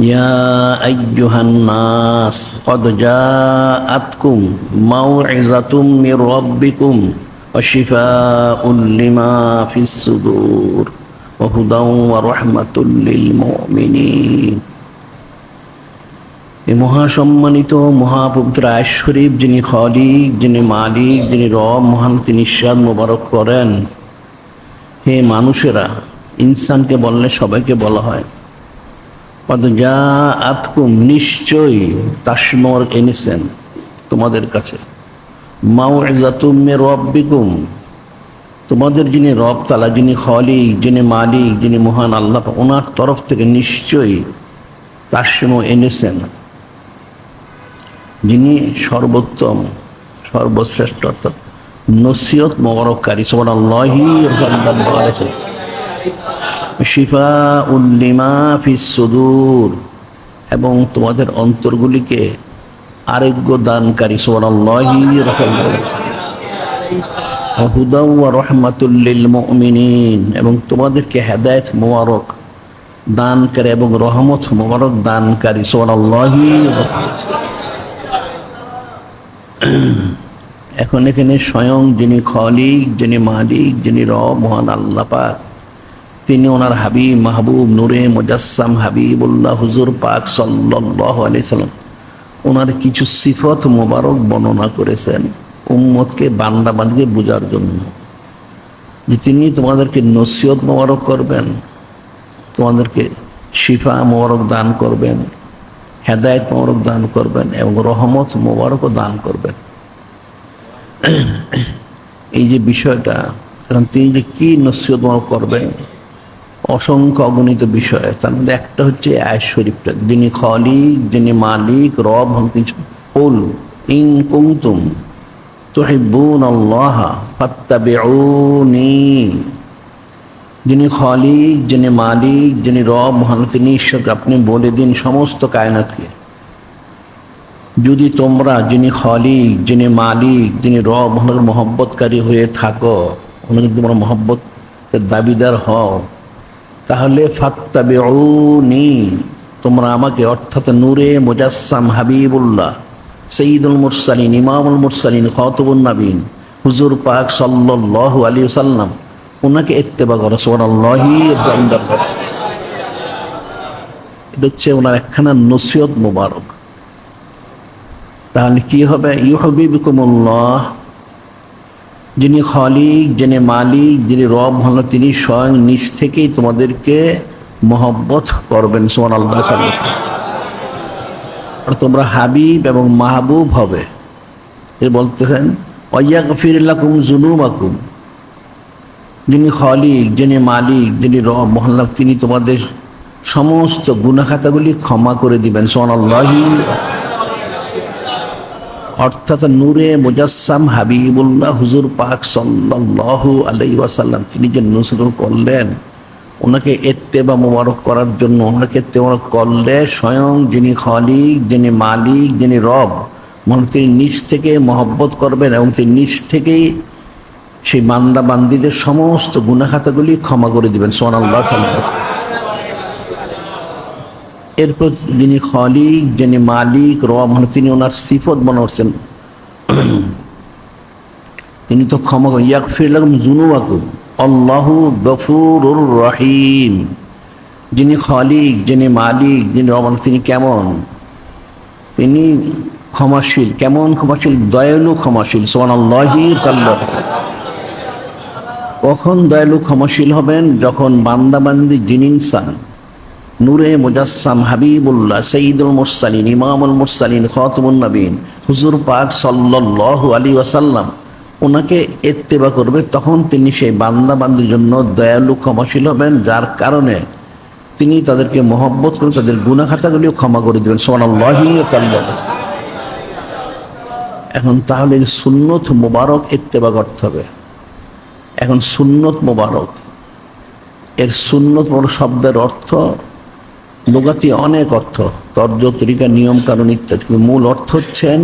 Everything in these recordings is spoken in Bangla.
يا أيها الناس قد جاءتكم موعظة من ربكم وشفاء لما في الصدور وهدى ورحمة للمؤمنين। এই মহাসম্মানিত মহাপবিত্র আয়াত শরীফ যিনি খালিক, যিনি মালিক, যিনি রব, মহান তিনি ইরশাদ মোবারক করেন, হে মানুষেরা, ইনসানকে বললে সবাইকে বলা হয়, কদ জাআতকুম, নিশ্চয়ই তাসমর এনেছেন তোমাদের কাছে, মাউইযাতুম মির রাব্বিকুম, তোমাদের যিনি রব তাআলা, যিনি খালিক, যিনি মালিক, যিনি মহান আল্লাহ, ওনার তরফ থেকে নিশ্চয়ই তাসম এনেছেন, যিনি সর্বোত্তম সর্বশ্রেষ্ঠ অর্থাৎ নসিহত মোবারককারী। সুবহানাল্লাহি শিফাউল লিমা ফিস সুদূর, এবং তোমাদের অন্তরগুলিকে আরোগ্য দানকারী। সুবহানাল্লাহি ওয়া হুদা ওয়া রাহমাতুল লিল মুমিনিন, এবং তোমাদেরকে হেদায়েত মোবারক দানকারী এবং রহমত মোবারক দানকারী। সুবহানাল্লাহি। এখন এখানে স্বয়ং যিনি খালিক, যিনি মালিক, যিনি রব, মহান আল্লাহ পাক, তিনি ওনার হাবিব মাহবুব নূরে মুজাসসাম হাবিবুল্লাহ হুজুর পাক সাল্লাল্লাহু আলাইহি সাল্লাম ওনার কিছু সিফত মোবারক বর্ণনা করেছেন উম্মতকে, বান্দা বান্দীকে বোঝার জন্য, যে তিনি তোমাদেরকে নসিহত মোবারক করবেন, তোমাদেরকে শিফা মোবারক দান করবেন, হেদায়েত মোবারক দান করবেন এবং রহমত মোবারকও দান করবেন। এই যে বিষয়টা, এখন তিনি যে কি নসিহত মোবারক করবেন, অসংখ্য অগণিত বিষয়, তার মধ্যে একটা হচ্ছে আয়াত শরীফটা, যিনি খালিক, যিনি মালিক, রব হন তিনি। কুল ইন কুনতুম তুহিব্বুনাল্লাহ ফাত্তাবিউনি, যিনি খালিক, যিনি মালিক, যিনি রব, মহান তিনি ঈশ্বর, আপনি বলে দিন সমস্ত কায়নাতকে, যদি তোমরা যিনি খালিক, যিনি মালিক, যিনি রব, মহান মহব্বতকারী হয়ে থাকো, ওনাকে তোমরা মহব্বতের দাবিদার হও, তাহলে ফাত্তাবিউনি, তোমরা আমাকে, অর্থাৎ নূরে মুজাসসাম হাবিবুল্লাহ সৈয়দুল মুরসালিন, ইমামুল মুরসালিন, খাতাবুন নবীন হুজুর পাক সাল্লাল্লাহু আলাইহি ওয়াসাল্লাম, ওনাকে ইত্তেবা করো। সুবহানাল্লাহি। এটা হচ্ছে ওনার একখানা নসিহত মোবারক। তাহলে কি হবে? ইউহিব্বুকুমুল্লাহ, যিনি খালিক, যিনি মালিক, যিনি রব হন, তিনি স্বয়ং নিজ থেকেই তোমাদেরকে মহব্বত করবেন। সুবহানাল্লাহ। আর তোমরা হাবিব এবং মাহবুব হবে। এ বলতেছেন ওয়ায়াগফির লাকুম যুনুবাকুম, যিনি খালিক, যিনি মালিক, যিনি রব মহান, তিনি তোমাদের সমস্ত গুনাহ খাতাগুলি ক্ষমা করে দিবেন। সুবহানাল্লাহ। অর্থাৎ নূরে মুজাসসাম হাবিবুল্লাহ হুজুর পাক সাল্লাল্লাহু আলাইহি ওয়াসাল্লাম, তিনি যে নসিহত করলেন, ওনাকে ইত্তেবা মোবারক করার জন্য, ওনাকে ইত্তেবা করলে স্বয়ং যিনি খালিক, যিনি মালিক, যিনি রব মহান, তিনি নিজ থেকে মহব্বত করবেন এবং তিনি নিজ থেকেই সেই বান্দা বান্দীদের সমস্ত গুনাহ খাতাগুলি ক্ষমা করে দিবেন। সুবহানাল্লাহ। এরপর যিনি খালিক, যিনি মালিক, রব, তিনি ওনার সিফত বলছেন, তিনি তো ক্ষমা করেন। ইয়াগফির লাকুম যুনুবাকুম আল্লাহু গফুরুর রহিম, যিনি খালিক, যিনি মালিক, যিনি রব, তিনি কেমন? তিনি ক্ষমাশীল। কেমন ক্ষমাশীল? দয়ালু ক্ষমাশীল। সুবহানাল্লাহ। কখন দয়ালু ক্ষমাশীল হবেন? যখন বান্দা বান্দি, যিনি ইনসান নূরে মুজাসসাম হাবিবুল্লাহ সৈয়দুল মুরসালিন, ইমামুল মুরসালিন, খাতাবুন নবীন হুজুর পাক সাল্লাল্লাহু আলাইহি ওয়াসাল্লাম ওনাকে ইত্তেবা করবে, তখন তিনি সেই বান্দা বান্দির জন্য দয়ালু ক্ষমাশীল হবেন, যার কারণে তিনি তাদেরকে মহব্বত করে তাদের গুনাহ খাতাগুলিও ক্ষমা করে দেবেন। সুবহানাল্লাহ। এখন তাহলে সুন্নত মোবারক ইত্তেবা করতে হবে। এখন সুন্নত মোবারক, এর সুন্নত মোবারক শব্দের অর্থ লুগাতি অনেক অর্থ, তর্জ, তরিকা, নিয়ম কানুন ইত্যাদি, মূল অর্থ হচ্ছেন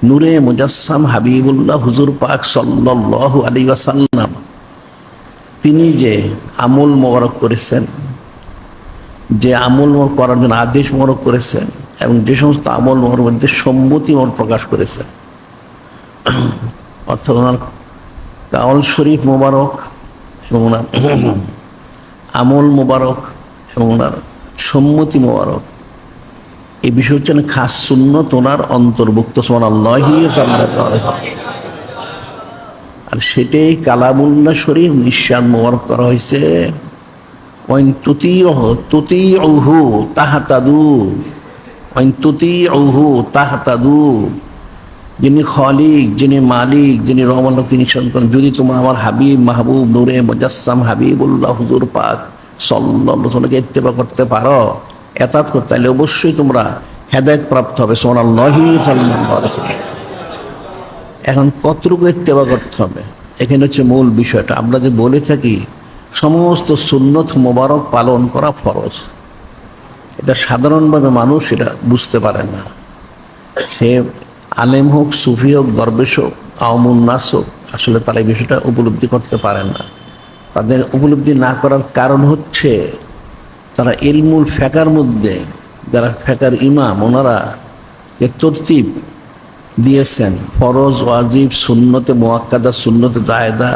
নূরে মুজাসসাম হাবিবুল্লাহ হুজুর পাক সাল্লাল্লাহু আলাইহি ওয়াসাল্লাম তিনি যে আমল মোবারক করেছেন, যে আমল করার জন্য আদেশ মোবারক করেছেন এবং যে সমস্ত আমল মোবারক মধ্যে সম্মতি মোবারক প্রকাশ করেছেন, অর্থাৎ ওনার কাওল শরীফ মোবারক এবং ওনার আমল মোবারক এবং ওনার সম্মতি মোবারক, এই বিষয় হচ্ছে খাস সুন্নত ওনার অন্তর্ভুক্ত। সুবহানাল্লাহি সাল্লাল্লাহু আলাইহি ওয়াসাল্লাম। আর সেটাই কালামুল্লাহ শরীফ নিঃশ্বাস মোবারক করা হয়েছে, ওয়াইন তুতিউহু তাহতাদু, ওয়াইন তুতিউহু তাহতাদু। যিনি খালিক, যিনি মালিক, যিনি রহমান, তিনি সন্তান, যদি তোমরা আমার হাবিব মাহবুব নূরে মুজাসসাম হাবিবুল্লাহ হুজুর পাক সাল্লাল্লাহু আলাইহি ওয়াসাল্লামকে ইত্তেবা করতে পারো, এতাত করতে, তাহলে অবশ্যই তোমরা হেদায়েত প্রাপ্ত হবে। সুবহানাল্লাহি সাল্লাল্লাহু আলাইহি ওয়াসাল্লাম। এখন কতটুকু ইত্তেবা করতে হবে, এখানে হচ্ছে মূল বিষয়টা। আমরা যে বলে থাকি সমস্ত সুন্নত মোবারক পালন করা ফরজ, এটা সাধারণভাবে মানুষ এটা বুঝতে পারে না। সে আলেম হোক, সুফি হোক, দরবেশ হোক, আওয়ামুন্নাস হোক, আসলে তারা এই বিষয়টা উপলব্ধি করতে পারেন না। তাদের উপলব্ধি না করার কারণ হচ্ছে তারা ইলমুল ফেকার মধ্যে, যারা ফেকার ইমাম, ওনারা যে তরতিব দিয়েছেন ফরজ, ওয়াজিব, সুন্নতে মুআক্কাদা, সুন্নতে জায়েদা,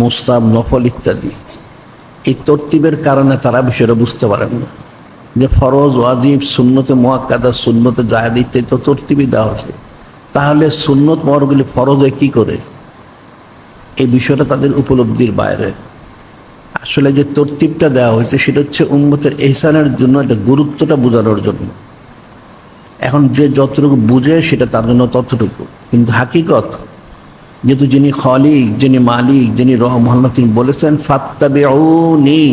মুস্তাহাব, নফল ইত্যাদি, এই তরতিবের কারণে তারা বিষয়টা বুঝতে পারেন না যে ফরজ, ওয়াজিব, সুন্নতে মুআক্কাদা, সুন্নতে জায়েদা ইত্যাদি তো তরতিবই দেওয়া হয়েছে, তাহলে সুন্নত মোবারকগুলি ফরজ হয় কী করে? এই বিষয়টা তাদের উপলব্ধির বাইরে। আসলে যে তরতিবটা দেওয়া হয়েছে সেটা হচ্ছে উম্মতের ইহসানের জন্য, এটা গুরুত্বটা বোঝানোর জন্য। এখন যে যতটুকু বুঝে সেটা তার জন্য ততটুকু, কিন্তু হাকিকত যেহেতু যিনি খালিক, যিনি মালিক, যিনি রহমান, তিনি বলেছেন ফাত্তাবিউনি,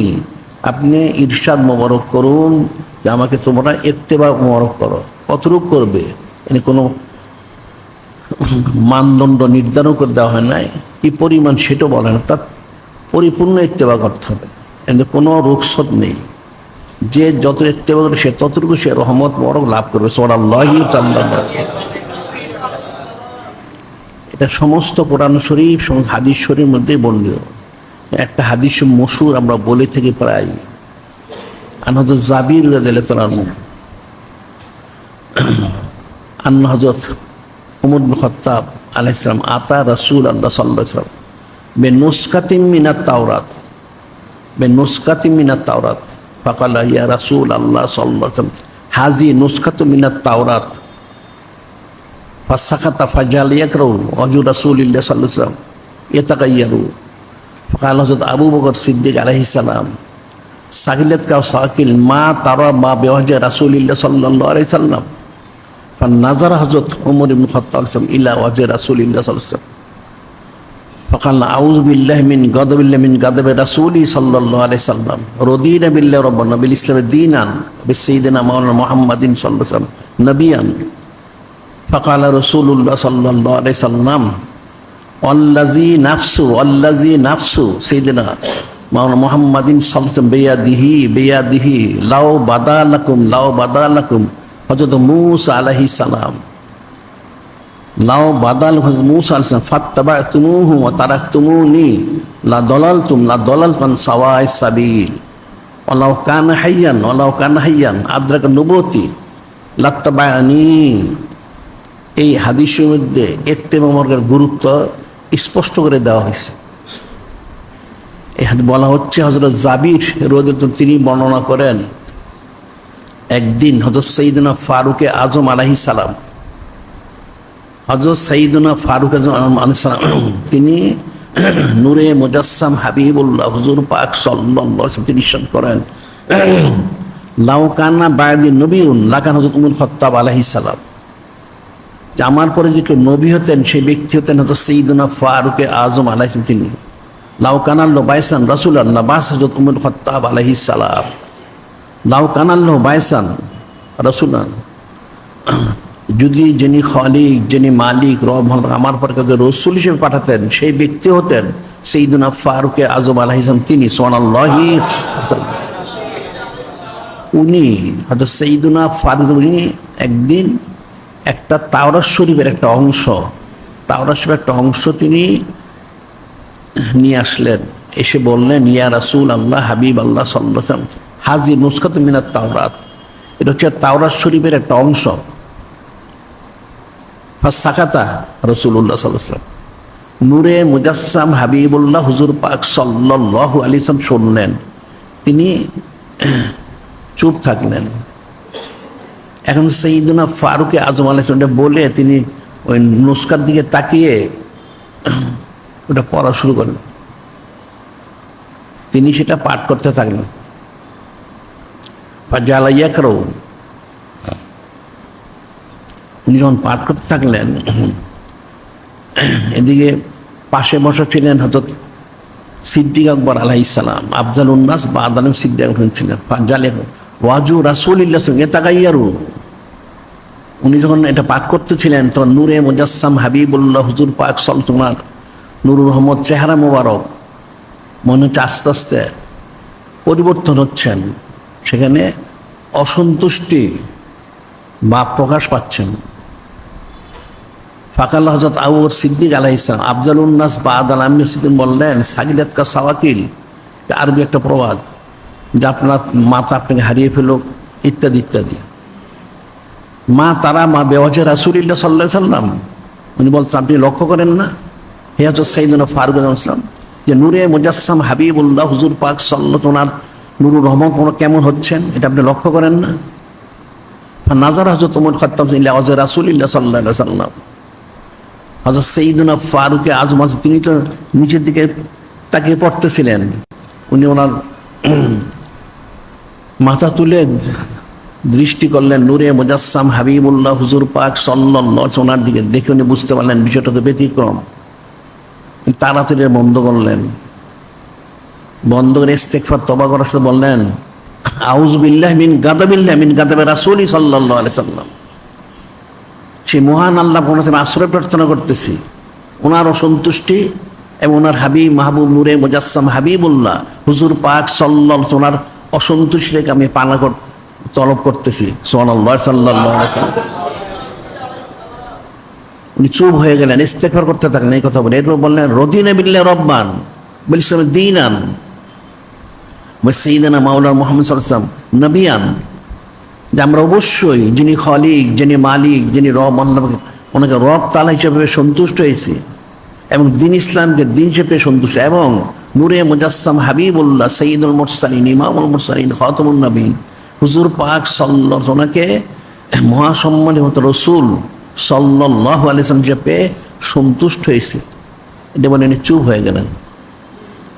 আপনি ইরশাদ মোবারক করুন যে আমাকে তোমরা ইত্তেবা মোবারক করো। কতটুকু করবে এনে কোনো মানদণ্ড নির্ধারণ করে দেওয়া হয় নাই, কি পরিমাণ সেটাও বলে না, তার পরিপূর্ণ ইত্তেবা করতে হবে, এতে কোনো রুখসত নেই। যে যত ইত্তেবা করবে সে ততটুকু সে রহমত মোবারক লাভ করবে। সুবহানাল্লাহি সাল্লাল্লাহু আলাইহি ওয়াসাল্লাম। এটা সমস্ত কোরআন শরীফ, সমস্ত হাদিস শরীফের মধ্যেই বর্ণিত। একটা হাদিস মশহুর আমরা বলে থাকি প্রায়, হযরত জাবির রাদিয়াল্লাহু তাআলা আন্না হযরত উমর ইবনে খাত্তাব আলাইহিস সালাম আতা রাসূলুল্লাহ সাল্লাল্লাহু আলাইহি ওয়াসাল্লাম বিনুসকাতিন মিনাত তাওরাত, বিনুসকাতিন মিনাত তাওরাত, ফাকালা ইয়া রাসূলুল্লাহ সাল্লাল্লাহু আলাইহি ওয়াসাল্লাম হাযি নুসকাতু মিনাত তাওরাত, ফাসাকাতা ফাজাল ইয়াকরাউ ওয়াজু রাসূলিল্লাহ সাল্লাল্লাহু আলাইহি ওয়াসাল্লাম ইয়াতাগায়্যারু। ফাকালা হযরত আবু বকর সিদ্দিক আলাইহিস সালাম সাকিলাত কা সাকিল মা তারা মা বিওয়াজি রাসূলিল্লাহ সাল্লাল্লাহু আলাইহি ওয়াসাল্লাম। ফানাজারা হযরত ওমর ইবনে খাত্তাব ইলা ওয়াজি রাসূলিল্লাহ সাল্লাল্লাহু আলাইহি ওয়াসাল্লাম ফাকাল আউযু বিল্লাহি মিন গাদাবি রাসূলি সাল্লাল্লাহু আলাইহি ওয়াসাল্লাম রদিনা বিল্লাহি রাব্বানা বিল ইসলামি দীনান বিসাইয়্যিদিনা মাওলানা মুহাম্মাদিন সাল্লাল্লাহু আলাইহি ওয়াসাল্লাম নবিয়ান। ফাকাল রাসূলুল্লাহ সাল্লাল্লাহু আলাইহি ওয়াসাল্লাম আল্লাযী নাফসু সাইয়্যিদিনা মাওলানা মুহাম্মাদিন সাল্লাল্লাহু আলাইহি ওয়াসাল্লাম বিয়াদিহি লাউ বাদালাকুম হযরত মূসা আলাইহিস সালাম, লাউ বাদাল হযরত মূসা আলাইহিস সালাম ফাত্তাবাতুমুহু ওয়া তারাকতুমুনি লা দালালতুম সাওয়াইস সাবিল ওয়ালাউ কানা হাইয়ান আদরাকা নবুতি লাত্তাবানি। এই হাদিসের মধ্যে ইত্তেবা মোবারকের গুরুত্ব স্পষ্ট করে দেওয়া হয়েছে। এই হাদিস বলা হচ্ছে হযরত জাবির রাদিয়াল্লাহু আনহু তিনি বর্ণনা করেন, একদিন হযরত সাইয়্যিদুনা ফারুক আজম আলাইহিস সালাম, হযরত সাইয়্যিদুনা ফারুক আজম আলাইহিস সালাম তিনি নূরে মুজাসসাম হাবিবুল্লাহ হুজুর পাক সাল্লাল্লাহু আলাইহি ওয়াসাল্লাম তিনি ইরশাদ করেন, লাউ কানা বা'দি নবিয়্যুন লাকানা হযরত উমর খাত্তাব আলাইহিস সালাম, যে আমার পরে যে কেউ নবী হতেন সেই ব্যক্তি হতেন হযরত সাইয়্যিদুনা ফারুক আজম আলাইহিস সালাম। তিনি লাউ কানাল্লাহু বাইসান রাসূলান নাবাস হযরত উমর খাত্তাব আলাইহিস সালাম, লাউ কানাল্লাহু বাইসান রাসূলান, যদি যিনি খালিক, যিনি মালিক, রহমান, আমার পর কাউকে রসুল হিসেবে পাঠাতেন সেই ব্যক্তি হতেন সাইয়্যিদুনা ফারুক আজম আলাইহিস সালাম। তিনি সুবহানাল্লাহি উনি হযরত সাইয়্যিদুনা ফারুক উনি একদিন একটা তাওরাত শরীফের একটা অংশ তিনি নিয়ে আসলেন, এসে বললেন, ইয়া রাসূল আল্লাহ, হাবিব আল্লাহ সাল্লাল্লাহু আলাইহি ওয়াসাল্লাম, হাজি নুসখাত মিনাত তাওরাত, এটা হচ্ছে তাওরাত শরীফের একটা অংশ। ফাসাকাতা রাসূলুল্লাহ সাল্লাল্লাহু আলাইহি ওয়াসাল্লাম, নূরে মুজাসসাম হাবিবুল্লাহ হুজুর পাক সাল্লাল্লাহু আলাইহি ওয়াসাল্লাম শুনলেন, তিনি চুপ থাকলেন। এখন সাইয়্যিদুনা ফারুক আজম আলাইহিস সালাম বলে তিনি ওই নুসখার দিকে তাকিয়ে ওটা পড়া শুরু করলেন। তিনি সেটা পাঠ করতে থাকলেন। ফাজালা ইয়াকরাউ, উনি যখন পাঠ করতে থাকলেন, এদিকে পাশে বসা ছিলেন হযরত সিদ্দিক আকবর আলাইহিস সালাম, আফজালুন নাস বা'দা সিদ্দিক আকবর ছিলেন। ফাজালা ওয়াজু রাসূলিল্লাহ ইয়াতাগায়্যারু, উনি যখন এটা পাঠ করতেছিলেন তখন নূরে মুজাসসাম হাবিবুল্লাহ হুজুর পাক সাল্লাল্লাহু আলাইহি ওয়াসাল্লাম নুরুল রহমত চেহারা মোবারক মনে হচ্ছে আস্তে আস্তে পরিবর্তন হচ্ছেন, সেখানে অসন্তুষ্টি বা প্রকাশ পাচ্ছেন। ফাকাল্লাহ হযরত আবু বকর সিদ্দিক আলাইহিস সালাম, আফজালুন নাস বা'দাল আম্বিয়া সিদ্দিক বললেন, সাগিলাত কা সাওয়াকিল, আরবি একটা প্রবাদ, যে আপনার মাথা আপনাকে হারিয়ে ফেলো ইত্যাদি ইত্যাদি। মা তারা মা বেওয়াজে রাসূলুল্লাহ সাল্লাল্লাহু আলাইহি ওয়াসাল্লাম, উনি বলছেন আপনি লক্ষ্য করেন না হে হযরত সাইয়্যিদুনা ফারুক আযম, যে নূরে মুজাসসাম হাবিবুল্লাহ হুজুর পাক সাল্লাল্লাহু আলাইহি ওয়াসাল্লাম নুরুর রহমত কেমন হচ্ছেন, এটা আপনি লক্ষ্য করেন না? নাজার হযরত ওমর খাত্তাব ইলা ওয়াজে রাসূলুল্লাহ সাল্লাল্লাহু আলাইহি ওয়াসাল্লাম, হযরত সাইয়্যিদুনা ফারুক আযম তিনি তো নিচের দিকে তাকিয়ে পড়তেছিলেন, উনি ওনার মাথা তুলে দৃষ্টি করলেন নূরে মুজাসসাম হাবিবুল্লাহ হুজুর পাক সাল্লাল্লাহু আলাইহি ওয়াসাল্লাম, ওনার দিকে দেখে উনি বুঝতে পারলেন বিষয়টা তো ব্যতিক্রম। তাড়াতাড়ি বন্ধ করলেন, বন্ধ করে ইস্তেগফার তওবা করার সাথে বললেন, আউযু বিল্লাহি মিন গাদাবি রাসূলি সাল্লাল্লাহু আলাইহি ওয়াসাল্লাম, সেই মহান আল্লাহ ওনার আশ্রয় প্রার্থনা করতেছি, ওনার অসন্তুষ্টি এবং ওনার হাবিব মাহবুব নূরে মুজাসসাম হাবিবুল্লাহ হুজুর পাক সাল্লাল্লাহু আলাইহি ওয়াসাল্লাম অসন্তুষ্টি থেকে আমি পানা তলব করতেছি। সুবহানাল্লাহ সাল্লাল্লাহু আলাইহি ওয়াসাল্লাম। উনি চুপ হয়ে গেলেন, ইস্তেগফার করতে থাকলেন, এই কথা বলে। এরপর বললেন, রদিনা বিল্লাহি রব্বান ওয়াল ইসলামি দীনান ওয়া সাইয়্যিদানা মাওলানা মুহাম্মদ সাল্লাল্লাহু আলাইহি ওয়াসাল্লাম নবিয়ান, যে আমরা অবশ্যই যিনি খালিক, যিনি মালিক, যিনি রব, ওনাকে রব তাআলা হিসেবে সন্তুষ্ট হয়েছি এবং দিন ইসলামকে দিন হিসেবে সন্তুষ্ট, এবং নূরে মুজাসসাম হাবিবুল্লাহ সাইয়্যিদুল মুরসালিন ইমামুল মুরসালিন খাতামুন নবীন হুজুর পাক সাল্লাল্লাহু আলাইহি ওয়াসাল্লামকে মহাসম্মানিত রসুল সাল্লাল্লাহু আলাইহি ওয়াসাল্লাম হিসেবে সন্তুষ্ট হয়েছে। এটা বলে উনি চুপ হয়ে গেলেন,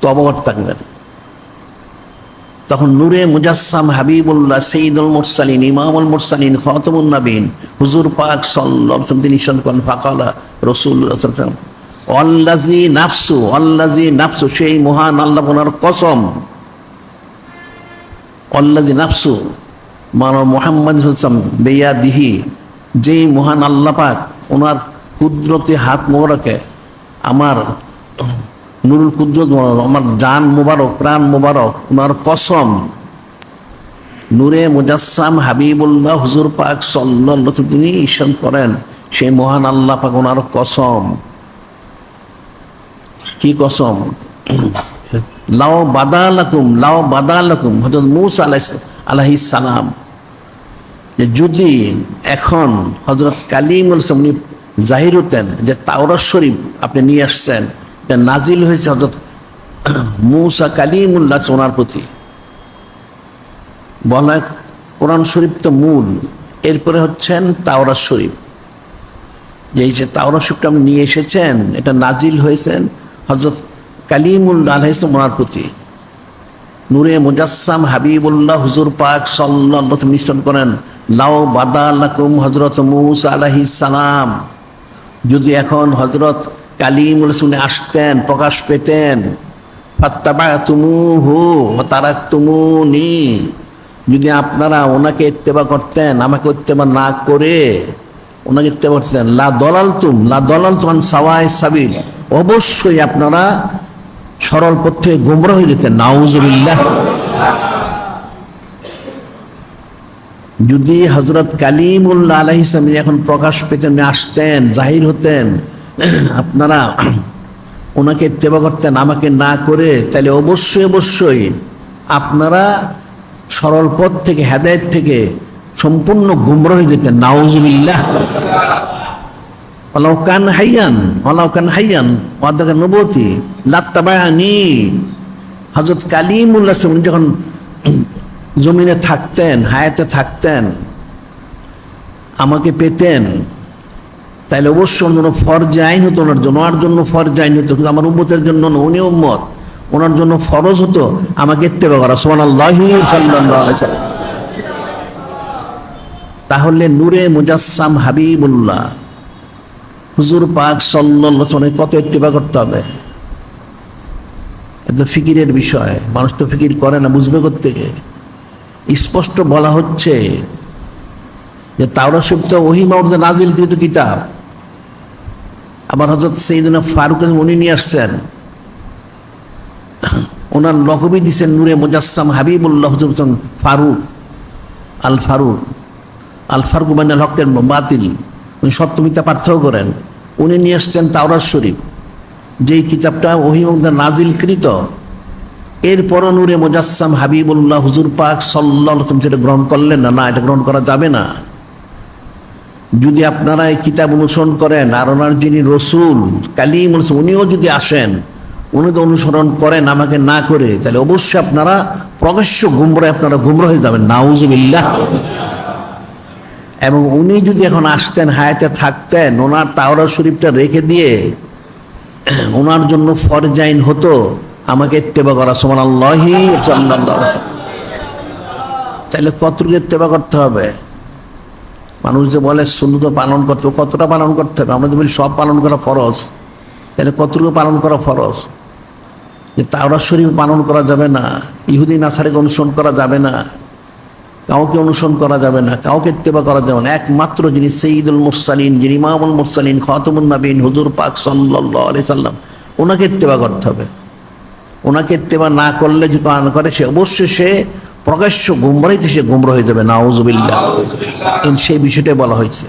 তওবা করতে থাকলেন। তখন নূরে মুজাসসাম হাবিবুল্লাহ সাইয়্যিদুল মুরসালিন ইমামুল মুরসালিন খাতামুন নবীন হুজুর পাক সাল্লাল্লাহু আলাইহি ওয়াসাল্লাম তিনি ইরশাদ করেন, ফাকালা রাসূলুল্লাহ সাল্লাল্লাহু আলাইহি ওয়াসাল্লাম, আল্লাযী নাফসু, সেই মহান আল্লাহ ওনার কসম, আল্লাযী নাফসু মানব মুহাম্মদ সাল্লাল্লাহু আলাইহি ওয়াসাল্লাম বিয়াদিহি, যেই মহান আল্লাহ পাক ওনার কুদরতি হাত মোবারকে, আমার নুরুল কুদরত আমার জান মোবারক প্রাণ মোবারক ওনার কসম, নূরে মুজাসসাম হাবিবুল্লাহ হুজুর পাক সাল্লাল্লাহু আলাইহি ওয়াসাল্লাম তিনি ইরশাদ করেন, সেই মহান আল্লাহ পাক ওনার কসম। কি কসম? লাও বাদালাকুম হযরত মূসা আলাইহিস সালাম, যে যদি এখন হযরত কালিমুল সামনি জাহির হতেন, যে তাওরাত শরীফ আপনি নিয়ে আসছেন, এটা নাজিল হয়েছে হযরত মূসা কালিমুল্লাহ ওনার প্রতি। বলা হয় কোরআন শরীফ তো মূল, এরপরে হচ্ছেন তাওরাত শরীফ, যে এই যে তাওরাত শরীফটা আপনি নিয়ে এসেছেন এটা নাজিল হয়েছেন হযরত কালিমুল্লাহ আলাইহিস সালাম ওনার প্রতি। নূরে মুজাসসাম হাবিবুল্লাহ হুজুর পাক সাল্লাল্লাহু আলাইহি ওয়াসাল্লাম নিশ্চয় করেন, লাও বাদালাকুম হযরত মূসা আলাইহিস সালাম, যদি এখন হযরত কালিমুল শুনে আসতেন, প্রকাশ পেতেন, ফাত্তাবাতুমুহু ওয়া তারাকতুমুনি, যদি আপনারা ওনাকে ইত্তেবা করতেন, আমাকে ইত্তেবা না করে ওনাকে ইত্তেবা করতেন, লা দালালতুম আন সাওয়াইস সাবিল, অবশ্যই আপনারা সরল পথ থেকে গোমরা হয়ে যেতেন। নাউজুবিল্লাহ। যদি হযরত কালিমুল্লাহ আলাইহিস সালাম এখন প্রকাশ পেতেন, আসতেন, জাহির হতেন, আপনারা ওনাকে ইত্তেবা করতেন আমাকে না করে, তাহলে অবশ্যই আপনারা সরল পথ থেকে, হেদায়েত থেকে সম্পূর্ণ গুমরা হয়ে যেতেন। নাউজুবিল্লাহ। ওয়ালাউ কান হাইয়ান ওয়াদাকা নবুতি লাত্তাবায়ানি। হযরত কালিমুল্লাহ উনি যখন জমিনে থাকতেন, হায়াতে থাকতেন, আমাকে পেতেন, তাইলে অবশ্যই ওনার জন্য ফরজ আইন হতো, ওনার জন্য ফরজ আইন হতো, কিন্তু আমার উম্মতের জন্য না, উনি উম্মত, ওনার জন্য ফরজ হতো আমাকে ইত্তেবা করা। সুবহানাল্লাহি সাল্লাল্লাহু আলাইহি ওয়াসাল্লাম। তাহলে নূরে মুজাসসাম হাবিবুল্লাহ হুজুর পাক সাল্লাল্লাহু আলাইহি ওয়াসাল্লাম কত ইত্তেবা করতে হবে। এটা ফিকিরের বিষয়, মানুষ তো ফিকির করে না, বুঝবে কোত্থেকে? স্পষ্ট বলা হচ্ছে যে তাওরাত শরীফ তো ওহী মাওরুদে নাজিলকৃত কিতাব। আবার হযরত সাইয়েদনা ফারুক উনি নিয়ে আসছেন, ওনার লকবই দিচ্ছেন নূরে মুজাসসাম হাবিবুল্লাহ হুজুর ফারুক, আল ফারুক। আল ফারুক মানে হকের বাতিল, উনি সত্য মিথ্যা পার্থক্য করেন। উনি নিয়ে আসছেন তাওরাত শরীফ, যেই কিতাবটা ওহী মাওরুদে নাজিলকৃত। এরপরও নূরে মুজাসসাম হাবিবুল্লাহ হুজুর পাক সাল্লাল্লাহু আলাইহি ওয়াসাল্লাম সেটা গ্রহণ করলেন না। না, এটা গ্রহণ করা যাবে না। যদি আপনারা এই কিতাব অনুসরণ করেন, আর ওনার যিনি রসুল কালিম উনিও যদি আসেন, উনি তো অনুসরণ করেন আমাকে না করে, তাহলে অবশ্যই আপনারা প্রকাশ্য গুমরায় আপনারা গুমরা হয়ে যাবেন। নাউজুবিল্লাহ। এবং উনি যদি এখন আসতেন, হায়াতে থাকতেন, ওনার তাওরাত শরীফটা রেখে দিয়ে ওনার জন্য ফরজ আইন হতো আমাকে ইত্তেবা করা। সুবহানাল্লাহি সাল্লাল্লাহু আলাইহি ওয়াসাল্লাম। তাহলে কতটুকু ইত্তেবা করতে হবে? মানুষ যে বলে সুন্নত পালন করতে হবে, কতটা পালন করতে হবে? আমরা যে বলি সব পালন করা ফরজ, তাহলে কতটুকু পালন করা ফরজ? যে তাওরাত শরীফ পালন করা যাবে না, ইহুদি নাসারিকে অনুসরণ করা যাবে না, কাউকে অনুসরণ করা যাবে না, কাউকে ইত্তেবা করা যাবে না, একমাত্র যিনি সাইয়্যিদুল মুরসালিন, যিনি ইমামুল মুরসালিন, খাতামুন নবীন হুজুর পাক সাল্লাল্লাহু আলাইহি সাল্লাম, ওনাকে ইত্তেবা করতে হবে। ওনাকে ইত্তেবা না করলে যে পালন করে, সে অবশ্যই সে প্রকাশ্য গুমরাহিতে সে গুমরা হয়ে যাবে। নাউজুবিল্লাহ। সেই বিষয়টাই বলা হয়েছে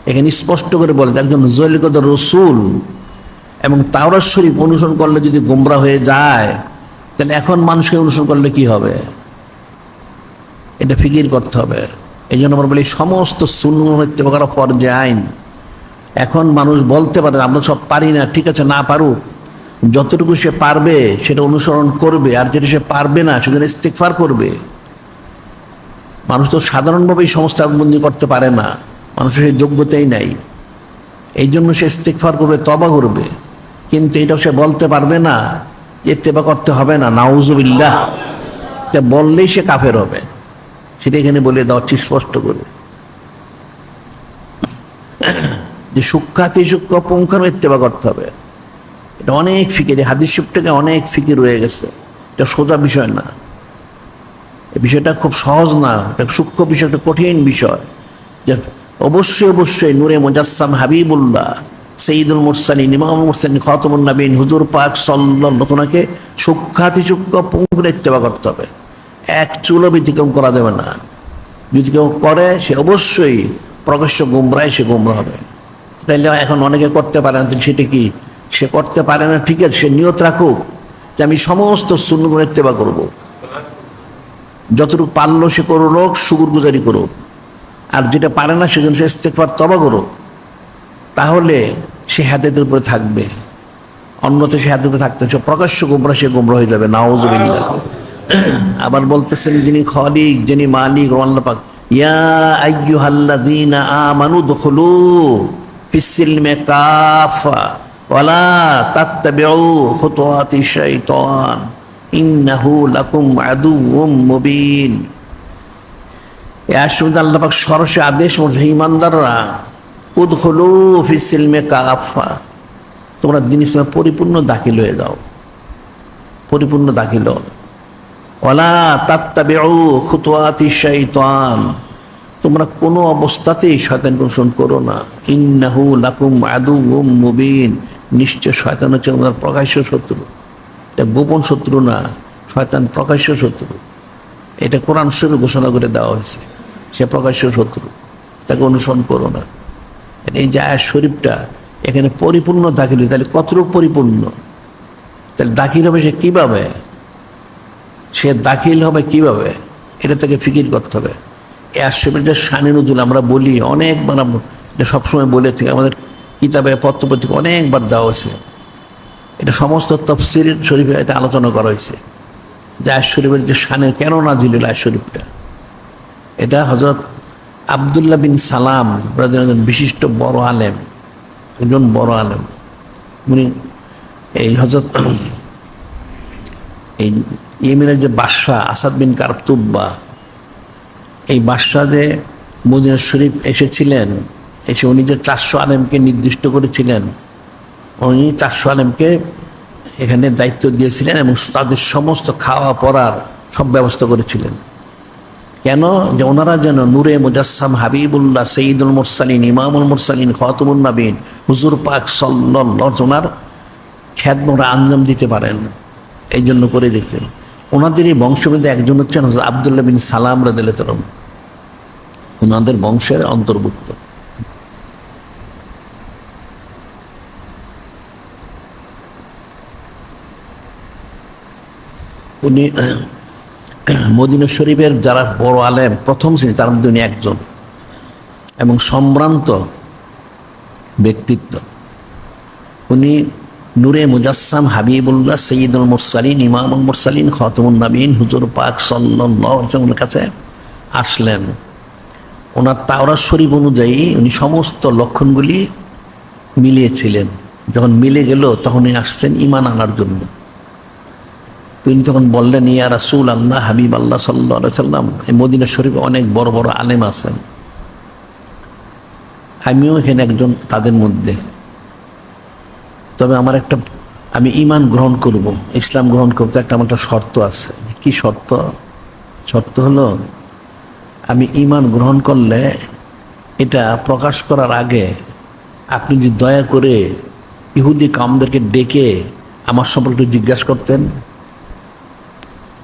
এখানে স্পষ্ট করে বলে, একজন জলিকত রসুল এবং তাওরাত শরীফ অনুসরণ করলে যদি গুমরা হয়ে যায়, তাহলে এখন মানুষকে অনুসরণ করলে কি হবে? এটা ফিকির করতে হবে। এই জন্য আমরা বলি সমস্ত সুন্নাহ ইত্তেবা করা ফরজ আইন। এখন মানুষ বলতে পারে আমরা সব পারি না, ঠিক আছে, না পারুক, যতটুকু সে পারবে সেটা অনুসরণ করবে, আর যেটা সে পারবে না সেজন্য ইস্তিগফার করবে। মানুষ তো সাধারণভাবে এই সমস্ত আগমন্দি করতে পারে না, মানুষের সেই যোগ্যতাই নাই। এই জন্য সে ইস্তিগফার করবে, তওবা করবে, কিন্তু এটাও সে বলতে পারবে না যে ইত্তেবা করতে হবে না। নাউজুবিল্লাহ। এটা বললেই সে কাফের হবে, সেটা এখানে বলে দেওয়া হচ্ছে স্পষ্ট করে যে সূক্ষ্মাতি সূক্ষ্ম পুঙ্খানু ইত্তেবা করতে হবে। এটা অনেক ফিকির, হাদিস শরীফ থেকে অনেক ফিকির রয়ে গেছে। এটা সোজা বিষয় না, এই বিষয়টা খুব সহজ না, এটা সূক্ষ্ম বিষয়, একটা কঠিন বিষয়। যে অবশ্যই নূরে মুজাসসাম হাবিবুল্লাহ সাইয়্যিদুল মুরসালিন, ইমামুল মুরসালিন, খাতামুন নবীন হুজুর পাক সাল্লাল্লাহু আলাইহি ওয়াসাল্লামকে সূক্ষ্মাতি সূক্ষ্ম পুঙ্খানু ইত্তেবা করতে হবে। এক চুলও ব্যতিক্রম করা যাবে না। যদি কেউ করে সে অবশ্যই প্রকাশ্য গুমরায় সে গুমরা হবে। তাইলে এখন অনেকে করতে পারে না, সেটা কি? সে করতে পারে না, ঠিক আছে, সে নিয়ত রাখুক যে আমি সমস্ত সুন্নাহ ইত্তেবা করব, যতটুকু পারলো সে করলো, শুকরগুজারি করুক, আর যেটা পারে না সেজন্য সে ইস্তিগফার তওবা করুক। তাহলে সে হেদায়েতের উপরে থাকবে, অন্যতে সে হেদায়েতের উপরে থাকতে, সে প্রকাশ্য গুমরা, সে গুমরা হয়ে যাবে। নাউজুবিল্লাহ। আবার বলতেছেন যিনি খালিক, যিনি মালিক, আল্লাহ পাক, ইয়া আইয়ুহাল্লাযীনা আমানু দুখুলু ফিস-সিলমি কাফা ওয়ালা তাত্তাবিউ খুতুওয়াতিশ শাইতান ইন্নাহু লাকুম আদুউম মুবিন। এই আয়াতে আল্লাহ পাক সরাসরি আদেশ করছে, হে ঈমানদাররা, উদখুলু ফিস-সিলমি কাফা, তোমরা দ্বীন ইসলামে পরিপূর্ণ দাখিল হয়ে যাও, পরিপূর্ণ দাখিল হও। ওয়ালা তাত্তাবিউ খুতুওয়াতিশ শাইতান, তোমরা কোনো অবস্থাতেই শয়তানকে অনুসরণ করো না। ইন্নাহু লাকুম আদুউম মুবিন, নিশ্চয় শয়তান হচ্ছে তোমাদের প্রকাশ্য শত্রু। এটা গোপন শত্রু না, শয়তান প্রকাশ্য শত্রু। এটা কোরআন শরীফে ঘোষণা করে দেওয়া হয়েছে, সে প্রকাশ্য শত্রু, তাকে অনুসরণ করো না। এই যে আয়াত শরীফটা এখানে পরিপূর্ণ দাখিল, তাহলে কতটুকু পরিপূর্ণ? তাহলে দাখিল হবে সে কিভাবে? সে দাখিল হবে কিভাবে? এটা থেকে ফিকির করতে হবে। এ আশরাফের যে শানে নজুল আমরা বলি অনেকবার, আমরা এটা সবসময় বলে থাকি, আমাদের কিতাবে পত্রপত্রিকা অনেকবার দেওয়া হয়েছে, এটা সমস্ত তাফসীর শরীফে এটা আলোচনা করা হয়েছে যে আয়াত শরীফের যে শানে কেন নাজিল হলো আয়াত শরীফটা। এটা হযরত আব্দুল্লাহ বিন সালাম রাদিয়াল্লাহু আনহু বিশিষ্ট বড় আলেম, একজন বড় আলেম। উনি এই হযরত এই ইয়েমেনের যে বাদশাহ আসাদ বিন কারতুব্বা, এই বাদশাহ যে মদিনা শরীফ এসেছিলেন, এসে উনি যে 400 আলেমকে নির্দিষ্ট করেছিলেন, উনি 400 আলেমকে এখানে দায়িত্ব দিয়েছিলেন এবং তাদের সমস্ত খাওয়া পড়ার সব ব্যবস্থা করেছিলেন। কেন? যে ওনারা যেন নূরে মুজাসসাম হাবিবুল্লাহ সঈদুল মুরসালিন ইমামুল মুরসালিন খাতামুন নবীন হুজুর পাক সাল্লাল্লাহু আলাইহি ওনার খ্যাদমত আঞ্জাম দিতে পারেন, এই জন্য করে দিয়েছেন। ওনাদের এই বংশবৃদ্ধ একজন হচ্ছেন হযরত আব্দুল্লাহ বিন সালাম রাদিয়াল্লাহু তাআলা, ওনাদের বংশের অন্তর্ভুক্ত। উনি মদিনা শরীফের যারা বড় আলেম প্রথম শ্রেণী তার মধ্যে উনি একজন, এবং সম্ভ্রান্ত ব্যক্তিত্ব। উনি নূরে মুজাসসাম হাবিবুল্লাহ সঈদুল মুরসালিন ইমামুল মুরসালিন খাতামুন নবীন হুজুর পাক সাল্লাল্লাহু আলাইহি ওয়াসাল্লামের কাছে আসলেন। ওনার তাওরাত শরীফ অনুযায়ী উনি সমস্ত লক্ষণগুলি মিলিয়েছিলেন। যখন মিলে গেল তখন উনি আসছেন ঈমান আনার জন্য। তিনি তখন বললেন, ইয়া রাসূল আল্লাহ হাবিব আল্লাহ সাল্লাল্লাহু আলাইহি ওয়াসাল্লাম, এই মদিনা শরীফে অনেক বড় বড় আলেম আছেন, আমিও এখানে একজন তাদের মধ্যে। তবে আমি ঈমান গ্রহণ করব, ইসলাম গ্রহণ করতে আমার একটা শর্ত আছে। কি শর্ত? শর্ত হলো আমি ঈমান গ্রহণ করলে এটা প্রকাশ করার আগে আপনি যদি দয়া করে ইহুদি কাউমদেরকে ডেকে আমার সম্পর্কে জিজ্ঞাসা করতেন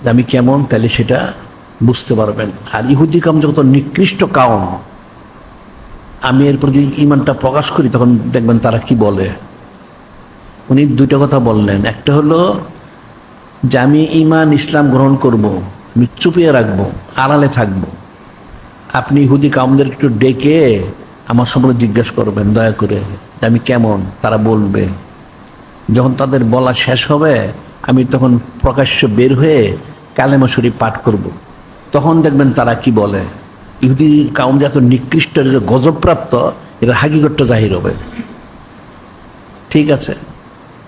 যে আমি কেমন, তাহলে সেটা বুঝতে পারবেন। আর ইহুদি কাউম যত নিকৃষ্ট কাউম, আমি এরপর যদি ঈমানটা প্রকাশ করি তখন দেখবেন তারা কি বলে। উনি দুইটা কথা বললেন, একটা হলো যে আমি ঈমান ইসলাম গ্রহণ করব, আমি চুপিয়ে রাখবো, আড়ালে থাকবো, আপনি ইহুদি কাউমদের একটু ডেকে আমার সম্পর্কে জিজ্ঞাসা করবেন দয়া করে যে আমি কেমন, তারা বলবে। যখন তাদের বলা শেষ হবে আমি তখন প্রকাশ্য বের হয়ে কালেমা শরীফ পাঠ করব, তখন দেখবেন তারা কি বলে। ইহুদি কাউম যত নিকৃষ্ট, গজবপ্রাপ্ত, এটা হাকিকতটা জাহির হবে। ঠিক আছে,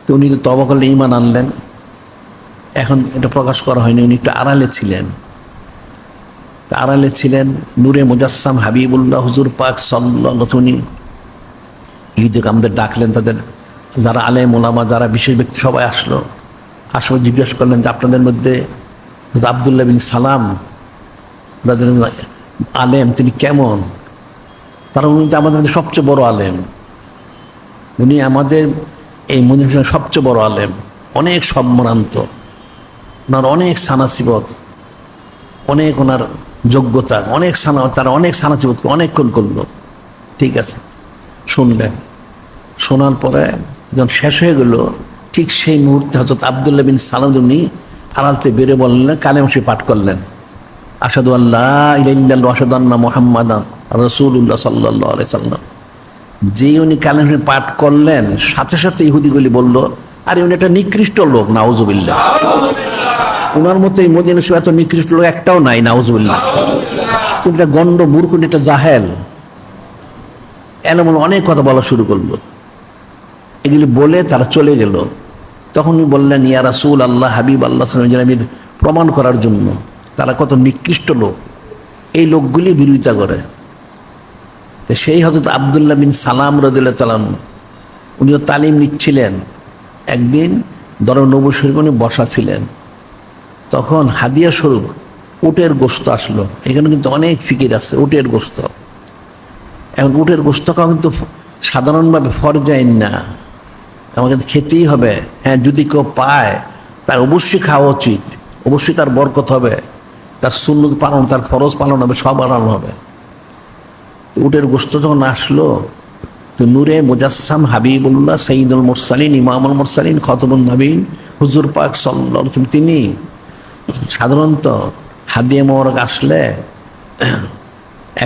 তো উনি তো তওবা করলে ঈমান আনলেন। এখন এটা প্রকাশ করা হয়নি, উনি একটু আড়ালে ছিলেন। আড়ালে ছিলেন নূরে মুজাসসাম হাবিবুল্লাহ হুজুর পাক সাল্লাল্লাহু আলাইহি ওয়াসাল্লাম। উনি ইহুদি কাউমদের ডাকলেন, তাদের যারা আলেম ওলামা যারা বিশেষ ব্যক্তি সবাই আসলো। আসলে জিজ্ঞেস করলেন যে আপনাদের মধ্যে আব্দুল্লাহ বিন সালাম আলেম, তিনি কেমন? তারা উনি আমাদের মধ্যে সবচেয়ে বড় আলেম, উনি আমাদের এই মদিনার সবচেয়ে বড় আলেম, অনেক সম্ভ্রান্ত, ওনার অনেক সানাসিবত, অনেক ওনার যোগ্যতা, অনেক তারা অনেক সানাসিবত অনেকক্ষণ করলো। ঠিক আছে, শুনলেন। শোনার পরে যখন শেষ হয়ে গেল, ঠিক সেই মুহূর্তে হযরত আব্দুল্লাহ বিন সালাম উনি আড়ালতে বেরে বললেন, কালেমা শরীফ পাঠ করলেন, আশহাদু আল্লা ইলাহা ইল্লাল্লাহ ওয়া আশহাদু আন্না মুহাম্মাদান রাসূলুল্লাহ সাল্লাল্লাহু আলাইহি সাল্লাম। যেই উনি কালেমা শরীফ পাঠ করলেন, সাথে সাথে ইহুদিগুলি বলল, আরে উনি একটা নিকৃষ্ট লোক, নাউজুবিল্লাহ। ওনার মতো এই মদিনা শরীফে এত নিকৃষ্ট লোক একটাও নাই, নাউজুবিল্লাহ। কিন্তু এটা গন্ড মূর্খ, এটা জাহেল, এমন অনেক কথা বলা শুরু করলো। এগুলি বলে তারা চলে গেল। তখন উনি বললেন, ইয়া রাসূল আল্লাহ হাবিব আল্লাহ আমি প্রমাণ করার জন্য তারা কত নিকৃষ্ট লোক, এই লোকগুলি বিরোধিতা করে। তো সেই হযরত আব্দুল্লাহ বিন সালাম রাদিয়াল্লাহু তাআলা উনিও তালিম নিচ্ছিলেন। একদিন নবী শরীফে উনি বসা ছিলেন, তখন হাদিয়া স্বরূপ উটের গোশত আসলো। এখানে কিন্তু অনেক ফিকির আছে উটের গোশত। এখন উটের গোশত খাওয়া কিন্তু সাধারণভাবে ফরজ আইন না, আমাকে খেতেই হবে। হ্যাঁ, যদি কেউ পায় তার অবশ্যই খাওয়া উচিত, অবশ্যই তার বরকত হবে, তার সুন্নত পালন, তার ফরজ পালন হবে, সব আলাদা হবে। উটের গোশত যখন আসলো, তো নূরে মুজাসসাম হাবিবুল্লাহ সঈদুল মুরসালিন ইমামুল মুরসালিন খাতামুন নবীন হুজুর পাক সাল্লাল্লাহু আলাইহি ওয়াসাল্লাম, তিনি সাধারণত হাদিয়া মোবারক আসলে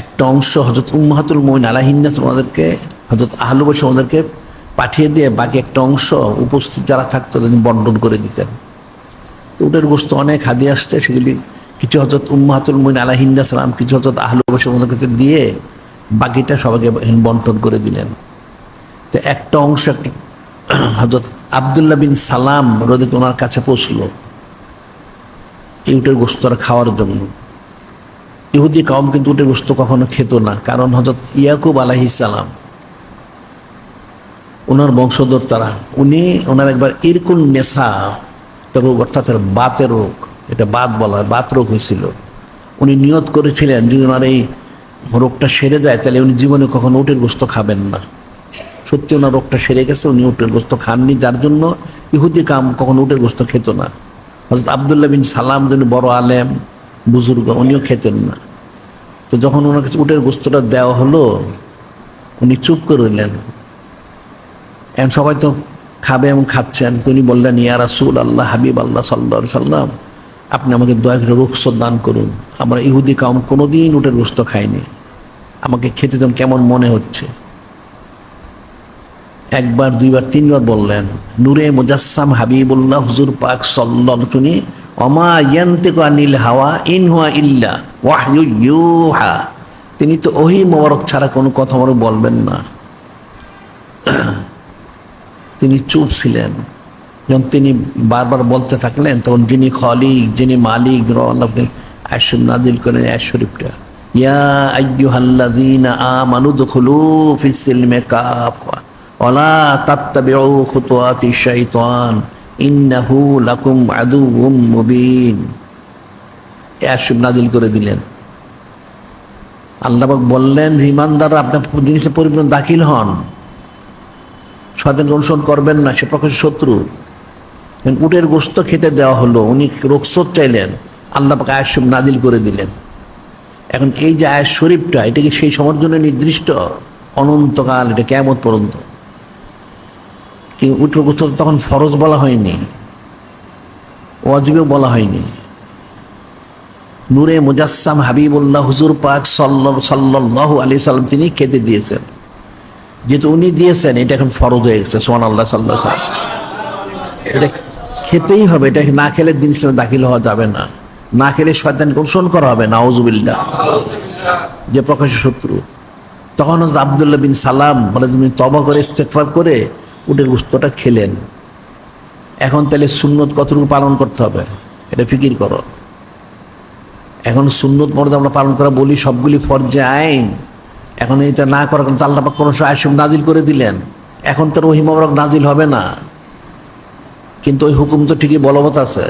একটা অংশ হযরত উম্মাহাতুল মুমিনিন আলাইহিন্নাস ওনাদেরকে, হযরত আহলু বাইত ওনাদেরকে পাঠিয়ে দিয়ে বাকি একটা অংশ উপস্থিত যারা থাকতো তাদের বন্টন করে দিতেন। তো উটের গোস্ত অনেক হাদিয়া আসছে, সেগুলি কিছু হযরত উম্মাহাতুল মুমিনিন আলাইহিন্নাস সালাম, কিছু হযরত আহলু বাইত ওনাদের কাছে দিয়ে বাকিটা সবাইকে বন্টন করে দিলেন। তো একটা অংশ হযরত আব্দুল্লাহ বিন সালাম রাদিয়াল্লাহু ওনার কাছে পৌঁছলো এই উটের গোস্তটা খাওয়ার জন্য। ইহুদি কওম কিন্তু উটের গোস্ত কখনো খেত না, কারণ হযরত ইয়াকুব আলাইহিস সালাম ওনার বংশধর তারা, ওনার একবার ইরকুন নেশা একটা রোগ, অর্থাৎ বাতের রোগ, এটা বাত বলা হয়, বাত রোগ হয়েছিল। উনি নিয়ত করেছিলেন যদি ওনার এই রোগটা সেরে যায় তাহলে উনি জীবনে কখনো উটের গোস্ত খাবেন না। সত্যি ওনার রোগটা সেরে গেছে, উনি উটের গোস্ত খাননি, যার জন্য ইহুদি কাম কখনো উটের গোস্ত খেত না। হযরত আব্দুল্লাহ বিন সালাম যিনি বড় আলেম বুজুর্গ, উনিও খেতেন না। তো যখন ওনার কাছে উটের গোস্তটা দেওয়া হলো উনি চুপ করে রইলেন। এখন সবাই তো খাবে এবং খাচ্ছেন, উনি বললেন ইয়া রাসূলুল্লাহ, হাবিব আল্লাহ সাল্লাল্লাহু আলাইহি সাল্লাম, আপনি আমাকে দয়া করে রুখসত দান করুন। আমরা ইহুদি কাম কোনোদিন উটের গোস্ত খাইনি, আমাকে খেতে যেন কেমন মনে হচ্ছে। একবার, দুইবার, তিনবার বললেন। নূরে মুজাসসাম হাবিবুল্লাহ হুজুর পাক সাল্লাল্লাহু আলাইহি ওয়াসাল্লাম, ওমা ইয়ানতিকু আনিল হাওয়া ইন হুয়া ইল্লা ওয়াহয়ু ইউহা, তিনি তো ওহী মোবারক ছাড়া কোনো কথা আমার বলবেন না। তিনি চুপ ছিলেন। যখন তিনি বারবার বলতে থাকলেন তখন যিনি খালিক, যিনি মালিক, আয়াত শরীফ নাজিল করেন। আয়াত শরীফটা ইয়া আইয়ুহাল্লাযীনা আমানু দুখুলু ফিস সিলমি কাফা ওয়ালা তাত্তাবিউ খুতুওয়াতিশ শাইতান ইন্নাহু লাকুম আদুউম মুবিন। আয়াত শরীফ নাজিল করে দিলেন। আল্লাহ পাক বললেন যে ঈমানদাররা আপনার জিনিসে পরিপূর্ণ দাখিল হন, শয়তানকে অনুসরণ করবেন না, সে প্রকাশ্য শত্রু। উটের গোশত খেতে দেওয়া হলো, উনি রুখসত চাইলেন, আল্লাহ পাক আয়াত শরীফ নাজিল করে দিলেন। এখন এই যে আয়াত শরীফটা, এটা কি সেই সময়ের জন্য নির্দিষ্ট? অনন্তকাল, এটা কিয়ামত পর্যন্ত। কিন্তু উটের গোশত তখন ফরজ বলা হয়নি, ওয়াজিবও বলা হয়নি। নূরে মুজাসসাম হাবিবুল্লাহ হুজুর পাক সাল্লাল্লাহু আলাইহি সাল্লাম তিনি খেতে দিয়েছেন। যেহেতু উনি দিয়েছেন, এটা এখন ফরজ হয়ে গেছে। সুবহানাল্লাহ সাল্লাল্লাহু আলাইহি ওয়াসাল্লাম, এটা খেতেই হবে। এটা না খেলে দিন ইসলামে দাখিল হওয়া যাবে না, না খেলে শয়তানকে অনুসরণ করা হবে, নাউজুবিল্লাহ, যে প্রকাশ্য শত্রু। তখন হযরত আব্দুল্লাহ বিন সালাম বলে তুমি তওবা করে ইস্তেগফার করে উটের গোশতটা খেলেন। এখন তাহলে সুন্নত কতটুকু পালন করতে হবে এটা ফিকির করো। এখন সুন্নত মর্যাদা আমরা পালন করা বলি, সবগুলি ফরজে আইন। এখন এটা না করার কারণে আল্লাহ পাক কোনো আয়াত শরীফ নাজিল করে দিলেন। এখন তো ওহী মোবারক নাজিল হবে না, কিন্তু ওই হুকুম তো ঠিকই বলবৎ আছে।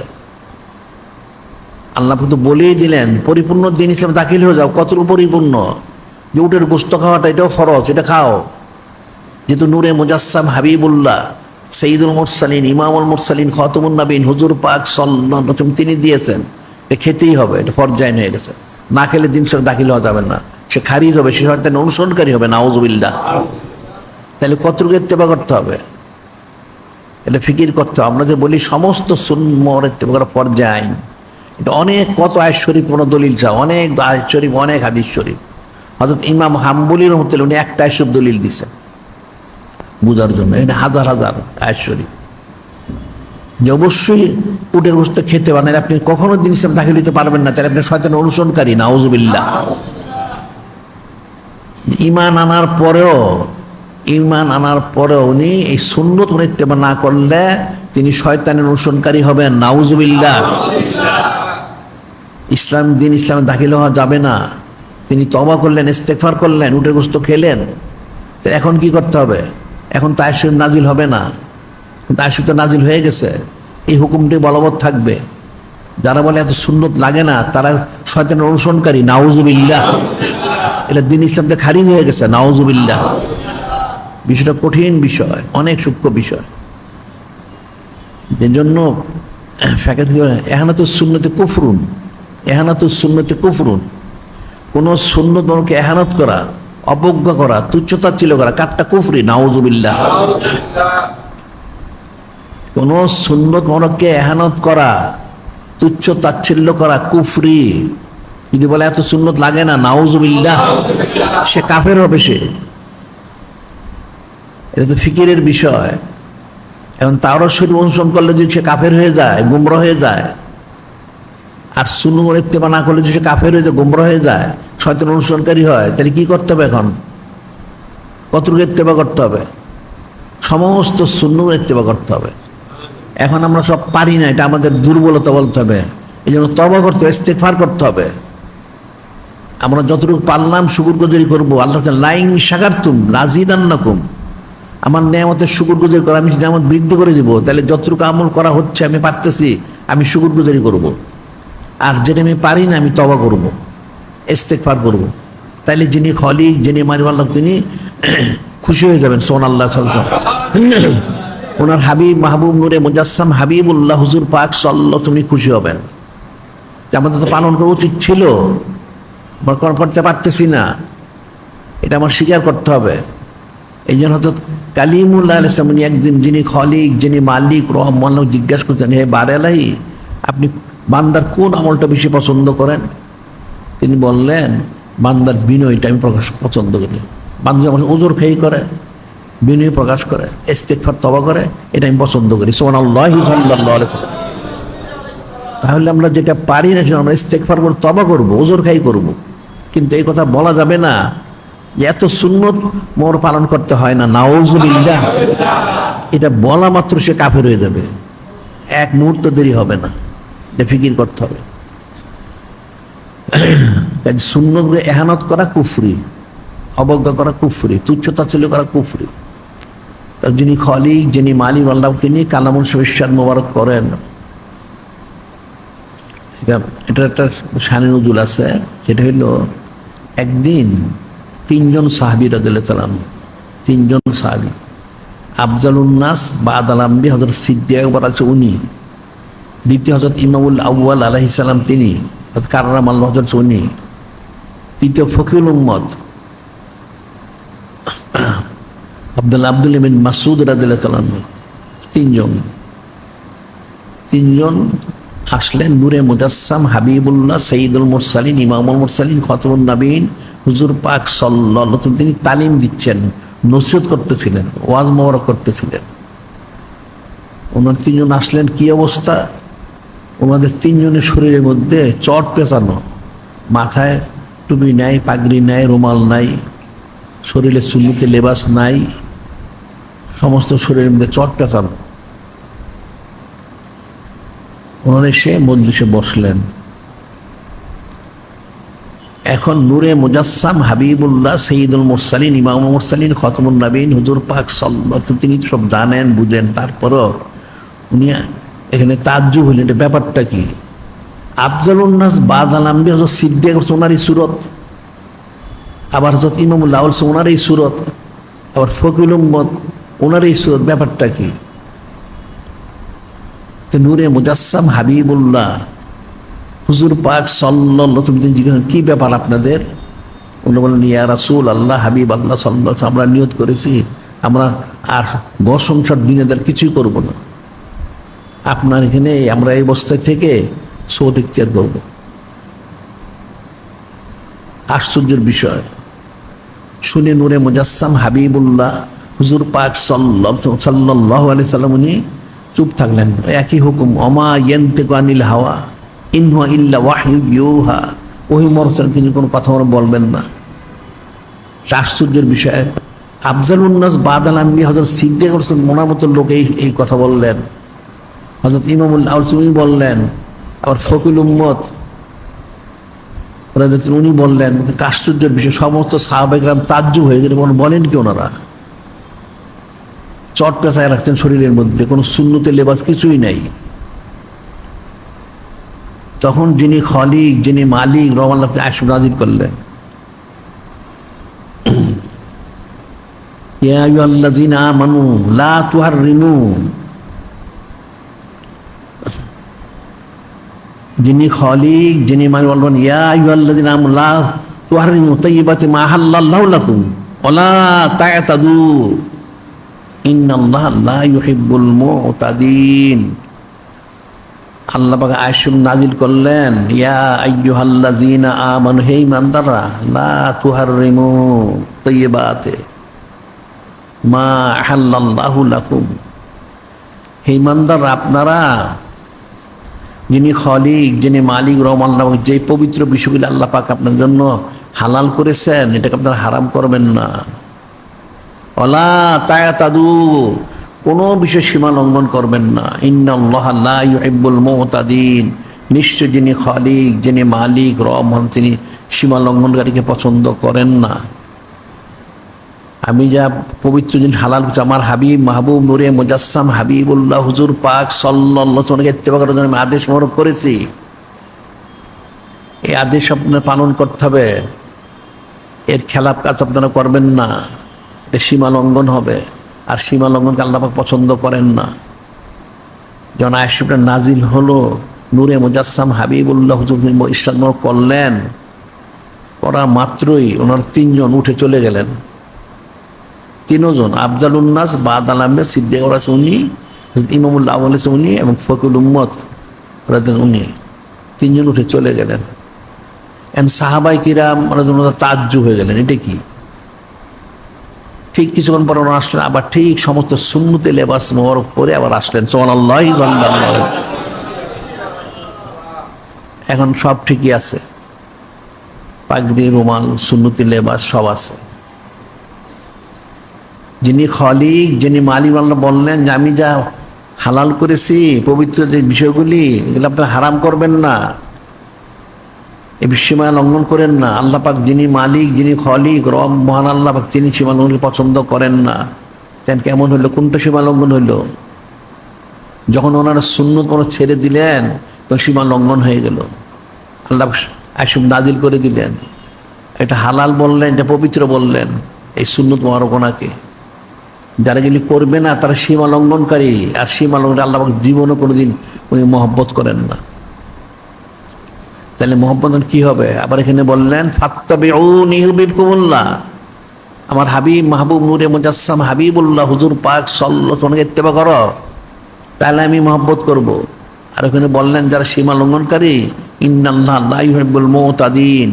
আল্লাহ পাক তো বলেই দিলেন পরিপূর্ণ দিন ইসলাম দাখিল হয়ে যাও। কতটুকু পরিপূর্ণ? যে উটের গোশত খাওয়াটা এটাও ফরজ, এটা খাও। যেহেতু নূরে মুজাসসাম হাবিবুল্লাহ সাইয়্যিদুল মুরসালিন, ইমামুল মুরসালিন, খাতামুন নবীন হুজুর পাক সাল্লাল্লাহু আলাইহি ওয়াসাল্লাম তিনি দিয়েছেন, এটা খেতেই হবে। এটা ফরজ আইন হয়ে গেছে, না খেলে দিন ইসলামে দাখিল হওয়া যাবে না, সে খারিজ হবে, সে শয়তানের অনুসরণকারী হবে, নাউজুবিল্লাহ। তাহলে কতটুকু ইত্তেবা করতে হবে এটা ফিকির করতে হবে। আমরা যে বলি সমস্ত সুন্নাত ইত্তেবা করা ফরজ আইন, এটা অনেক কত আয়াত শরীফ, কোনো দলিল চাও, অনেক আয়াত শরীফ, অনেক হাদিস শরীফ। হযরত ইমাম হাম্বলী রাহমাতুল্লাহ উনি একটা আয়াত শরীফ দলিল দিয়েছেন বুঝার জন্য। এটা হাজার হাজার আয়াত শরীফ যে অবশ্যই উটের গোশত খেতে পারেন, আপনি কখনো দিন ইসলাম দাখিল হতে পারবেন না, তাহলে আপনি শয়তানের অনুসরণকারী, নাউজুবিল্লাহ। ঈমান আনার পরেও উনি এই সুন্নত ইত্তেবা না করলে তিনি শয়তানের অনুসরণকারী হবেন, নাউজুবিল্লাহ। ইসলাম দিন ইসলামে দাখিল হওয়া যাবে না। তিনি তওবা করলেন, ইস্তেগফার করলেন, উটের গোশত খেলেন। তো এখন কি করতে হবে? এখন তো আয়াত শরীফ নাজিল হবে না, কিন্তু আয়াত শরীফ তো নাজিল হয়ে গেছে, এই হুকুমটি বলবৎ থাকবে। যারা বলে এত সুন্নত লাগে না তারা শয়তানের অনুসরণকারী, নাউজুবিল্লাহ। এটা দিন ইসলামতে খারিজ হয়ে গেছে, নাউজুবিল্লাহ। বিষয়টা কঠিন বিষয়, অনেক সূক্ষ্ম বিষয়। যে জন্য এহানাতুস সুন্নতে কুফরুন, এহানাতুস সুন্নতে কুফরুন। কোনো সুন্নত মানুষকে এহানত করা, অবজ্ঞা করা, তুচ্ছতাচ্ছিল্য করা, কাটটা কুফরি, নাউজুবিল্লাহ। কোনো সুন্নত মানুষকে এহানত করা, তুচ্ছ তাচ্ছিল্য করা কুফরি। যদি বলে এত সুন্নত লাগে না, নাউজুবিল্লাহ, সে কাফের হবে। সে এটা তো ফিকিরের বিষয়। এখন তাওরাত শরীফ অনুসরণ করলে যদি সে কাফের হয়ে যায়, গুমরাহ হয়ে যায়, আর সুন্নত ইত্তেবা না করলে যদি সে কাফের হয়ে যায়, গুমরাহ হয়ে যায়, শয়তান অনুসরণকারী হয়, তাহলে কি করতে হবে? এখন কতটুকু ইত্তেবা করতে হবে? সমস্ত সুন্নত ইত্তেবা করতে হবে। এখন আমরা সব পারি না, এটা আমাদের দুর্বলতা বলতে হবে। এই জন্য তওবা করতে হবে, ইস্তেগফার করতে হবে। আমরা যতটুকু পারলাম শুকরগুজারি করবো। আল্লাহ লাইন শাকারতুম লাযিদান্নাকুম, আমার নেয়ামতের শুকরগুজারি করা, আমি নেয়ামত বৃদ্ধি করে দিব। তাহলে যতটুকু আমল করা হচ্ছে, আমি পারতেছি, আমি শুকরগুজারি করব। আর যেটা আমি পারি না, আমি তওবা করব, ইস্তেগফার করব। তাইলে যিনি খলিক, যিনি মালিক আল্লাহ, তিনি খুশি হয়ে যাবেন। সুবহানাল্লাহ সাল্লাল্লাহু আলাইহি ওয়াসাল্লাম, ওনার হাবিব মাহবুব নূরে মুজাসসাম হাবিবুল্লাহ হুজুর পাক সাল্লাল্লাহু, তুমি খুশি হবেন। যে আমাদের তো পালন করা উচিত ছিল, আমরা করতে পারতেছি না, এটা আমার স্বীকার করতে হবে। এই জন্য হয়তো কালিমুল্লাহ আলাইহিস সালাম একদিন, যিনি খলিক, যিনি মালিক রহমান, জিজ্ঞাসা করছেন, হে বারে আলাহি, আপনি বান্দার কোন আমলটা বেশি পছন্দ করেন? তিনি বললেন, বান্দার বিনয়টা আমি পছন্দ করি। বান্দা যখন ওজর খেয়ে করে, বিনয় প্রকাশ করে, ইস্তেগফার তওবা করে, এটা আমি পছন্দ করি। সুবহানাল্লাহি সাল্লাল্লাহু আলাইহি ওয়াসাল্লাম। তাহলে আমরা যেটা পারি না, সেটা আমরা ইস্তেগফার করব, তওবা করব, ওজর খাই করব। কিন্তু এই কথা বলা যাবে না যে এত সুন্নত মোর পালন করতে হয় না, নাউজুবিল্লাহ। এটা বলা মাত্র সে কাফের হয়ে যাবে, এক মুহূর্ত দেরি হবে না। এটা ফিকির করতে হবে। সুন্নতকে এহানত করা কুফরি, অবজ্ঞা করা কুফরি, তুচ্ছতাচ্ছিল্য করা কুফরি। তার যিনি খলিক, যিনি মালিক আল্লাহ, তিনি কালামুল ইরশাদ মোবারক করেন। এটা একটা শানে নুজুল আছে। সেটা হইল, একদিন তিনজন সাহাবী রাদিয়াল্লাহু তাআলা, তিনজন সাহাবী, আফজালুন নাস বাদাল আম্বিয়া হযরত সিদ্দিক আকবর আছে উনি, দ্বিতীয় হযরত ইমামুল আউয়াল আলাইহিস সালাম তিনি, কাররামাল্লাহু হযরত উনি, তৃতীয় ফকিহুল উম্মত আব্দুল্লাহ বিন মাসউদ রাদিয়াল্লাহু তাআলা। তিনজন আসলেন নূরে মুজাসসাম হাবিবুল্লাহ সৈয়দুল মুরসালিন ইমামুল মুরসালিন খতমুন নবীন হুজুর পাক সাল্লাল্লাহু আলাইহি ওয়াসাল্লাম, তিনি তালিম দিচ্ছেন, নসিহত করতেছিলেন, ওয়াজ মোবারক করতেছিলেন। ওনার তিনজন আসলেন, কি অবস্থা? ওনাদের তিনজনের শরীরের মধ্যে চট পেঁচানো, মাথায় টুপি নাই, পাগড়ি নাই, রুমাল নাই, শরীরে সুন্নতে লেবাস নাই, সমস্ত শরীরের মধ্যে চট পেঁচানো। ওনারা এসে মজলিসে বসলেন। এখন নূরে মুজাসসাম হাবিবুল্লাহ সৈয়দুল মুরসালিন ইমামুল মুরসালিন খতমুন নবীন হুজুর পাক সাল্লাল্লাহু আলাইহি ওয়াসাল্লাম, তিনি সব জানেন, বুঝেন, তারপরও উনি এখানে তাজ্জুব হলেন, এটা ব্যাপারটা কি? আফজালুন নাস বাদাল আম্বিয়া হযরত সিদ্দিক ওনারই সুরত, আবার হযরত ইমামুল আউয়াল ওনারই সুরত, আবার ফকিহুল উম্মত ওনারই সুরত, ব্যাপারটা কি? তো নূরে মুজাসসাম হাবিবুল্লাহ হুজুর পাক সাল্লাল্লাহু আলাইহি ওয়াসাল্লাম জিজ্ঞাসা, কি ব্যাপার আপনাদের? উনি বললেন, ইয়া রাসূল আল্লাহ, হাবিব আল্লাহ সাল্লাল্লাহু আলাইহি ওয়াসাল্লাম, আমরা নিয়ত করেছি আমরা আর ঘর সংসার দুনিয়াদার কিছুই করব না, আপনার এখানে আমরা এই অবস্থায় থেকে সৌদ ইখতিয়ার করব। আশ্চর্যের বিষয় শুনে নূরে মুজাসসাম হাবিবুল্লাহ হুজুর পাক সাল্লাল্লাহু আলাইহি ওয়াসাল্লাম উনি চুপ থাকলেন। একই হুকুম, ওমা ইয়ানতিকু আনিল হাওয়া ইন হুয়া ইল্লা ওয়াহয়ু ইউহা, ওহি মরসেল, তিনি কোনো কথা বলবেন না। আশ্চর্যের বিষয়, আফজালুন নাস বাদাল আম্বিয়া হযরত সিদ্দিক ওনার মতো লোক এই কথা বললেন, হযরত ইমামুল আউয়াল বললেন, আবার ফকিহুল উম্মত উনি বললেন। আশ্চর্যের বিষয়, সমস্ত সাহাবায়ে কেরাম তাজ্জুব হয়ে গেলেন, বলেন কি ওনারা? চট পেঁচায় রাখছেন শরীরের মধ্যে, কোনো সুন্নতের লেবাস কিছুই নাই। তখন যিনি খলিক, যিনি মালিক রহমান আয়াত নাযিল করলেন, ইয়া আইয়ুহাল্লাযীনা আমানু লা তুহাররিমু, যিনি খলিক, যিনি মালিক বলবেন, ইয়া আইয়ুহাল্লাযীনা আমানু লা তুহাররিমু তাইয়্যিবাতি মা আহাল্লাল্লাহু লাকুম ওয়া লা তা'তাদু ইন্নাল্লাহা লা ইউহিব্বুল মু'তাদিন। আল্লাহ পাক আয়াত নাজিল করলেন, ইয়া আইয়ুহাল্লাযীনা আমানু, হে ঈমানদাররা, লা তুহাররিমু তাইয়্যিবাতি মা আহাল্লাল্লাহু লাকুম। হে ঈমানদাররা, আপনারা যিনি খলিক, যিনি মালিক, রহমান, যে পবিত্র বিষয়গুলি আল্লাহ পাক আপনার জন্য হালাল করেছেন, এটাকে আপনারা হারাম করবেন না। ওয়ালা তায়াতাদু, কোনো বিষয় সীমা লঙ্ঘন করবেন না। ইন্নাল্লাহা লা ইউহিব্বুল মুতাদিন, নিশ্চয় যিনি খলিক, যিনি মালিক, রহমান, তিনি সীমা লঙ্ঘনকারীকে পছন্দ করেন না। আমি যা পবিত্র জিনিস হালাল করছি, আমার হাবিব মাহবুব নূরে মুজাসসাম হাবিবুল্লাহ হুজুর পাক সাল্লাল্লাহু আলাইহি ওয়াসাল্লামকে ইত্তেবা করার জন্য আমি আদেশ মোহর করেছি। এই আদেশ আপনার পালন করতে হবে, এর খেলাপ কাজ আপনারা করবেন না, এটা সীমা লঙ্ঘন হবে। আর সীমা লঙ্ঘনকে আল্লাহ পাক পছন্দ করেন না। যখন আয়াতটা নাজিল হলো, নূরে মুজাসসাম হাবিবুল্লাহ হুজুর ইরশাদ করলেন, করা মাত্রই ওনার তিনজন উঠে চলে গেলেন। তিনজন, আফজালুন্নাস বাদাল আম্বিয়া সিদ্দিক আছে উনি, ইমামুল্লাহ আউয়াল আছে উনি, এবং ফকিহুল উম্মত উনি, তিনজন উঠে চলে গেলেন। সাহাবাই কিরাম তাজ্জুব হয়ে গেলেন, এটা কি? ঠিক কিছুক্ষণ পর ওনারা আসলেন, আবার ঠিক সমস্ত সুন্নতে লেবাস মোবারক পরে আবার আসলেন। সুবহানাল্লাহ। এখন সব ঠিকই আছে, পাগড়ি, রুমাল, সুন্নতি লেবাস সব আছে। যিনি খলিক, যিনি মালিক, আল্লাহ বললেন যে আমি যা হালাল করেছি, পবিত্র যে বিষয়গুলি, এগুলো আপনারা হারাম করবেন না, এই সীমা লঙ্ঘন করেন না। আল্লাহ পাক যিনি মালিক, যিনি খলিক, রব মহান আল্লাহ পাক, তিনি সীমা লঙ্ঘন পছন্দ করেন না। তেন কেমন হইলো? কোনটা সীমা লঙ্ঘন হইল? যখন ওনারা সুন্নত ছেড়ে দিলেন, তখন সীমা লঙ্ঘন হয়ে গেল। আল্লাহ আয়াত নাজিল করে দিলেন, এটা হালাল বললেন, এটা পবিত্র বললেন, এই সুন্নত মোবারকাকে যারা গেলি করবে না তারা সীমা লঙ্ঘনকারী। আর সীমা লঙ্ঘন আল্লাহ পাক জীবনও কোনোদিন উনি মহব্বত করেন না। তাহলে মহব্বত কি হবে? আবার এখানে বললেন, ফাত্তাবিউনি ইউহিব্বুকুমুল্লাহ, আমার হাবিব মাহবুব নূরে মুজাসসাম হাবিবুল্লাহ হুজুর পাক সাল্লাল্লাহু আলাইহি ওয়াসাল্লামকে ইত্তেবা করো, তাহলে আমি মহব্বত করব। আর ওখানে বললেন যারা সীমা লঙ্ঘনকারী, ইন্নাল্লাহা লা ইউহিব্বুল মুতাদিন,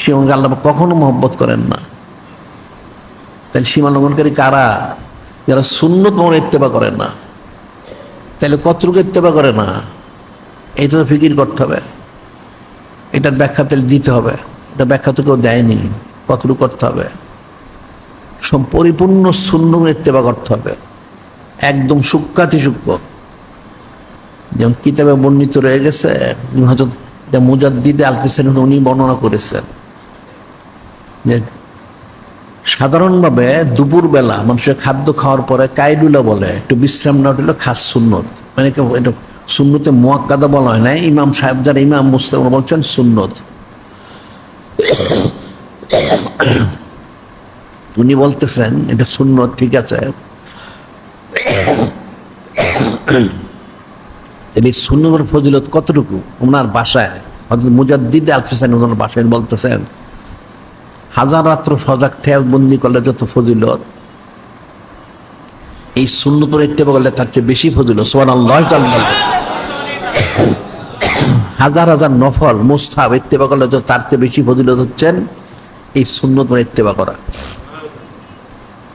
সীমাকে আল্লাহ কখনো মহব্বত করেন না। তাহলে সীমা লঙ্ঘনকারী কারা? যারা সুন্নত মোবারক ইত্তেবা করে না। তাহলে কতটুকু ইত্তেবা করে না, এটা তো ফিকির করতে হবে। এটার ব্যাখ্যা তাহলে দিতে হবে, এটা ব্যাখ্যা তো কেউ দেয়নি, কতটুকু করতে হবে। পরিপূর্ণ সুন্নত ইত্তেবা করতে হবে, একদম সূক্ষ্মাতি সূক্ষ্ম। যেমন কিতাবে বর্ণিত রয়ে গেছে, হযরত মুজাদ্দিদ আল-ফিসানি উনি বর্ণনা করেছেন যে সাধারণভাবে দুপুরবেলা মানুষের খাদ্য খাওয়ার পরে কাইলুলা বলে, একটু বিশ্রাম নেওয়া হলো খাস সুন্নত। মানে এটা সুন্নতে মুআক্কাদা বলা হয় না, ইমাম সাহেব যারা ইমাম মুস্তাক বলছেন সুন্নত। উনি বলতেছেন এটা সুন্নত, ঠিক আছে। এই সুন্নতের ফজিলত কতটুকু? ওনার বাসায় হযরত মুজাদ্দিদ আল-ফিসানি ওনার বাসায় বলতেছেন, হাজার রাত্র সজাগ বন্দি করলে যত ফজিলত, এই সুন্নতের ইত্তেবা করলে তার চেয়ে বেশি ফজিলত। সুবহানাল্লাহ। হাজার হাজার নফল মুস্তাহাব ইত্তেবা করলে তার চেয়ে বেশি ফজিলত হচ্ছেন এই সুন্নত ইত্তেবা করা।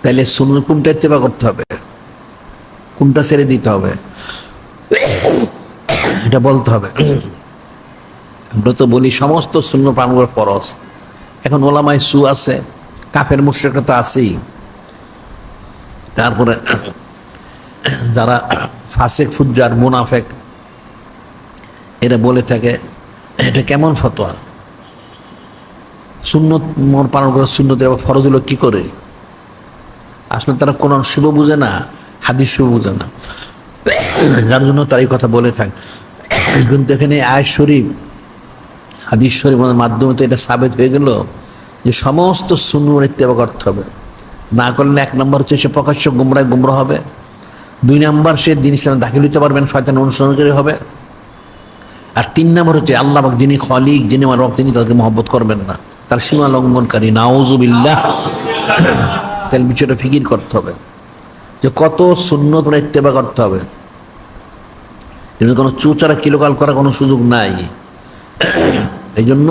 তাহলে সুন্নত কোনটা ইত্তেবা করতে হবে, কোনটা ছেড়ে দিতে হবে, এটা বলতে হবে। আমরা তো বলি সমস্ত সুন্নত পালন করা ফরজ। এখন ওলামায়ে সু আছে, কাফের মুশরিকরা তো আছেই, তারপরে যারা ফাসিক ফুজ্জার মুনাফিক এরা বলে থাকে এটা কেমন ফতোয়া, সুন্নত মোর পালন করা সুন্নতের আবার ফরজ হলো কি করে? আসলে তারা কোরআন শুভ বুঝে না, হাদিস শুভ বুঝে না, যার জন্য তার এই কথা বলে থাকে। কিন্তু এখানে আয়াত শরীফ, হাদিস শরীফের মাধ্যমে তো এটা সাবেত হয়ে গেল যে সমস্ত সুন্নত ইত্তেবা করতে হবে। না করলে এক নম্বর হচ্ছে সে প্রকাশ্য গুমরাহ হবে, দুই নম্বর সে দিন ইসলামে দাখিল হতে পারবেন, শয়তান অনুসরণকারী হবে, আর তিন নম্বর হচ্ছে আল্লাহ পাক যিনি খলিক, যিনি আমার রব, তিনি তাদেরকে মহব্বত করবেন না, তার সীমা লঙ্ঘনকারী। নাউজুবিল্লাহ। তাহলে বিষয়টা ফিকির করতে হবে যে কত সুন্নত ইত্তেবা করতে হবে। কিন্তু কোনো চুচারা কিলোকাল করার কোনো সুযোগ নাই। এই জন্য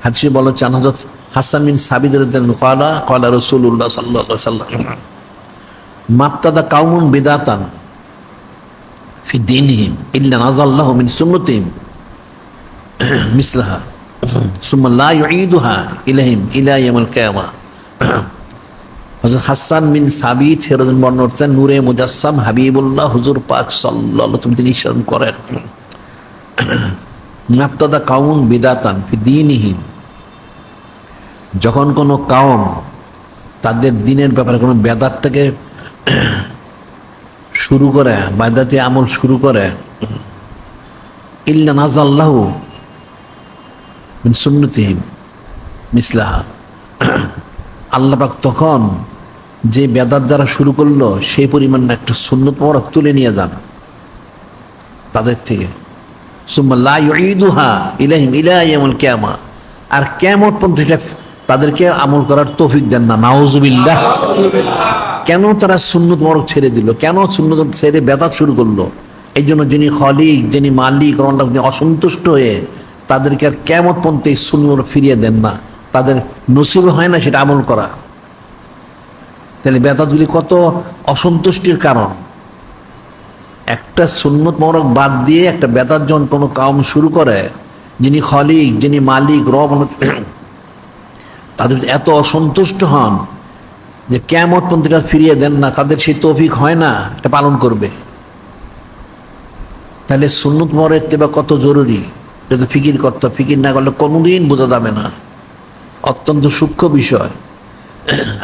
হাদিসে বলা হচ্ছে হযরত হাসান বিন সাবিত রাদিয়াল্লাহু ক্বালা ক্বালা রাসূলুল্লাহ সাল্লাল্লাহু আলাইহি ওয়াসাল্লাম মাবতাদা কাউমুন বিদাতান ফি দীনিহিম ইল্লা নাযাল্লাহু মিন সুন্নাতিহিম মিসলাহা সুম্মা লা ইউঈদুহা ইলাইহিম ইলা ইয়াউমিল কিয়ামাহ। হযরত হাসান বিন সাবিত রাদিয়াল্লাহু বর্ণনা করছেন নূরে মুজাসসাম হাবিবুল্লাহ হুজুর পাক সাল্লাল্লাহু আলাইহি ওয়াসাল্লাম তিনি ইরশাদ করেন মাবতাদা কাউমুন বিদাতান ফি দীনিহিম, যখন কোনো কাউম তাদের দিনের ব্যাপারে কোনো বেদাতটাকে শুরু করে, বেদাতি আমল শুরু করে, ইল্লা নাযাল্লাহু মিন সুন্নাতিহিম মিসলাহা, আল্লাহ পাক তখন যে বেদাত যারা শুরু করলো সেই পরিমাণ একটা সুন্নত মোবারক তুলে নিয়ে যান তাদের থেকে। সুম্মা লা ইউঈদুহা ইলাইহিম ইলা ইয়াউমিল কিয়ামাহ, আর কিয়ামত পর্যন্ত এটা তাদেরকে আমল করার তৌফিক দেন না। নাউজুবিল্লাহ। কেন তারা সুন্নত মোবারক ছেড়ে দিল? কেন সুন্নত ছেড়ে বেদাত শুরু করলো? এই জন্য যিনি খালিক, যিনি মালিক, তিনি অসন্তুষ্ট হয়ে তাদেরকে আর কিয়ামত পর্যন্ত এই সুন্নত ফিরিয়ে দেন না, তাদের নসিব হয় না সেটা আমল করা। তাহলে বেদাতগুলি কত অসন্তুষ্টির কারণ। একটা সুন্নত মোবারক বাদ দিয়ে একটা বেদাত যখন কোনো কাম শুরু করে, যিনি খালিক, যিনি মালিক, রব, তাদের এত অসন্তুষ্ট হন যে কিয়ামত পর্যন্ত ফিরিয়ে দেন না, তাদের সেই তৌফিক হয় না এটা পালন করবে। তাহলে সুন্নত মোবারক ইত্তেবা কত জরুরি, এটা তো ফিকির করতে, ফিকির না করলে কোনোদিন বোঝা যাবে না। অত্যন্ত সূক্ষ্ম বিষয়।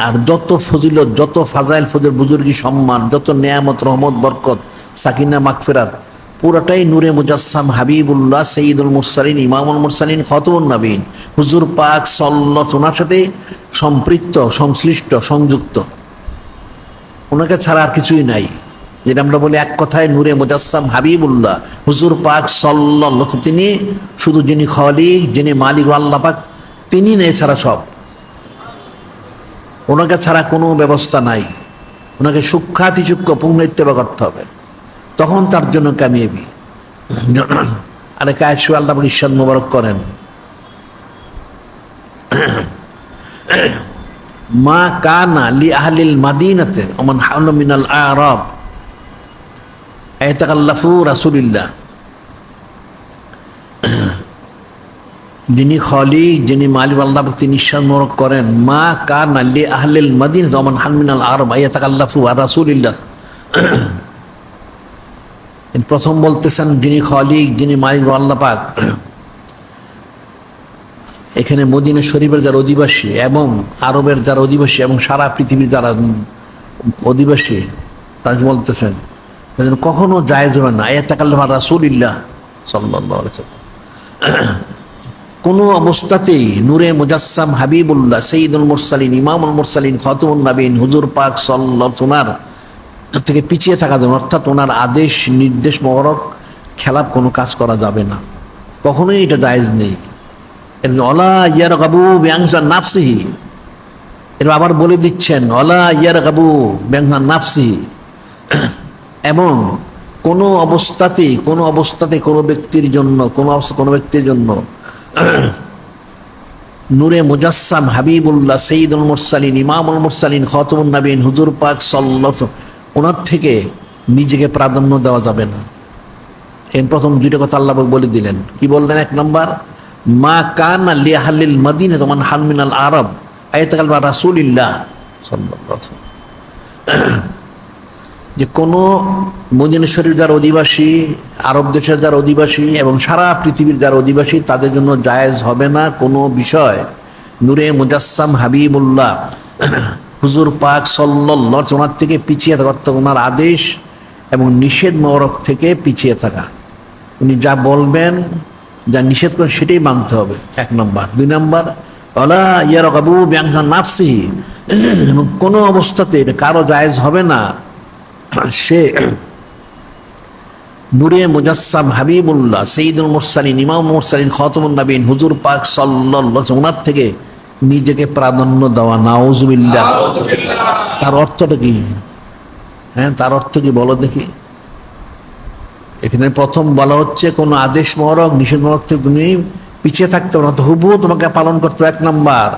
আর যত ফজিলত, যত ফাজাইল, ফজর, বুজুর্গি, সম্মান, যত নেয়ামত, রহমত, বরকত, সাকিনা, মাগফিরাত, পুরাটাই নূরে মুজাসসাম হাবিবুল্লাহ সৈয়দুল মুরসালিন, ইমামুল মুরসালিন, খতমুন নবীন হুজুর পাক সাল্লাল্লাহু ওনার সাথে সম্পৃক্ত, সংশ্লিষ্ট, সংযুক্ত। ওনাকে ছাড়া আর কিছুই নাই। যেটা আমরা বলি এক কথায় নূরে মুজাসসাম হাবিবুল্লাহ হুজুর পাক সাল্লাল্লাহু, তিনি শুধু যিনি খালিক, যিনি মালিক আল্লাহ পাক, তিনি নেই ছাড়া সব। ওনাকে ছাড়া কোনো ব্যবস্থা নাই। ওনাকে সূক্ষ্মাতি সূক্ষ্ম পূর্ণ ইত্তেবা করতে হবে, তখন তার জন্য কামিয়াবি। আরে কায়সু আল্লাহ পাক ইরশাদ মোবারক করেন মা কানা লি আহলিল মাদিনাতে ওমান হাওলা মিনাল আরাব আয়াতাকাল্লাফু রাসূলিল্লাহ, যিনি খালিক, যিনি মালিক আল্লাহ পাক, তিনি ইরশাদ মোবারক করেন মা কানা লি আহলিল মাদিনাতে ওমান হাওলা মিনাল আরাব আয়াতাকাল্লাফু রাসূলিল্লাহ। প্রথম বলতেছেন যিনি খালিক, যিনি মালিক আল্লাহ পাক, এখানে মদিনা শরীফের যারা অধিবাসী এবং আরবের যারা অধিবাসী এবং সারা পৃথিবীর যারা অধিবাসী, তাদের বলতেছেন তাদের কখনো জায়েজ হবে না আয়াতাকাল্লাফু রাসূলিল্লাহ সাল্লাল্লাহু আলাইহি ওয়াসাল্লাম, কোনো অবস্থাতেই নূরে মুজাসসাম হাবিবুল্লাহ সৈয়দুল মুরসালিন, ইমামুল মুরসালিন, খতমুন নবীন হুজুর পাক সাল্লাল্লাহু আলাইহি ওয়াসাল্লাম থেকে পিছিয়ে থাকা যাবে, অর্থাৎ ওনার আদেশ নির্দেশ মোবারক খেলাপ কোনো কাজ করা যাবে না, কখনোই এটা জায়েজ নেই। ওয়ালা ইয়ারগাবু বিআনফুসি নাফসিহি, এর আবার বলে দিচ্ছেন ওয়ালা ইয়ারগাবু বিআনফুসি নাফসিহি, এবং কোনো অবস্থাতেই কোনো ব্যক্তির জন্য নূরে মুজাসসাম হাবিবুল্লাহ সৈয়দুল মুরসালিন, ইমামুল মুরসালিন, খতমুন নবীন হুজুর পাক সাল্লাল্লাহু আলাইহি ওয়াসাল্লাম, ওনার থেকে নিজেকে প্রাধান্য দেওয়া যাবে না। এর প্রথম দুইটা কথা আল্লাহ বলে দিলেন। কি বললেন? এক নম্বর মা কানা লি আহলিল মাদিনা ওমান হাওলা মিনাল আরাব আয়াতাকাল্লাফু রাসূলিল্লাহ সাল্লাল্লাহু আলাইহি ওয়াসাল্লাম, যে কোনো মদিনা শরীফের যারা অধিবাসী, আরব দেশের যারা অধিবাসী এবং সারা পৃথিবীর যারা অধিবাসী, তাদের জন্য জায়েজ হবে না কোনো বিষয় নূরে মুজাসসাম হাবিবুল্লাহ হুজুর পাক সাল্লাল্লাহু আলাইহি ওয়াসাল্লাম ওনার থেকে পিছিয়ে থাকা, অর্থাৎ ওনার আদেশ এবং নিষেধ মোবারক থেকে পিছিয়ে থাকা। উনি যা বলবেন, যা নিষেধ করেন সেটাই মানতে হবে, এক নম্বর। দুই নম্বর ওয়ালা ইয়ারগাবু বিআনফুসি নাফসিহি, এবং কোনো অবস্থাতে কারো জায়েজ হবে না সে নূরে মুজাসসাম হাবিবুল্লাহ সৈয়দুল মুরসালিন, ইমামুল মুরসালিন, খতমুন নবীন হুজুর পাক সাল্লাল্লাহু আলাইহি ওয়াসাল্লাম ওনার থেকে নিজেকে প্রাধান্য দেওয়া। নাউজুবিল্লাহ। তার অর্থটা কি? হ্যাঁ, তার অর্থ কি বলো দেখি? এখানে প্রথম বলা হচ্ছে কোন আদেশ মোহরক নিষেধ মোহরক থেকে তুমি পিছিয়ে থাকতে হবে না, তো হুবহু তোমাকে পালন করতে হবে, 1 নাম্বার।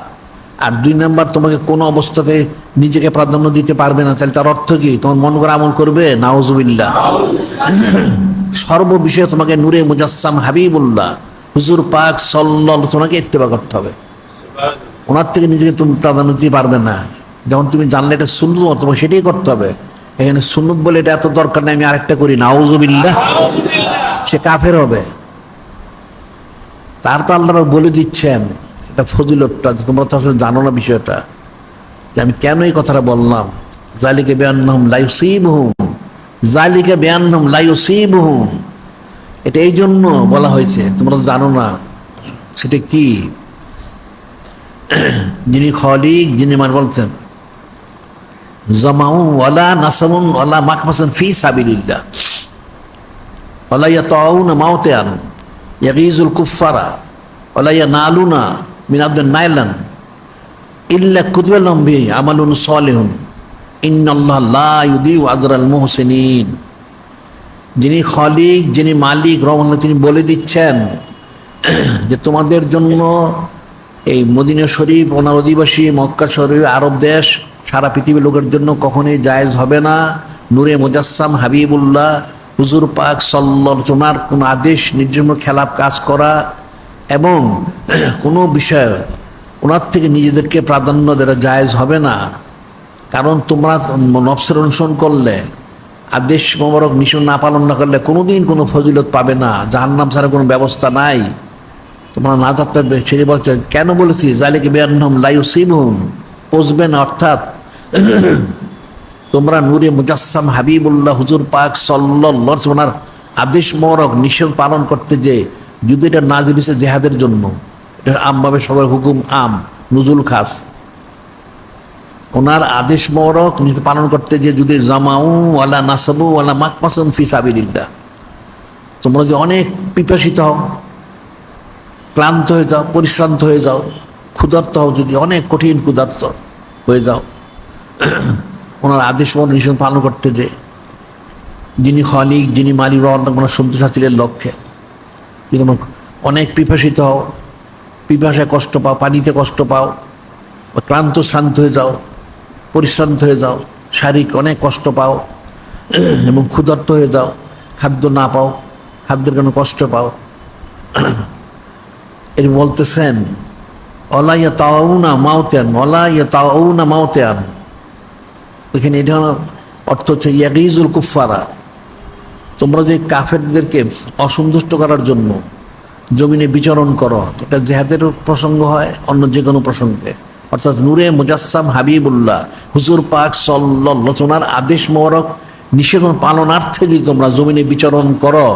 আর 2 নাম্বার, তোমাকে কোনো অবস্থাতে নিজেকে প্রাধান্য দিতে পারবে না। তাহলে তার অর্থ কি? তোমার মন করে আমল করবে? নাউজুবিল্লাহ। সর্ব বিষয়ে তোমাকে নূরে মুজাসসাম হাবিবুল্লাহ হুজুর পাক সাল্লাল্লাহু আলাইহি তোমাকে ইত্তেবা করতে হবে। ওনার থেকে নিজেকে তুমি প্রাধান্য দিতে পারবে না। যেমন তুমি জানলে এটা সুন্নত, তোমাকে সেটাই করতে হবে। এখানে সুন্নত বলে এটা এত দরকার নেই, আমি আরেকটা করি, নাউজুবিল্লাহ, সে কাফের হবে। তারপর আল্লাহ বলে দিচ্ছেন এটা ফজিলতটা, তোমরা তো আসলে জানো না বিষয়টা, যে আমি কেন এই কথাটা বললাম। জালিকা বিআন্নাহুম লা ইউসিবুহুম, জালিকা বিআন্নাহুম লা ইউসিবুহুম, এটা এই জন্য বলা হয়েছে, তোমরা তো জানো না সেটা কি। যিনি খলিক, যিনি মান বলছেন জামাউ ওয়ালা নাসামুন ওয়ালা মাকমাসান ফি সাবিলিল্লাহ ওয়ালা ইয়াতাউনা মাউতান ইয়াগিজুল কুফারা ওয়ালা ইয়ানালুনা মিন আদন নাইলান ইল্লা কুতিবা লাহুম বিহি আমালুন সালিহুন ইন্নাল্লাহা লা ইউদিউ আজরাল মুহসিনিন। যিনি খলিক, যিনি মালিক রহমান, তিনি বলে দিচ্ছেন যে তোমাদের জন্য এই মদিনা শরীফ, ওনার অধিবাসী মক্কা শরীফ, আরব দেশ, সারা পৃথিবীর লোকের জন্য কখনোই জায়েজ হবে না নূরে মুজাসসাম হাবিবুল্লাহ হুজুর পাক সাল্লাল্লাহু আলাইহি ওনার কোনো আদেশ নির্জম খেলাপ কাজ করা এবং কোনো বিষয় ওনার থেকে নিজেদেরকে প্রাধান্য দেওয়া জায়েজ হবে না। কারণ তোমরা নফসের অনুসরণ করলে, আদেশ মোবারক নিষেধ না পালন না করলে কোনোদিন কোনো ফজিলত পাবে না, জাহান্নাম ছাড়া কোনো ব্যবস্থা নাই, তোমরা নাজাত পাবে। সেটি বলছে কেন বলেছি, জালিকা বিআন্নাহুম লা ইউসিবুহুম, পৌঁছবে না, অর্থাৎ তোমরা নূরে মুজাসসাম হাবিবুল্লাহ হুজুর পাক সাল্লাল্লাহু আলাইহি ওয়াসাল্লামের আদেশ মোবারক নিষেধ পালন করতে যে, যদি এটা নাজিল হয়েছে জেহাদের জন্য, এটা আমভাবে সবার হুকুম আম, নুজুল খাস, ওনার আদেশ মোবারক নিষেধ পালন করতে যে যদি জামাউ ওয়ালা নাসাবু ওয়ালা মাকমাসান ফি সাবিলিল্লাহ, তোমরা যে অনেক পিপাসিত হও, ক্লান্ত হয়ে যাও, পরিশ্রান্ত হয়ে যাও, ক্ষুধার্ত হও, যদি অনেক কঠিন ক্ষুধার্ত হয়ে যাও, ওনার আদেশ নিষেধ পালন করতে যে, যিনি খলিক, যিনি মালিক ওনার সন্তুষ্ট হাসিলের লক্ষ্যে, যদি তোমরা অনেক পিপাসিত হও, পিপাসায় কষ্ট পাও, পানিতে কষ্ট পাও, ক্লান্ত শ্রান্ত হয়ে যাও, পরিশ্রান্ত হয়ে যাও, শারীরিক অনেক কষ্ট পাও এবং ক্ষুধার্ত হয়ে যাও, খাদ্য না পাও, খাদ্যের কারণে কষ্ট পাও, এর বলতেছেন ওয়ালা ইয়াতাউনা মাউতান ওয়ালা ইয়াতাউনা মাউতান। এখানে এটা অর্থ হচ্ছে ইয়াগিজুল কুফারা, তোমরা যে কাফেরদেরকে অসন্তুষ্ট করার জন্য জমিনে বিচরণ করো, এটা জেহাদের প্রসঙ্গ হয়, অন্য যে কোনো প্রসঙ্গে, অর্থাৎ নূরে মুজাসসাম হাবিবুল্লাহ হুজুর পাক সাল্লাল্লাহু আলাইহি ওয়াসাল্লামের আদেশ মোবারক নিষেধ পালনার্থে যদি তোমরা জমিনে বিচরণ করো,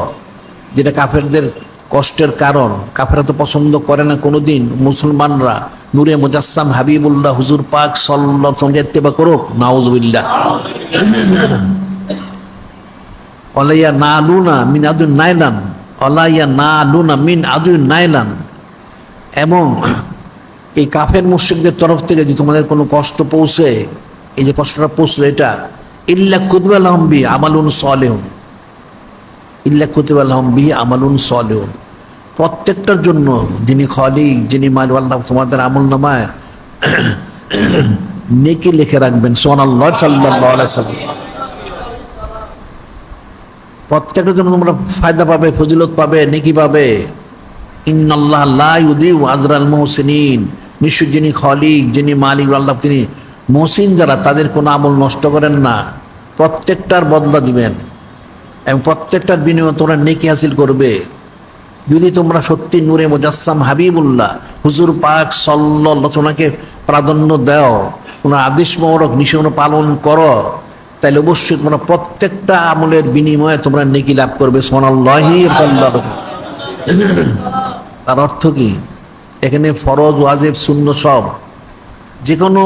যেটা কাফেরদের কষ্টের কারণ, কাফেররা তো পছন্দ করে না কোনোদিন মুসলমানরা নূরে মুজাসসাম হাবিবুল্লাহ হুজুর পাক সাল্লাল্লাহু আলাইহি ওয়াসাল্লাম ইত্তেবা করুক, নাউজুবিল্লাহ। ওয়ালাইয়া নালুনা মিন আদুন নাইলান, ওয়ালাইয়া নালুনা মিন আদুন নাইলান, এবং এই কাফের মুশরিকদের তরফ থেকে যদি তোমাদের কোনো কষ্ট পৌঁছে, এই যে কষ্টটা পৌঁছলো, এটা ইল্লা কুতিবা লাহুম বিহি আমালুন সালিহুন, ইল্লা কুতিবা লাহুম বিহি আমালুন সালিহুন, প্রত্যেকটার জন্য যিনি খলিক, যিনি মালিক, আল্লাহ তোমাদের আমলনামায় নেকি লিখে রাখবেন। সুবহানাল্লাহ, সাল্লাল্লাহু আলাইহি ওয়াসাল্লাম। প্রত্যেকটার জন্য তোমরা ফায়দা পাবে, ফজিলত পাবে, নেকি পাবে। ইন্নাল্লাহা লা ইউদিউ আজরাল মুহসিনিন, নিশ্চয় যিনি খলিক, যিনি মালিক আল্লাহ, তিনি মুহসিন যারা, তাদের কোনো আমল নষ্ট করেন না, প্রত্যেকটার বদলা দিবেন এবং প্রত্যেকটার বিনিময়ে তোমরা নেকি হাসিল করবে। যদি তোমরা সত্যি নূরে মুজাসসাম হাবিবুল্লাহ হুজুর পাক সাল্লাল্লাহু আলাইহি ওয়াসাল্লামকে প্রাধান্য দাও, তোমরা আদেশ মোবারক নিষেধ পালন করো, তাইলে অবশ্যই তোমরা প্রত্যেকটা আমলের বিনিময়ে তোমরা নেকি লাভ করবে। সুবহানাল্লাহি আল্লাহু। তার অর্থ কি? এখানে ফরজ, ওয়াজিব, সুন্নাহ সব, যে কোনো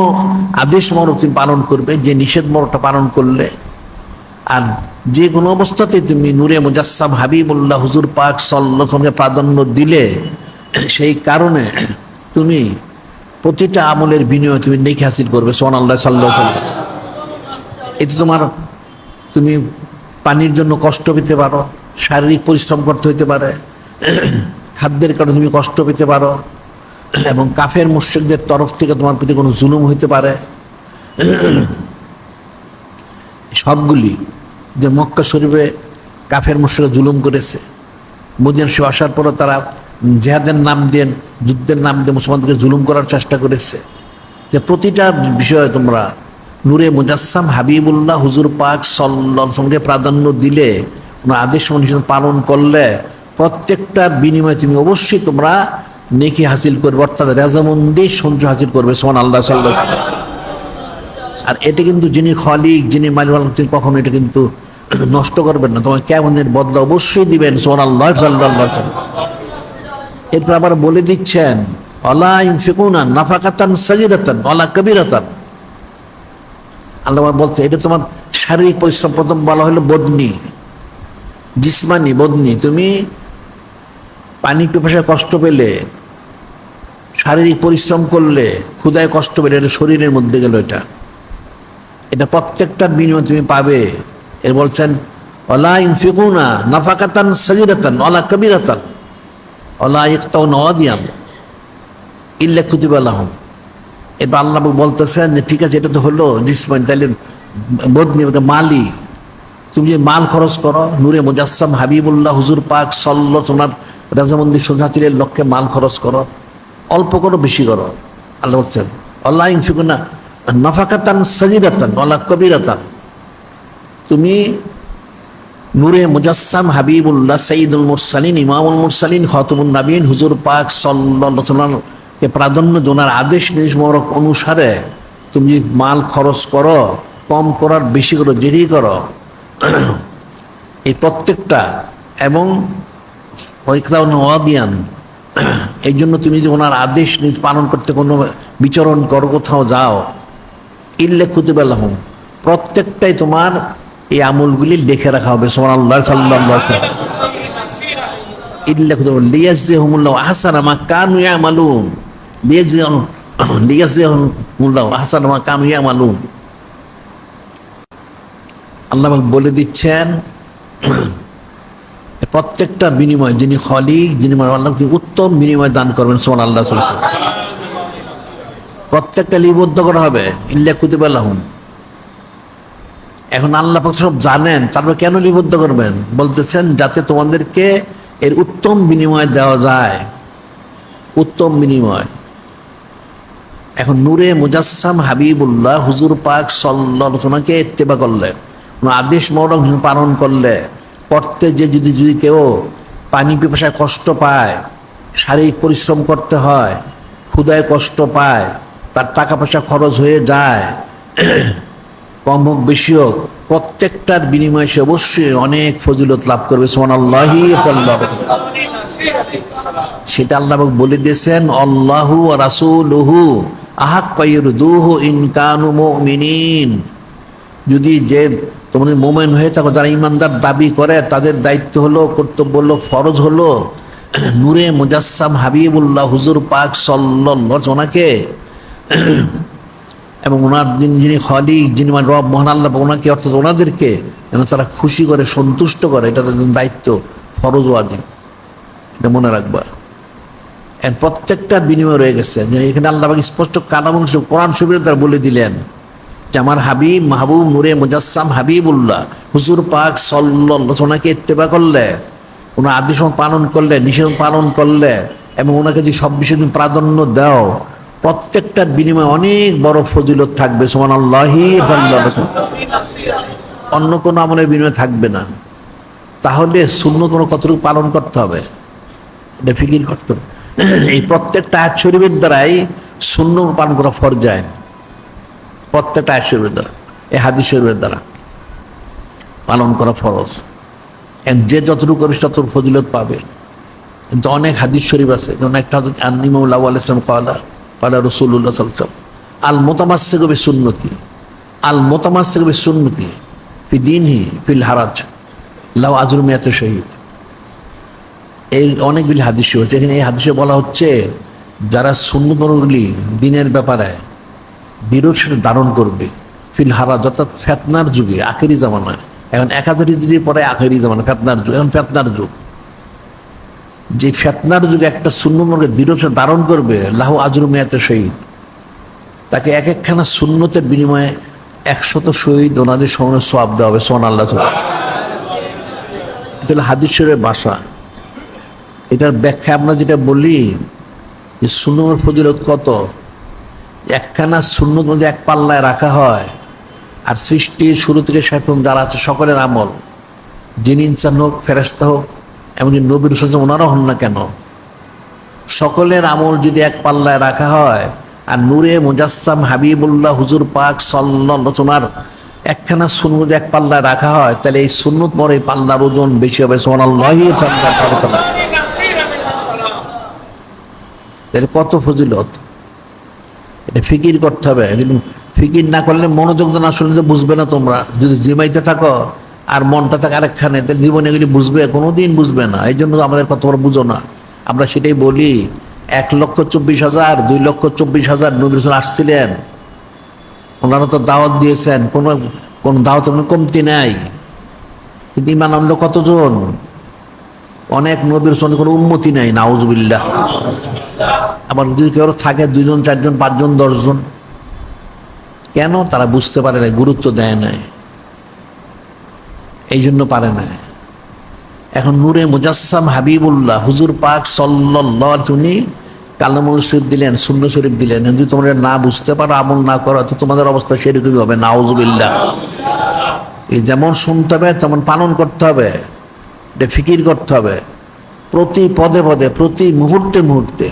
আদেশ মোবারক তুমি পালন করবে, যে নিষেধ মোবারকটা পালন করলে, আর যে কোনো অবস্থাতে তুমি নূরে মুজাসসাম হাবিবুল্লাহ হুজুর পাক সাল্লাল্লাহু আলাইহি ওয়াসাল্লামকে প্রাধান্য দিলে, সেই কারণে তুমি প্রতিটা আমলের বিনিময়ে তুমি নেকি হাসিল করবে। সুবহানাল্লাহ, সাল্লাল্লাহু আলাইহি ওয়াসাল্লাম। এতে তোমার, তুমি পানির জন্য কষ্ট পেতে পারো, শারীরিক পরিশ্রম করতে হইতে পারে, খাদ্যের কারণে তুমি কষ্ট পেতে পারো, এবং কাফের মুশরিকদের তরফ থেকে তোমার প্রতি কোনো জুলুম হইতে পারে। সবগুলি যে মক্কা শরীফে কাফের মুশরিকরা জুলুম করেছে, মদিনা শরীফ আসার পরও তারা জিহাদের নাম দিয়ে, যুদ্ধের নাম দিয়ে মুসলমানদেরকে জুলুম করার চেষ্টা করেছে, যে প্রতিটা বিষয়ে তোমরা নূরে মুজাসসাম হাবিবুল্লাহ হুজুর পাক সাল্লাল্লাহু আলাইহি ওয়াসাল্লামকে প্রাধান্য দিলে, ওনার আদেশ অনুযায়ী পালন করলে প্রত্যেকটার বিনিময়ে তুমি অবশ্যই তোমরা নেকি হাসিল করবে, অর্থাৎ রেজামন্দি সন্তুষ্ট হাসিল করবে। সুবহানাল্লাহ সাল্লাল্লাহু আলাইহি ওয়াসাল্লাম। আর এটা কিন্তু যিনি খালিক, যিনি মালিক, তিনি কখনো এটা কিন্তু নষ্ট করবেন না, তোমাকে কেমনের বদলা অবশ্যই দিবেন। সুবহানাল্লাহ সাল্লাল্লাহু আলাইহি ওয়াসাল্লাম। এরপর আবার বলে দিচ্ছেন, ওয়ালা ইনফিকুনা নাফাকাতান সাগীরাতান ওয়ালা কাবীরাতান। আল্লাহ বলতে এটা তোমার শারীরিক পরিশ্রম, প্রথম বলা হলো বদনি, জিসমানি বদনি। তুমি পানি পিপাসায় কষ্ট পেলে, শারীরিক পরিশ্রম করলে, ক্ষুধায় কষ্ট পেলে, এটা শরীরের মধ্যে গেল। এটা প্রত্যেকটার বিনিময়ে তুমি পাবে। এর বলছেন ওয়ালা ইনফিকুনা নাফাকাতান সাগীরাতান ওয়ালা কাবীরাতান ওয়ালা ইয়াকতাউনা ওয়াদিয়ান ইল্লা কুতিবা লাহুম। এবার আল্লাহ বলতেছেন যে ঠিক আছে, এটা তো হলো জিসমানি, তাহলে বদনি, মালি। তুমি যে মাল খরচ করো, নূরে মুজাসসাম হাবিবুল্লাহ হুজুর পাক সাল্লাল্লাহু আলাইহি ওয়াসাল্লাম রাজামন্দির সোজাচিলের লক্ষ্যে মাল খরচ করো, অল্প করো বেশি করো। আল্লাহ বলছেন ওয়ালা ইনফিকুনা নাফাকাতান সাগীরাতান ওয়ালা কাবীরাতান। তুমি নূরে মুজাসসাম হাবিবুল্লাহ সাইয়্যিদুল মুরসালিন ইমামুল মুরসালিন খাতামুন নবিয়্যিন হুজুর পাক সাল্লাল্লাহু আলাইহি ওয়াসাল্লামকে প্রাধান্য দোনার আদেশ নির্দেশ অনুসারে তুমি মাল খরচ করো, কম করার বেশি করো, দেরি করো, এই প্রত্যেকটা। এবং ওয়াদিয়ান, এই জন্য তুমি যে ওনার আদেশ পালন করতে কোনো বিচরণ করো, কোথাও যাও, ইল্লা কুতিবা লাহুম, প্রত্যেকটাই তোমার এই আমলগুলি লিখে রাখা হবে। সুবহানাল্লাহ সাল্লাল্লাহু আলাইহি ওয়াসাল্লাম। ইল্লা কুতিবা লিয়াজজিহুমুল্লাহু আহসানা মা কানু ইয়ামালুন, লিয়াজজিহুমুল্লাহু আহসানা মা কানু ইয়ামালুন। আল্লাহ বলে দিচ্ছেন প্রত্যেকটা বিনিময় যিনি খালিক, যিনি আল্লাহ, তিনি উত্তম বিনিময় দান করবেন। সুবহানাল্লাহ সাল্লাল্লাহু আলাইহি ওয়াসাল্লাম। প্রত্যেকটা লিপিবদ্ধ করা হবে, ইল্লা কুতিবা লাহুম। এখন আল্লাহ পাক সব জানেন, তারপর কেন লিপিবদ্ধ করবেন? বলতেছেন যাতে তোমাদেরকে এর উত্তম বিনিময় দেওয়া যায়, উত্তম বিনিময়। এখন নূরে মুজাসসাম হাবিবুল্লাহ হুজুর পাক সাল্লাল্লাহু আলাইহি ওয়াসাল্লামকে ইত্তেবা করলে, আদেশ মরণ পালন করলে, করতে যে যদি কেউ পানি পিপাসায় কষ্ট পায়, শারীরিক পরিশ্রম করতে হয়, ক্ষুধায় কষ্ট পায়, তার টাকা পয়সা খরচ হয়ে যায়, কম হোক বেশি হোক, প্রত্যেকটার বিনিময়ে সে অবশ্যই অনেক ফজিলত লাভ করবে। সুবহানাল্লাহি সেটা আল্লাহ বলে দিয়েছেন, আল্লাহু ওয়া রাসূলুহু আহাক্কা ইরদুহু ইন কানু মুমিনিন। যদি যে তোমাদের মোমেন হয়ে থাকো, যারা ইমানদার দাবি করে, তাদের দায়িত্ব হলো, কর্তব্য হলো, ফরজ হলো নূরে মুজাসসাম হাবিবুল্লাহ হুজুর পাক সাল্লাল্লাহু আলাইহি ওয়াসাল্লাম ওনাকে এবং ওনার যিনি খালিক, যিনি রব মহান আল্লাহ, ওনাকে অর্থাৎ ওনাদেরকে যেন তারা খুশি করে, সন্তুষ্ট করে, এটা তাদের দায়িত্ব, ফরজ ওয়াজিব। এটা মনে রাখবা। এর প্রত্যেকটার বিনিময় রয়ে গেছে। যে এখানে আল্লাহ পাক স্পষ্ট কালাম কোরআন শরীফে তারা বলে দিলেন যে আমার হাবিব মাহবুব নূরে মুজাসসাম হাবিবুল্লাহ হুজুর পাক সাল্লাল্লাহু আলাইহি ওয়াসাল্লাম ওনাকে ইত্তেবা করলে, ওনার আদেশ পালন করলে, নিষেধ পালন করলে, এবং ওনাকে যে সব বিষয়ে তুমি প্রাধান্য দাও, প্রত্যেকটার বিনিময়ে অনেক বড় ফজিলত থাকবে। সুবহানাল্লাহি অন্য কোনো আমলের বিনিময়ে থাকবে না। তাহলে সুন্নত কোনো কতটুকু পালন করতে হবে, এটা ফিকির করতে হবে। এই প্রত্যেকটা আয়াত শরীফের দ্বারাই সুন্নত পালন করা ফরজ যায়, প্রত্যেকটা আয়াত শরীফের দ্বারা, এই হাদিস শরীফের দ্বারা পালন করা ফরজ। যে যতটুকু করবে ততটুকু ফজিলত পাবে। কিন্তু অনেক হাদিস শরীফ আছে, যেমন একটা হযরত আন্নী মাওলা আলাইহিস সালাম ক্বালা রাসূলুল্লাহ সাল্লাল্লাহু আলাইহি ওয়াসাল্লাম আল মুতামাসসিকু বিসুন্নতি, আল মুতামাসসিকু বিসুন্নতি ফি দীনহি ফিল হারাজ লাহু আজরু মিয়াত শহীদ। এই অনেকগুলি হাদিস আছে। এখানে এই হাদিসে বলা হচ্ছে যারা সুন্নতগুলি দিনের ব্যাপারে দৃঢ়র সাথে ধারণ করবে, ফিল হারাজ অর্থাৎ ফেতনার যুগে, আখেরি জামানায়, এখন 1000 হিজরি পরে আখেরি জামানা, ফেতনার যুগ। এখন ফেতনার যুগ, যে ফেতনার যুগে একটা সুন্নতকে দৃঢ়তা ধারণ করবে, লাহু আজরু মিয়াতে শহীদ, তাকে এক একখানা সুন্নতের বিনিময়ে 100 শহীদ ওনাদের সঙ্গে সওয়াব দেওয়া হবে। সুবহানাল্লাহ। এটা হলো হাদিস শরীফের ভাষা। এটার ব্যাখ্যা আমরা যেটা বলি যে সুন্নতের ফজিলত কত, একখানা সুন্নত মধ্যে এক পাল্লায় রাখা হয়, আর সৃষ্টির শুরু থেকে শেষ পর্যন্ত যারা আছে সকলের আমল, যিনি ইনসান হোক, ফেরেশতা হোক, এমনকি নবী রাসূল ওনারা হন না কেন, সকলের আমল যদি এক পাল্লায় রাখা হয়, আর নূরে মুজাসসাম হাবিবুল্লাহ হুজুর পাক সাল্লাল্লাহু আলাইহি ওয়াসাল্লাম একখানা সুন্নত এক পাল্লায় রাখা হয়, তাহলে এই সুন্নত মরে পাল্লার ওজন বেশি হবে। সুবহানাল্লাহি ওয়া তাআলা। তাহলে কত ফজিলত, এটা ফিকির করতে হবে। কিন্তু ফিকির না করলে, মনোযোগ না আসলে তো বুঝবে না। তোমরা যদি জিমাইতে থাকো আর মনটা থাকে আরেকখানে, তাহলে জীবনে এগুলি বুঝবে, কোনোদিন বুঝবে না। এই জন্য আমাদের কত বড় বুঝো না। আমরা সেটাই বলি, 1,24,000 2,24,000 নবী রাসূল আসছিলেন, ওনারা তো দাওয়াত দিয়েছেন, কোনো দাওয়াতের কোনো কমতি নাই। কিন্তু ঈমান আনলো কতজন? অনেক নবী রাসূলের কোনো উম্মতি নাই, নাউজুবিল্লাহ। আবার যদি কেউ থাকে 2 জন 4 জন 5 জন 10 জন, কেন? তারা বুঝতে পারে না, গুরুত্ব দেয় নাই, এই জন্য পারে না। এখন নূরে মুজাসসাম হাবিবুল্লাহ হুজুর পাক সাল্লাল্লাহু আলাইহি ওয়াসাল্লাম কালামুল শরীফ দিলেন, সুন্নাহ শরীফ দিলেন। যদি তোমরা না বুঝতে পারো, আমল না করো, তো তোমাদের অবস্থা সেরকমই হবে। নাউজুবিল্লাহ। এই যেমন শুনতে হবে তেমন পালন করতে হবে, এটা ফিকির করতে হবে। প্রতি পদে পদে, প্রতি মুহূর্তে মুহূর্তে,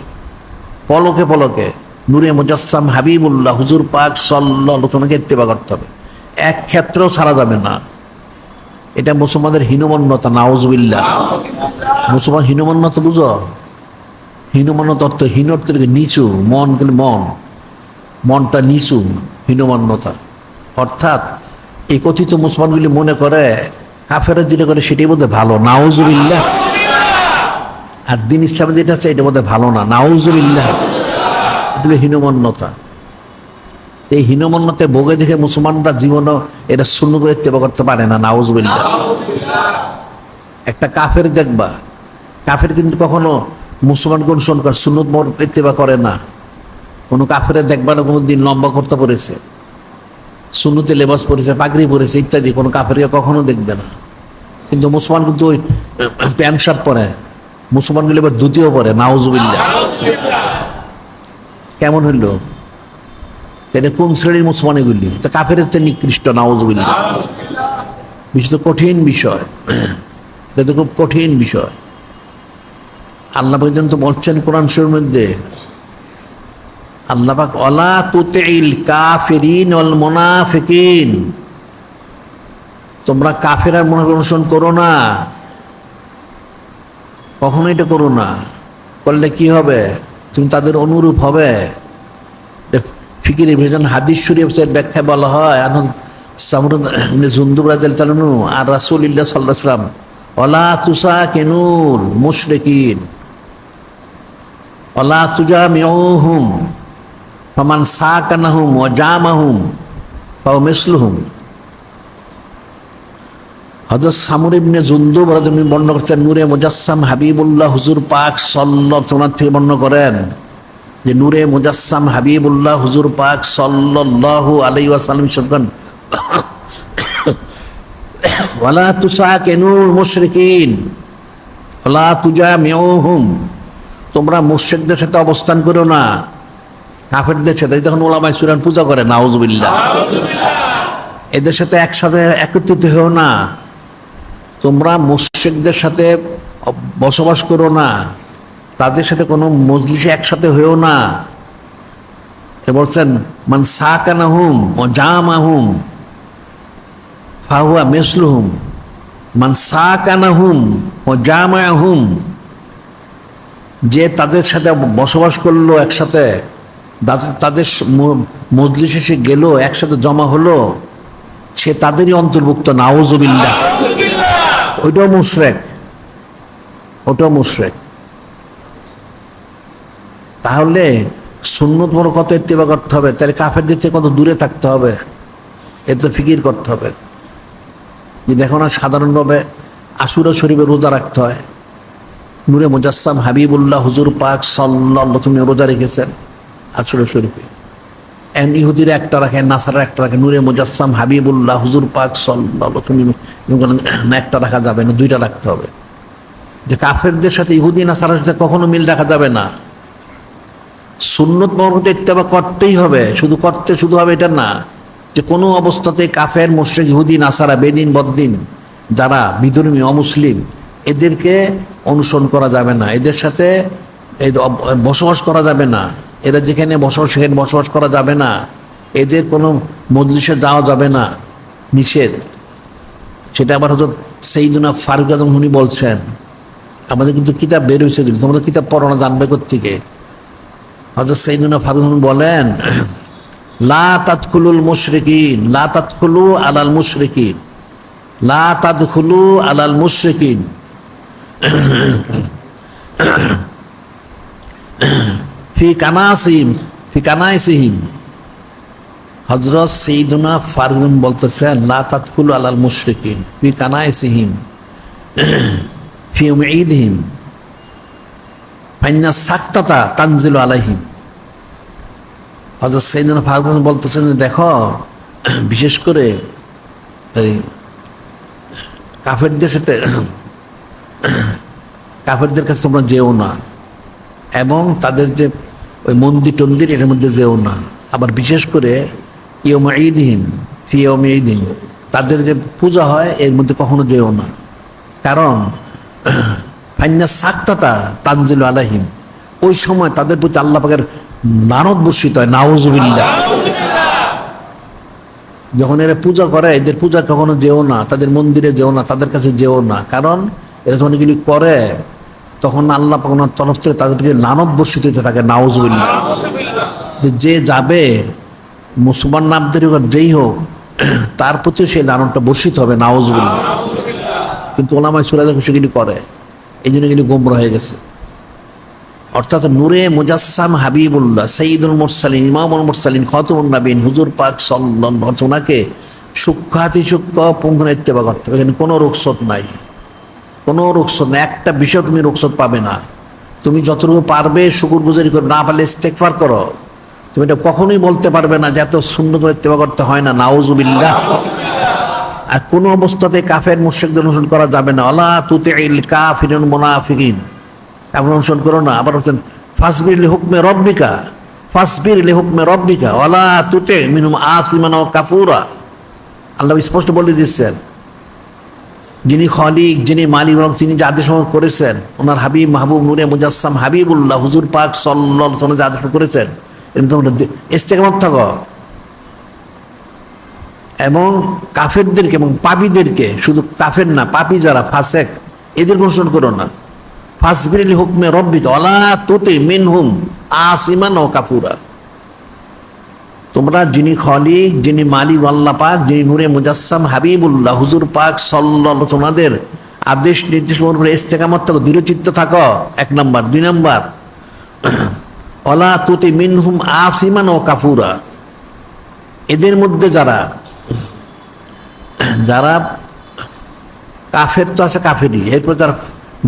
পলকে পলকে নূরে মুজাসসাম হাবিবুল্লাহ হুজুর পাক সাল্লাল্লাহু আলাইহি ওয়াসাল্লামকে ইত্তেবা করতে হবে। এক ক্ষেত্রেও ছাড়া যাবে না। এটা মুসলমানদের হীনমন্যতা। নাউজুবিল্লাহ। মুসলমান হীনমন্যতা বুঝো? হীনমন্যতা অর্থ, হীন অর্থ নিচু, মনটা নিচু, হীনমন্যতা। অর্থাৎ এই কথিত মুসলমানগুলি মনে করে কাফেররা যেটা করে সেটাই বোধহয় ভালো। নাউজুবিল্লাহ। আর দিন ইসলামে যেটা আছে এটা বোধহয় ভালো না। নাউজুবিল্লাহ। এগুলো হীনমন্যতা। এই হীনমন্যতায় ভোগে দেখে মুসলমানরা জীবনও এটা শূন্য করে ইত্তেবা করতে পারে না। নাউজুবিল্লাহ। একটা কাফের দেখবা, কাফের কিন্তু কখনো মুসলমানকে অনুসরণ করে সুন্নত ইত্তেবা করে না। কোনো কাফের দেখবা না কোনো দিন লম্বা করতে পড়েছে, সুন্নতে লেবাস পরেছে, পাগড়ি পরেছে ইত্যাদি, কোনো কাফেরকে কখনো দেখবে না। কিন্তু মুসলমান কিন্তু ওই প্যান্ট শার্ট পরে, মুসলমানগুলো এবার ধুতিও পরে। নাউজুবিল্লাহ। কেমন হইল? তাহলে কোন শ্রেণীর মুসলমান এগুলি? তো কাফের চেয়ে নিকৃষ্ট। নাউজুবিল্লাহ। বিষয় তো কঠিন বিষয়, এটা তো খুব কঠিন বিষয়। আল্লাহ পর্যন্ত বলছেন কোরআন শরীফের মধ্যে, আল্লাহ পাক ওয়ালা তুতিল কাফিরিন ওয়াল মুনাফিকিন, তোমরা কাফের আর মুনাফিক অনুসরণ করো না, কখনো এটা করো না। করলে কি হবে? তুমি তাদের অনুরূপ হবে। ফিকিরে ভেজন হাদিস শরীফের ব্যাখ্যায় বলা হয়, সামরুদ ইবনে জুনদুব রাদিয়াল্লাহু তাআলা আর রাসূলুল্লাহ সাল্লাল্লাহু আলাইহি ওয়াসাল্লাম ওয়ালা তুসাকিনুল মুশরিকিন ওয়ালা তুজামিউহুম ফামান সাকানাহুম ওয়া জামাহুম ফাও মিসলুহুম। হযরত সামর ইবনে জুনদুব রাদিয়াল্লাহু আনহু বর্ণনা করছেন, নূরে মুজাসসাম হাবিবুল্লাহ হুজুর পাক সাল্লাল্লাহু আলাইহি ওয়াসাল্লাম থেকে বর্ণনা করেন যে নূরে মুজাসসাম হাবিবুল্লাহ হুজুর পাক সাল্লাল্লাহু আলাইহি ওয়াসাল্লাম বলেন, ওয়ালা তুসাকিনুল মুশরিকিন ওয়ালা তুজামিউহুম, তোমরা মুশরিকদের সাথে অবস্থান করো না, কাফেরদের সাথে। তখন ওলামায়ে সুরান পূজা করে। নাউজুবিল্লাহ। এদের সাথে একসাথে একত্রিত হও না, তোমরা মুশরিকদের সাথে বসবাস করো না, তাদের সাথে কোনো মজলিসে একসাথে হয়েও না। এ বলছেন মান সাকানাহুম ওয়া জামাহুম ফাহুয়া মিসলুহুম, মান সাকানাহুম ওয়া জামাহুম, যে তাদের সাথে বসবাস করলো একসাথে, তাদের মজলিসে সে গেল, একসাথে জমা হলো, সে তাদেরই অন্তর্ভুক্ত। নাউজুবিল্লাহ। ওইটাও মুশরিক, ওটাও মুশরিক। তাহলে সুন্নত বড় কত ইত্তেবা করতে হবে, তাহলে কাফেরদের থেকে কত দূরে থাকতে হবে, এত ফিকির করতে হবে। যে দেখো না, সাধারণভাবে আশুরা শরীফে রোজা রাখতে হয়, নূরে মুজাসসাম হাবিবুল্লাহ হুজুর পাক সাল্লাল্লাহু তুমি রোজা রেখেছেন আশুরা শরীফে। ইহুদিরা একটা রাখে, নাসারা একটা রাখে, নূরে মুজাসসাম হাবিবুল্লাহ হুজুর পাক সাল্লাল্লাহু তুমি না, একটা রাখা যাবে না, দুইটা রাখতে হবে। যে কাফেরদের সাথে ইহুদি নাসারার সাথে কখনো মিল রাখা যাবে না। সুন্নত মর্মতে ইত্তেবা করতেই হবে, শুধু হবে এটা না, যে কোনো অবস্থাতে কাফের মুশরিক ইহুদি নাসারা বেদিন বদ্দিন যারা বিধর্মী অমুসলিম এদেরকে অনুসরণ করা যাবে না, এদের সাথে বসবাস করা যাবে না, এরা যেখানে বসবাস সেখানে বসবাস করা যাবে না, এদের কোনো মজলিসে যাওয়া যাবে না, নিষেধ। সেটা আবার হয়তো সাইয়্যিদুনা ফারুক আজম উনি বলছেন। আমাদের কিন্তু কিতাব বের হয়েছে, তোমাদের কিতাব পড়ো না, জানবে কোত্থেকে। হযরত সাইয়্যিদুনা ফারুক বলেন, লা তাদখুলুল মুশরিকিন, লা তাদখুলু আলাল মুশরিকিন, লা তাদখুলু আলাল মুশরিকিন ফি কানাইসিহিম। হযরত সাইয়্যিদুনা ফারুক বলতেছেন, লা তাদখুলু আলাল মুশরিকিন ফি কানাইসিহিম ফি ঈদিহিম ফাইন্না সাকতাতা তানজিলু আলাইহিম। হযরত সাইয়্যিদুনা ফারুক বলতেছেন যে দেখো, বিশেষ করে এই কাফেরদের সাথে, কাফেরদের কাছে তোমরা যেও না, এবং তাদের যে ওই মন্দির টন্দির এর মধ্যে যেও না। আবার বিশেষ করে ইয়ৌমা ঈদিহিম ফি ইয়ৌমি ঈদিহিম, তাদের যে পূজা হয় এর মধ্যে কখনো যেও না, কারণ ফাইন্না সাকতাতা তানজিলু আলাইহিম, ওই সময় তাদের প্রতি আল্লাহ পাকের লানত বর্ষিত হয়, নাউযুবিল্লাহ। যখন এরা পূজা করে, এদের পূজা কখনো যেও না, তাদের মন্দিরে যেও না, তাদের কাছে যেও না, কারণ এরা যখন এগুলি করে তখন আল্লাহ পাক ওনার তরফ থেকে তাদের প্রতি লানত বর্ষিত হতে থাকে, নাউযুবিল্লাহ। যে যাবে মুসলমান নামদের যেই হোক, তার প্রতিও সেই লানতটা বর্ষিত হবে, নাউযুবিল্লাহ। কিন্তু ওলামায়ে সুরা যখন সেগুলি করে, এই জন্য এগুলি গোমরা হয়ে গেছে। অর্থাৎ নূরে মুজাসসাম হাবিবুল্লাহ সাইয়্যিদুল মুরসালিন ইমামুল মুরসালিন খাতামুন নবীন হুজুর পাক সাল্লাল্লাহু আলাইহি ওয়াসাল্লাম, ওনাকে সূক্ষ্মাতিসূক্ষ্ম পুঙ্খানে ইত্তেবা করতে হবে। এখানে কোনো রুখসত নাই, কোনো রুখসত নাই, একটা বিষয় তুমি রুখসত পাবে না। তুমি যতটুকু পারবে শুকরগুজারি করো, না পারলে ইস্তেগফার করো। তুমি এটা কখনোই বলতে পারবে না যে এত সুন্নত করে ইত্তেবা করতে হয় না, নাউযুবিল্লাহ। আর কোনো অবস্থাতে কাফের মুশরিকদের অনুসরণ করা যাবে না। আলা তুতিইল কাফিরিন মুনাফিকিন, এমন অনুসরণ করো না। আবার বলছেন ফাসবির লিহুকমে রব্বিকা, ফাসবির লিহুকমে রব্বিকা ওয়ালা তুতি মিনহুম আসিমান ওয়া কাফুরা। আল্লাহ স্পষ্ট বলে দিচ্ছেন, যিনি খালিক, যিনি মালিক, তিনি যে আদেশ করেছেন, ওনার হাবিব মাহবুব নূরে মুজাসসাম হাবিবুল্লাহ হুজুর পাক সাল্লাল্লাহু আলাইহি ওয়াসাল্লাম যে আদেশ করেছেন, এরকম তোমরা ইস্তেকামত থাকো। এবং কাফেরদেরকে এবং পাপীদেরকে, শুধু কাফের না, পাপী যারা ফাসেক, এদেরকে অনুসরণ করো না। ফাসবির লিহুকমে রব্বিকা ওয়ালা তুতি মিনহুম আসিমান ওয়া কাফুরা। তোমরা যিনি খালিক, যিনি মালিক আল্লাহ পাক, যিনি নূরে মুজাসসাম হাবিবুল্লাহ হুজুর পাক সাল্লাল্লাহু আলাইহি তোমাদের আদেশ নির্দেশ অনুযায়ী ইস্তেকামত থাকো, দৃঢ়চিত্ত থাকো, 1 নাম্বার। 2 নাম্বার, ওয়ালা তুতি মিনহুম আসিমান ওয়া কাফুরা। এদের মধ্যে যারা যারা কাফের তো আছে, কাফেরই, এরপর যারা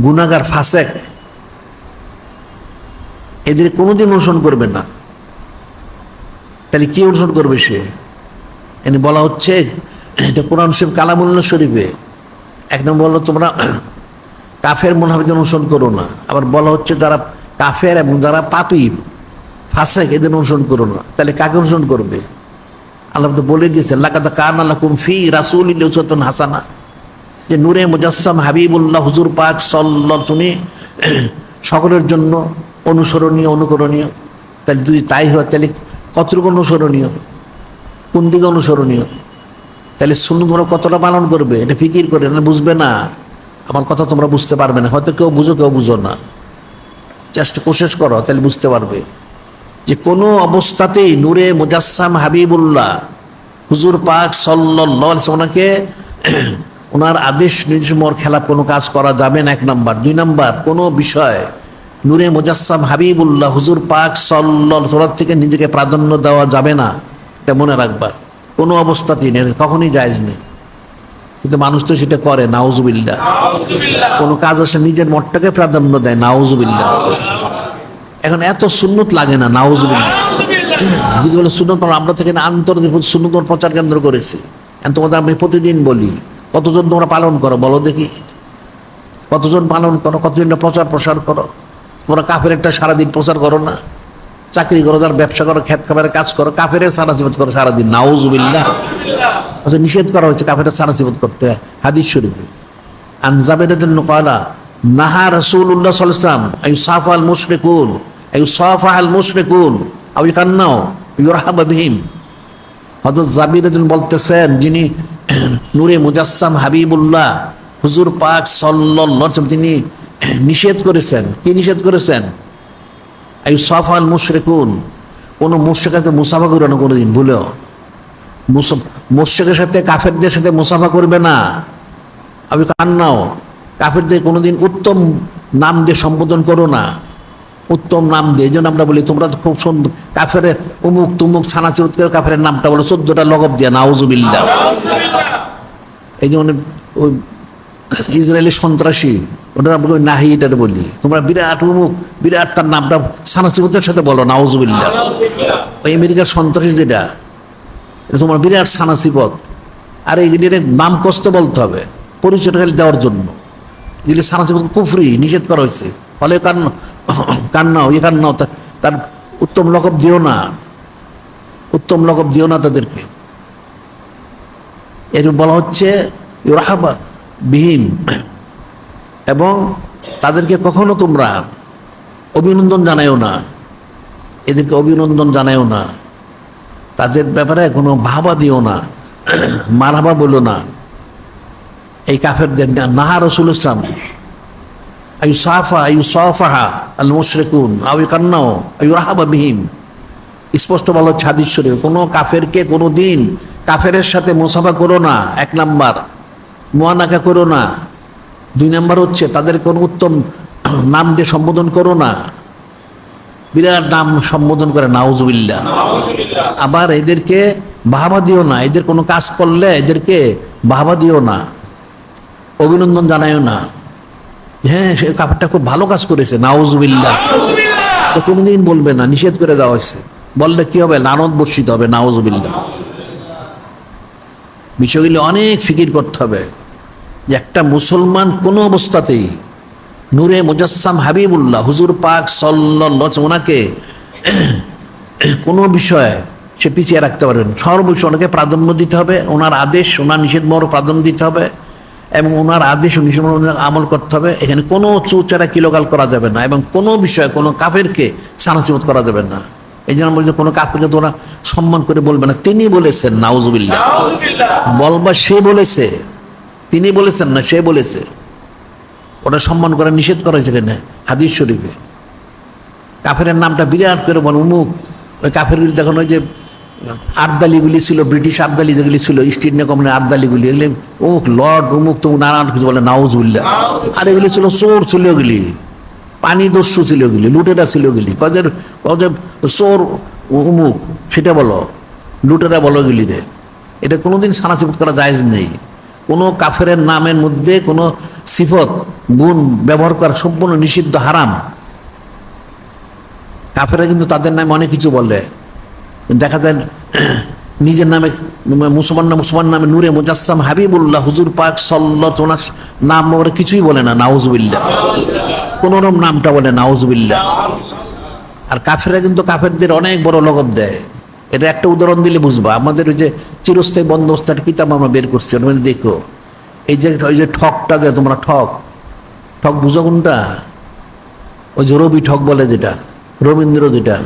গুনাহগার ফাসেক, এদের কোনোদিন অনুসরণ করবে না। তাহলে কি অনুসরণ করবে সে? এনে বলা হচ্ছে, এটা কোরআন শরীফ কালামুল্লাহ শরীফে 1 নম্বর বললো তোমরা কাফের মুনাফিকদের অনুসরণ করো না। আবার বলা হচ্ছে যারা কাফের এবং যারা পাপী ফাসেক এদের অনুসরণ করো না। তাহলে কাকে অনুসরণ করবে? আল্লাহ তো বলে দিয়েছেন, লাকাদ কানা লাকুম ফি রাসূলিল্লাহি উসওয়াতুন হাসানাহ, যে নূরে মুজাসসাম হাবিবুল্লাহ হুজুর পাক সাল্লাল্লাহু আলাইহি ওয়াসাল্লাম সকলের জন্য অনুসরণীয়, অনুকরণীয়। তাহলে যদি তাই হয়, তাহলে কতটুকু অনুসরণীয়, কোন দিকে অনুসরণীয়? তাহলে সুন্নাত তোমরা কতটা পালন করবে, এটা ফিকির করে না, বুঝবে না। আমার কথা তোমরা বুঝতে পারবে না, হয়তো কেউ বুঝো কেউ বুঝো না। চেষ্টা কোশিশ করো, তাহলে বুঝতে পারবে যে কোনো অবস্থাতেই নূরে মুজাসসাম হাবিবুল্লাহ হুজুর পাক সাল্লাল্লাহু আলাইহি ওয়াসাল্লামকে ওনার আদেশ নির্দেশমর খেলাপ কোনো কাজ করা যাবে না, 1 নাম্বার। 2 নাম্বার, কোনো বিষয় নূরে মুজাসসাম হাবিবুল্লাহ হুজুর পাক সাল্লাল্লাহু আলাইহি ওয়াসাল্লাম থেকে নিজেকে প্রাধান্য দেওয়া যাবে না, এটা মনে রাখবা। কোনো অবস্থাতেই নেই, কখনই জায়েজ নেই। কিন্তু মানুষ তো সেটা করে, নাউজুবিল্লাহ। কোনো কাজ আসে নিজের মতটাকে প্রাধান্য দেয়, নাউজুবিল্লাহ। এখন এত সুন্নত লাগে না, নাউজুবিল্লাহ। যদি বলে সুন্নত, আমরা থেকে আন্তর্জাতিক সুন্নত প্রচার কেন্দ্র করেছি। এখন তোমাদের আমি প্রতিদিন বলি, কতজন তোমরা পালন করো বলো দেখি, কতজন পালন করো, কতজন প্রচার প্রসার করো? তোমরা কাফের একটা সারাদিন প্রচার করো না? চাকরি করো, যার ব্যবসা করো, খেত খাবারের কাজ করো, কাফের সারাজীবত করো সারাদিন, নাউজুবিল্লাহ। নিষেধ করা হয়েছে কাফের সারাজীবত করতে, হাদিস শরীফে। আন জাবের জন্য কয়লা নাহা রাসূলুল্লাহ সাল্লাল্লাহু আলাইহি ওয়াসাল্লাম আইসাফা আল মুশরিকুন আইসাফা আল মুশরিকুন আও ইয়াকান্নাও ইউরহাবা বিহিম। হযরত জাবির বলতেছেন, যিনি নূরে মুজাসসাম হাবিবুল্লাহ হুজুর পাক সাল্লাল্লাহু আলাইহি ওয়াসাল্লাম তিনি নিষেধ করেছেন। কি নিষেধ করেছেন? আইসাফা আল মুশরিকুন, কোনো মুশরিকের সাথে মুসাফা করবে না কোনোদিন ভুলেও। মুশরিকের সাথে, কাফেরদের সাথে মুসাফা করবে না। আমি কান্নাও, কাফেরদের কোনোদিন উত্তম নাম দিয়ে সম্বোধন করো না, উত্তম নাম দিয়ে। এই জন্য আমরা বলি তোমরা তো খুব সুন্দর, কাফের উমুক তুমুক ছানাচির কাফের নামটা বলো 14টা লগব দিয়া, নাউজুবিল্লাহ। এই যেমন ওই ইসরায়েলি সন্ত্রাসী, ওটা আমরা নাহি, এটা বলি তোমরা বিরাট উমুক, বিরাট তার নামটা ছানাচির সাথে বলো, নাউজুবিল্লাহ। ওই আমেরিকার সন্ত্রাসী যেটা, এটা তোমার বিরাট ছানাচিপদ। আর এইগুলির নাম কষ্ট বলতে হবে পরিচয়টা খালি দেওয়ার জন্য। এগুলি সানাচিপদ কুফরি, নিষেধ করা হয়েছে। ফলে কান্নাও ইয়ে কান্নাও, তার উত্তম লকব দিও না, উত্তম লকব দিও না তাদেরকে। এর বলা হচ্ছে ইউরহাবা বিহিম, এবং তাদেরকে কখনো তোমরা অভিনন্দন জানাইও না, এদেরকে অভিনন্দন জানাইও না, তাদের ব্যাপারে কোনো ভাবা দিও না, মারহাবা বলো না। এই কাফেরদের নাহা রাসূলুল্লাহ সাল্লাল্লাহু আলাইহি ওয়াসাল্লাম আইসাফা আইসাফাহা আল মুশরিকুন আও ইয়াকান্নাও ইউরহাবা বিহিম। স্পষ্ট বলা হচ্ছে হাদিস শরীফে, কোনো কাফেরকে কোনো দিন কাফেরের সাথে মুসাফা করো না। 1 নাম্বার মুয়ানাকা করো না। 2 নাম্বার হচ্ছে তাদের কোনো উত্তম নাম দিয়ে সম্বোধন করো না, বিরাট নাম সম্বোধন করে, নাউজুবিল্লাহ। আবার এদেরকে বাহবা দিও না, এদের কোনো কাজ করলে এদেরকে বাহবা দিও না, অভিনন্দন জানাইও না। হ্যাঁ, সে কাপড়টা খুব ভালো কাজ করেছে, নাউজুবিল্লাহ, তো কোনোদিন বলবে না, নিষেধ করে দেওয়া হয়েছে। বললে কি হবে? লানত বর্ষিত হবে, নাউজুবিল্লাহ। বিষয়গুলি অনেক ফিকির করতে হবে যে একটা মুসলমান কোনো অবস্থাতেই নূরে মুজাসসাম হাবিবুল্লাহ হুজুর পাক সাল্লাল্লাহু আলাইহি ওয়াসাল্লাম ওনাকে কোনো বিষয়ে সে পিছিয়ে রাখতে পারবেন। সর্ববিষয়ে ওনাকে প্রাধান্য দিতে হবে, ওনার আদেশ ওনার নিষেধ মহর প্রাধান্য দিতে হবে, এবং ওনার আদেশ ও নিষেধ আমল করতে হবে। এখানে কোনো চুচারা কিলোগাল করা যাবে না, এবং কোনো বিষয়ে কোনো কাফেরকে সানাসিবত করা যাবে না। এই জন্য বলছে কোনো কাফেরকে তোমরা সম্মান করে বলবে না। তিনি বলেছেন, নাউজুবিল্লাহ। বলবা সে বলেছে, তিনি বলেছেন না, সে বলেছে। ওটা সম্মান করা নিষেধ করা হয়েছে কেন? হাদিস শরীফে। কাফের নামটা বিরাট করে বল, উমুক। ওই কাফেরগুলি দেখুন, ওই যে আর্দালিগুলি ছিল, ব্রিটিশ আর্দালি যেগুলি ছিল, ইস্ট ইন্ডিয়া কোম্পানির আর্দালিগুলি, এগুলি উমুক লর্ড উমুক তো নানান কিছু বলে, নাউজুবিল্লাহ। আর এগুলি ছিল চোর, ছিল এগুলি পানি দস্যু ছিল, এগুলি লুটেরা ছিল, এগুলি কজের চোর উমুক সেটা বলো, লুটেরা বলো এগুলি রে। এটা কোনোদিন সানাসিবত করা জায়েজ নেই। কোনো কাফের নামের মধ্যে কোনো সিফত গুণ ব্যবহার করা সম্পূর্ণ নিষিদ্ধ, হারাম। কাফেরা কিন্তু তাদের নামে অনেক কিছু বলে, দেখা যায় নিজের নামে মুসলমান নামে নূরে মুজাসসাম হাবিবুল্লাহ হুজুর পাক সাল্লাল্লাহু আলাইহি ওয়াসাল্লাম নাম ওরা কিছুই বলে না, নাউজুবিল্লাহ। কোনো রকম নামটা বলে, নাউজুবিল্লাহ। আর কাফেরা কিন্তু কাফেরদের অনেক বড় লগব দেয়। এটা একটা উদাহরণ দিলে বুঝবা। আমাদের ওই যে চিরস্থায়ী বন্দোবস্তের কিতাব আমরা বের করছি, ওর মধ্যে দেখো এই যে ওই যে ঠকটা, যে তোমরা ঠক বুঝো কোনটা? ওই যে রবি ঠক বলে, যেটা রবীন্দ্র, যেটা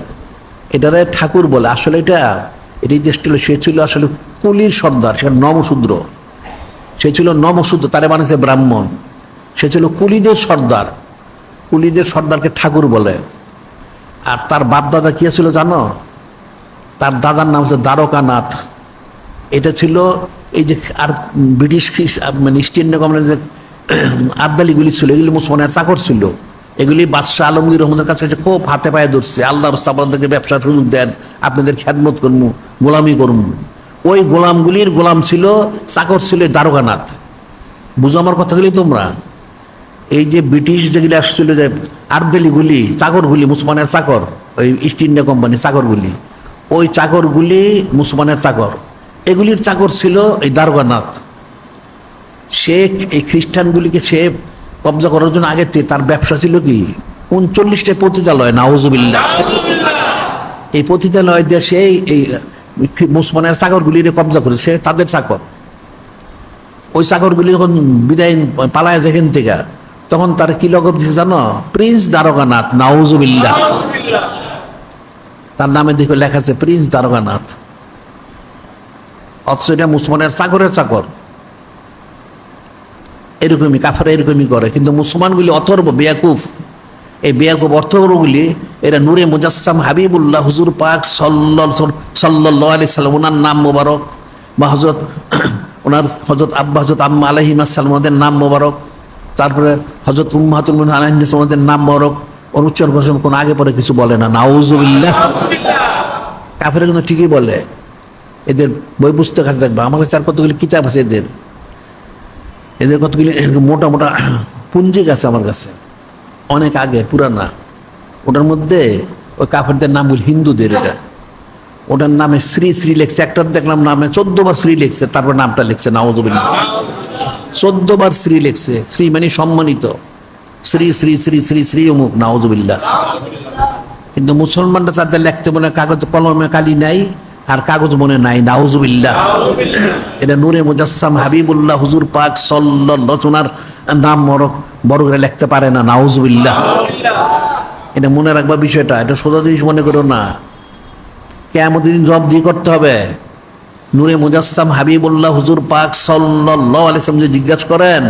এটারে ঠাকুর বলে। আসলে এটা দেশ ছিল, সে ছিল আসলে কুলির সর্দার, সে নমশূদ্র, সে ছিল নমশূদ্র, তারে বানিয়েছে ব্রাহ্মণ। সে ছিল কুলিদের সর্দার, কুলিদের সর্দারকে ঠাকুর বলে। আর তার বাপ দাদা কি ছিল জানো? তার দাদার নাম হচ্ছে দ্বারকানাথ। এটা ছিল এই যে আর ব্রিটিশ মানে ইস্ট ইন্ডিয়া কোম্পানির যে আর্দালিগুলি ছিল, এগুলি মুসলমানের চাকর ছিল। এগুলি বাদশাহ আলমগীর রহমানের কাছে খুব হাতে পায়ে ধরছে, আল্লাহর রাস্তায় আপনাদেরকে ব্যবসার সুযোগ দেন, আপনাদের খেদমত করবো, গোলামি করবো। ওই গোলামগুলির গোলাম ছিল, চাকর ছিল দ্বারকানাথ। বুঝো আমার কথাগুলি তোমরা। এই যে ব্রিটিশ যেগুলি আসছিল, যে আর্দেলিগুলি, চাকরগুলি, মুসলমানের চাকর, ওই ইস্ট ইন্ডিয়া কোম্পানির চাকরগুলি, ওই চাকরগুলি মুসলমানের চাকর, এগুলির চাকর ছিল এই দারোগানাথ। সে এই খ্রিস্টানগুলিকে সে কবজা করার জন্য আগে থেকে তার ব্যবসা ছিল কি 39টা পতিতালয়, নাউজুবিল্লাহ। এই পতিতালয় দিয়ে সে এই মুসলমানের চাকরগুলির কবজা করেছে, তাদের চাকর। ওই চাকরগুলি যখন বিদায় পালায় যেখান থেকে, তখন তার কি লকব দিয়েছে জানো? প্রিন্স দারোগানাথ, নাউজুবিল্লাহ। তার নামে দেখে লেখা আছে প্রিন্স দারোগানাথ, অথচ এটা মুসলমানের চাকরের চাকর। এরকমই কাফেররা এরকমই করে, কিন্তু মুসলমানগুলি অথর্ব বেয়াকুফ। এই বেয়াকুফ অথর্বগুলি এরা নূরে মুজাসসাম হাবিবুল্লাহ হুজুর পাক সাল্লাল্লাহু আলাইহি সাল্লাম, ওনার নাম মোবারক, বা হজরত আব্বা হজরত আম্মা আলাইহিমা সাল্লাম ওনাদের নাম মোবারক, তারপরে হজরত উম্মাহাতুল মুমিনিন আলাইহিস সালাম ওনাদের নাম মোবারক উচ্চারণ করার সময় কোনো আগে পরে কিছু বলে না, নাউজুবিল্লাহ। কাফেররা কিন্তু ঠিকই বলে। এদের বই পুস্তক কাছে দেখবা, আমার কাছে আর কতগুলি কিতাব আছে এদের কতগুলি মোটা মোটা পুঞ্জিক আছে আমার কাছে, অনেক আগের পুরানা। ওটার মধ্যে ওই কাফেরদের নামগুলি, হিন্দুদের, ওটার নামে শ্রী শ্রী লেখছে। একটা দেখলাম নামে 14 বার শ্রী লেখছে, তারপর নামটা লিখছে নাউজুবিল্লাহ। 14 বার শ্রী লেখছে, শ্রী মানে সম্মানিত, শ্রী শ্রী শ্রী শ্রী শ্রী অমুক, নাউজুবিল্লাহ। কিন্তু মুসলমানরা তাদের লিখতে মনে কাগজ কলমে কালি নাই, আর কাগজ মনে নাই, নাউজুবিল্লাহ। এটা নূরে মুজাসসাম হাবিবুল্লাহ হুজুর পাক সাল্লাল্লাহু ওনার নাম মোবারক বড় করে লিখতে পারে না, নাউজুবিল্লাহ। এটা মনে রাখবা বিষয়টা, এটা সোজা জিনিস মনে করো না। কিয়ামতের দিন জবাবদিহি করতে হবে। নূরে মুজাসসাম হাবিবুল্লাহ হুজুর পাক সাল্লাল্লাহু আলাইহি ওয়াসাল্লাম যে জিজ্ঞাসা করেন